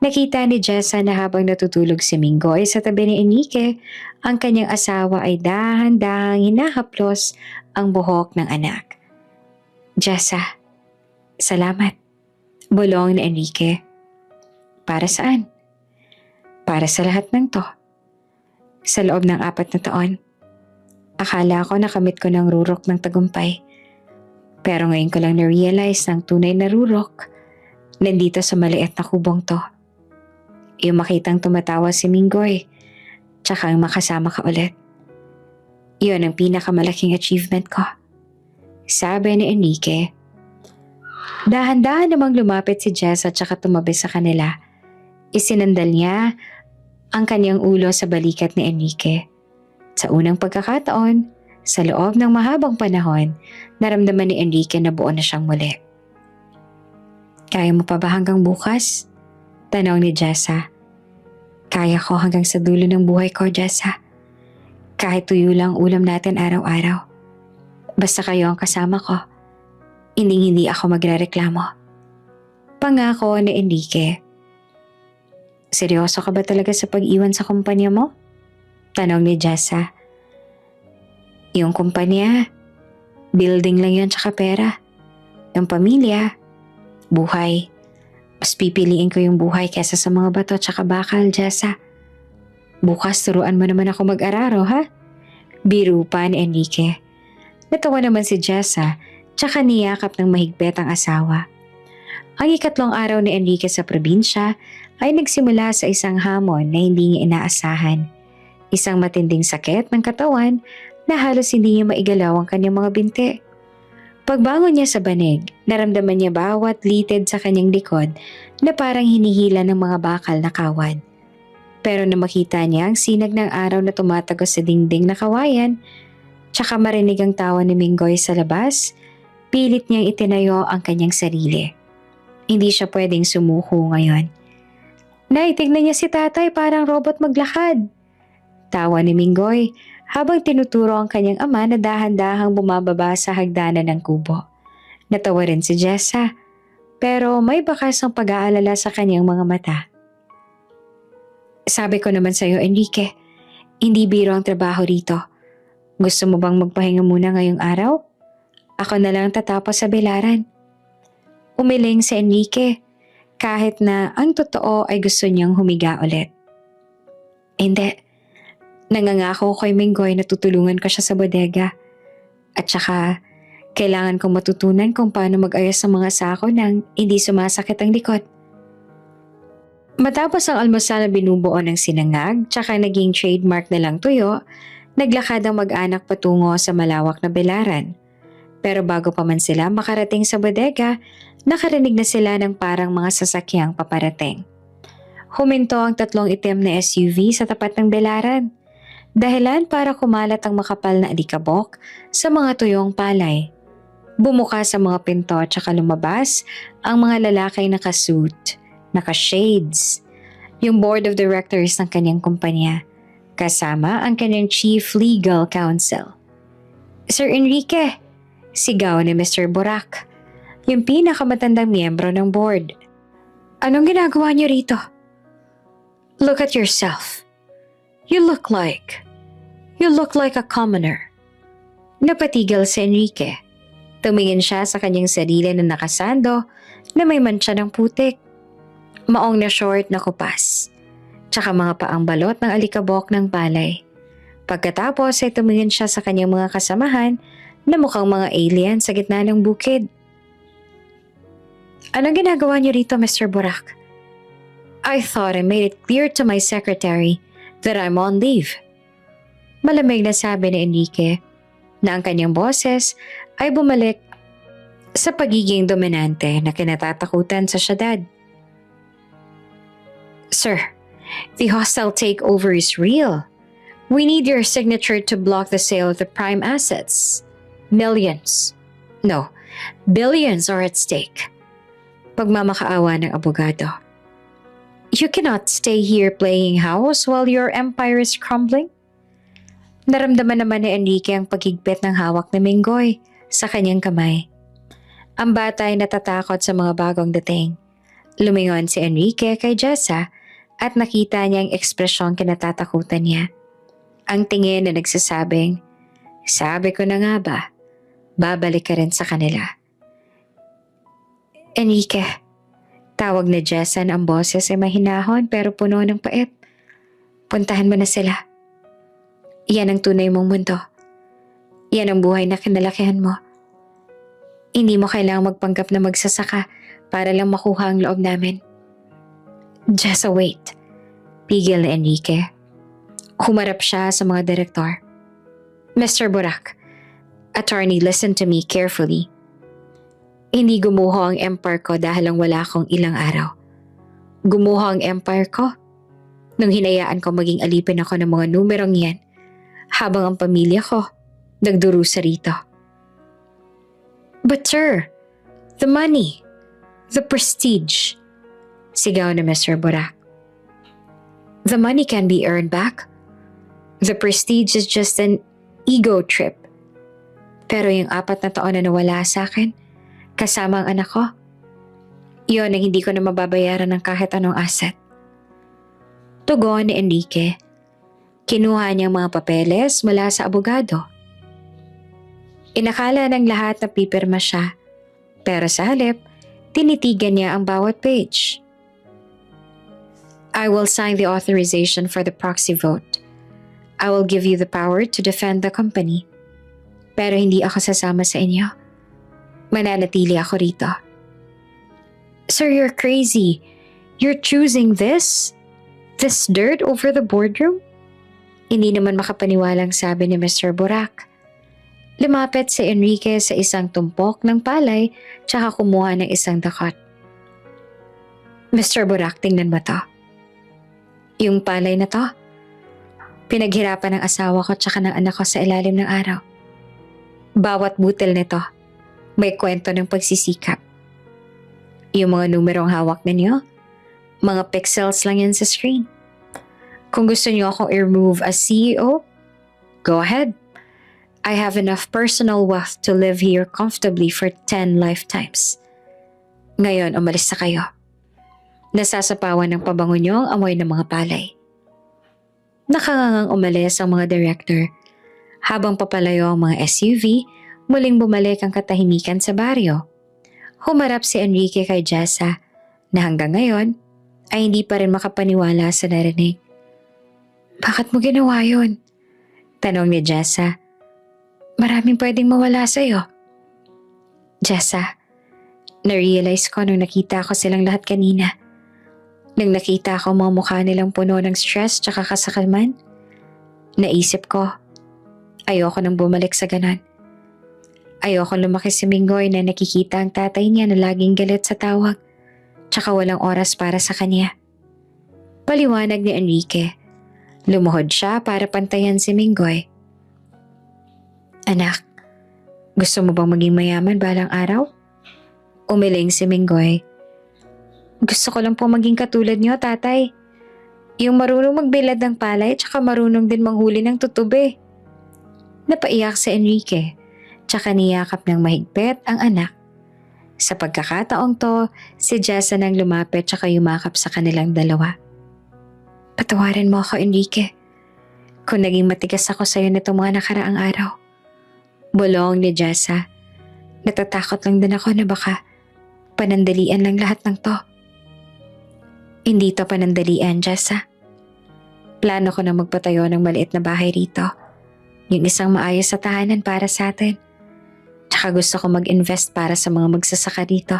[SPEAKER 1] Nakita ni Jessa na habang natutulog si Minggoy sa tabi ni Enrique, ang kanyang asawa ay dahan-dahang hinahaplos ang buhok ng anak. Jessa, salamat. Bulong ni Enrique. Para saan? Para sa lahat ng to. Sa loob ng 4 na taon. Akala ko nakamit ko ng rurok ng tagumpay. Pero ngayon ko lang na-realize ng tunay na rurok nandito sa maliit na kubong to. Yung makitang tumatawa si Minggoy, tsaka ang makasama ka ulit. Yun ang pinakamalaking achievement ko. Sabi ni Enrique. Dahan-dahan namang lumapit si Jess at tsaka tumabi sa kanila. Isinandal niya ang kanyang ulo sa balikat ni Enrique. Sa unang pagkakataon, sa loob ng mahabang panahon, naramdaman ni Enrique na buo na siyang muli. Kaya mo pa ba hanggang bukas? Tanong ni Jessa. Kaya ko hanggang sa dulo ng buhay ko, Jessa. Kahit tuyo lang ulam natin araw-araw. Basta kayo ang kasama ko. Hindi ako magrereklamo. Pangako ni Enrique. Seryoso ka ba talaga sa pag-iwan sa kumpanya mo? Tanong ni Jessa. Yung kumpanya, building lang yun tsaka pera. Yung pamilya, buhay. Mas pipiliin ko yung buhay kesa sa mga bato tsaka bakal, Jessa. Bukas turuan mo naman ako mag-araro, ha? Biro pa ni Enrique. Natawa naman si Jessa tsaka niyakap ng mahigpit ang asawa. Ang 3 araw ni Enrique sa probinsya ay nagsimula sa isang hamon na hindi niya inaasahan. Isang matinding sakit ng katawan na halos hindi niya maigalaw ang kanyang mga binti. Pagbangon niya sa banig, naramdaman niya bawat litid sa kanyang likod na parang hinihila ng mga bakal na kawad. Pero na makita niya ang sinag ng araw na tumatagos sa dingding na kawayan, tsaka marinig ang tawa ni Minggoy sa labas, pilit niyang itinayo ang kanyang sarili. Hindi siya pwedeng sumuko ngayon. Nay, tignan niya si tatay parang robot maglakad. Tawa ni Minggoy habang tinuturo ang kanyang ama na dahan-dahang bumababa sa hagdanan ng kubo. Natawa rin si Jessa, pero may bakas ang pag-aalala sa kanyang mga mata. Sabi ko naman sa iyo, Enrique, hindi biro ang trabaho rito. Gusto mo bang magpahinga muna ngayong araw? Ako na lang tatapos sa bilaran. Umiling si Enrique, kahit na ang totoo ay gusto niyang humiga ulit. Hindi. Nangangako kay Minggoy na tutulungan ko siya sa bodega. At saka, kailangan kong matutunan kung paano mag-ayos ng mga sako nang hindi sumasakit ang likod. Matapos ang almusal na binubuo ng sinangag, tsaka naging trademark na lang tuyo, naglakad ang mag-anak patungo sa malawak na bilaran. Pero bago pa man sila makarating sa bodega, nakarinig na sila ng parang mga sasakyang paparating. Huminto ang 3 itim na SUV sa tapat ng bilaran. Dahilan para kumalat ang makapal na alikabok sa mga tuyong palay. Bumuka sa mga pinto at saka lumabas ang mga lalaki naka-suit, naka-shades, yung board of directors ng kanyang kumpanya, kasama ang kanyang chief legal counsel. Sir Enrique, sigaw ni Mr. Borak, yung pinakamatandang miyembro ng board. Anong ginagawa niyo rito? Look at yourself. You look like a commoner. Napatigil si Enrique. Tumingin siya sa kanyang sarili na nakasando na may mantsa ng putik. Maong na short na kupas. Tsaka mga paang balot ng alikabok ng palay. Pagkatapos ay tumingin siya sa kanyang mga kasamahan na mukhang mga alien sa gitna ng bukid. Anong ginagawa niyo rito, Mr. Borak? I thought I made it clear to my secretary that I'm on leave. Malamig na sabi ni Enrique na ang kanyang boses ay bumalik sa pagiging dominante na kinatatakutan sa syudad. Sir, the hostile takeover is real. We need your signature to block the sale of the prime assets. Billions are at stake. Pagmamakaawa ng abogado. You cannot stay here playing house while your empire is crumbling. Naramdaman naman ni Enrique ang paghigpit ng hawak ni Minggoy sa kanyang kamay. Ang bata ay natatakot sa mga bagong dating. Lumingon si Enrique kay Jessa at nakita niya ang ekspresyong kinatatakutan niya. Ang tingin na nagsasabing, "Sabi ko na nga ba, babalik ka rin sa kanila." "Enrique," tawag na Jessa na ang boses ay mahinahon pero puno ng pait. "Puntahan mo na sila. Yan ang tunay mong mundo. Yan ang buhay na kinalakihan mo. Hindi mo kailangang magpanggap na magsasaka para lang makuha ang loob namin." "Jessa, wait." Pigil ni Enrique. Humarap siya sa mga direktor. "Mr. Burak, attorney, listen to me carefully. Hindi gumuho ang empire ko dahil lang wala akong ilang araw. Gumuho ang empire ko nung hinayaan ko maging alipin ako ng mga numerong yan habang ang pamilya ko nagdurusa rito." "But sir, the money, the prestige," sigaw ni Mr. Burak. "The money can be earned back. The prestige is just an ego trip. Pero yung 4 na taon na nawala sa akin, kasama ang anak ko, yun ang hindi ko na mababayaran ng kahit anong asset." Tugon ni Enrique. Kinuha niya ang mga papeles mula sa abogado. Inakala ng lahat na pipirma siya, pero sa halip, tinitigan niya ang bawat page. "I will sign the authorization for the proxy vote. I will give you the power to defend the company. Pero hindi ako sasama sa inyo. Mananatili ako rito." "Sir, you're crazy. You're choosing this? This dirt over the boardroom?" Hindi naman makapaniwalang sabi ni Mr. Burak. Lumapit si Enrique sa isang tumpok ng palay tsaka kumuha ng isang dakot. "Mr. Burak, tingnan mo to. Yung palay na to, pinaghirapan ng asawa ko tsaka ng anak ko sa ilalim ng araw. Bawat butil nito, may kwento ng pagsisikap. Yung mga numerong hawak ninyo, mga pixels lang yan sa screen. Kung gusto niyo akong i-remove as CEO, go ahead. I have enough personal wealth to live here comfortably for 10 lifetimes. Ngayon, umalis na kayo. Nasasapawan ng pabango niyo ang amoy ng mga palay." Nakangangang umalis ang mga director. Habang papalayo ang mga SUV, muling bumalik ang katahimikan sa baryo. Humarap si Enrique kay Jessa na hanggang ngayon ay hindi pa rin makapaniwala sa narinig. "Bakit mo ginawa yun?" tanong ni Jessa. "Maraming pwedeng mawala sa'yo." "Jessa, na-realize ko nung nakita ko silang lahat kanina. Nang nakita ko mga mukha nilang puno ng stress tsaka kasalaman, naisip ko, ayoko nang bumalik sa ganon. Ayoko lumaki si Minggoy na nakikita ang tatay niya na laging galit sa tawag tsaka walang oras para sa kanya." Paliwanag ni Enrique. Lumuhod siya para pantayan si Minggoy. "Anak, gusto mo bang maging mayaman balang araw?" Umiling si Minggoy. "Gusto ko lang po maging katulad niyo, tatay. Yung marunong magbilad ng palay tsaka marunong din manghuli ng tutubi." Napaiyak si Enrique, tsaka niyakap ng mahigpit ang anak. Sa pagkakataong to, si Jessa nang lumapit tsaka yumakap sa kanilang dalawa. "Patawarin mo ako, Enrique. Kung naging matigas ako sa'yo nitong mga nakaraang araw." Bulong ni Jessa. "Natatakot lang din ako na baka panandalian lang lahat ng to." "Hindi to panandalian, Jessa. Plano ko na magpatayo ng maliit na bahay rito. Yung isang maayos sa tahanan para sa atin. Tsaka gusto ko mag-invest para sa mga magsasaka dito.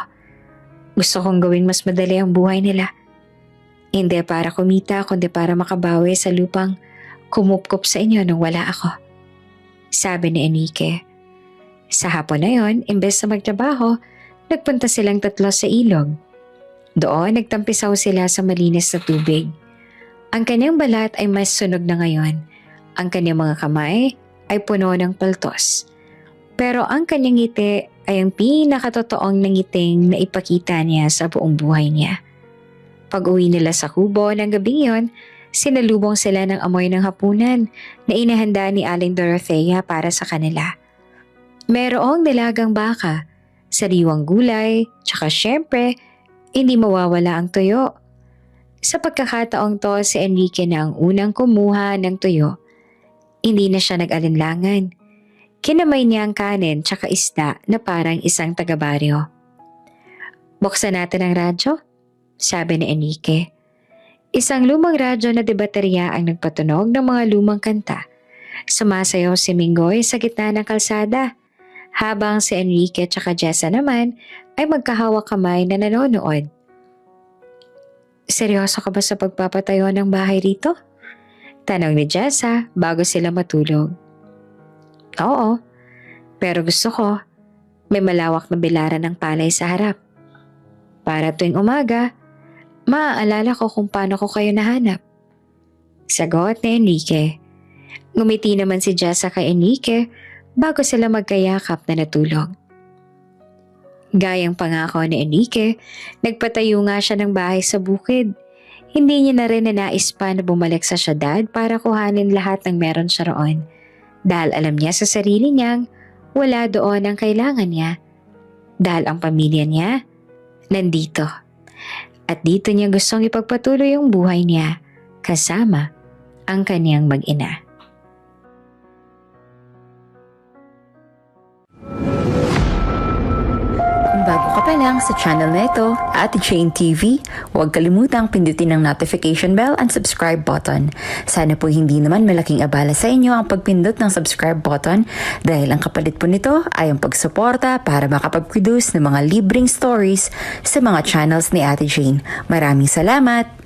[SPEAKER 1] Gusto kong gawing mas madali ang buhay nila. Hindi para kumita kundi para makabawi sa lupang kumupkup sa inyo nung wala ako." Sabi ni Enrique. Sa hapon na yon, imbes na magtrabaho, nagpunta silang tatlo sa ilog. Doon nagtampisaw sila sa malinis na tubig. Ang kanyang balat ay mas sunog na ngayon. Ang kanyang mga kamay ay puno ng paltos. Pero ang kanyang ngiti ay ang pinakatotoong nangiting na ipakita niya sa buong buhay niya. Pag-uwi nila sa kubo ng gabing yon, Sinalubong sila ng amoy ng hapunan na inihanda ni Aling Dorothea para sa kanila. Merong nilagang baka, sariwang gulay, tsaka syempre, hindi mawawala ang tuyo. Sa pagkakataong to, si Enrique na ang unang kumuha ng tuyo. Hindi na siya nag-alinlangan. Kinamay niya ang kanin tsaka isda na parang isang taga-baryo. "Buksan natin ang radyo," sabi ni Enrique. Isang lumang radyo na de baterya ang nagpatunog ng mga lumang kanta. Sumasayaw si Mingoy sa gitna ng kalsada, habang si Enrique tsaka Jessa naman ay magkahawak kamay na nanonood. "Seryoso ka ba sa pagpapatayo ng bahay rito?" tanong ni Jessa bago sila matulog. "Oo, pero gusto ko may malawak na bilaran ng palay sa harap. Para tuwing umaga, maaalala ko kung paano ko kayo nahanap," sagot ni Enrique. Ngumiti naman si Jessa kay Enrique bago sila magkayakap na natulog. Gayang pangako ni Enrique, nagpatayo nga siya ng bahay sa bukid. Hindi niya na rin nanais pa na bumalik sa syudad para kuhanin lahat ng meron siya roon. Dahil alam niya sa sarili niyang wala doon ang kailangan niya. Dahil ang pamilya niya nandito. At dito niya gustong ipagpatuloy ang buhay niya kasama ang kaniyang mag-ina.
[SPEAKER 2] Kung bago ka pa lang sa channel na ito, Ate Jane TV, huwag kalimutang pindutin ang notification bell and subscribe button. Sana po hindi naman malaking abala sa inyo ang pagpindot ng subscribe button dahil ang kapalit po nito ay ang pagsuporta para makapag-produce ng mga libreng stories sa mga channels ni Ate Jane. Maraming salamat!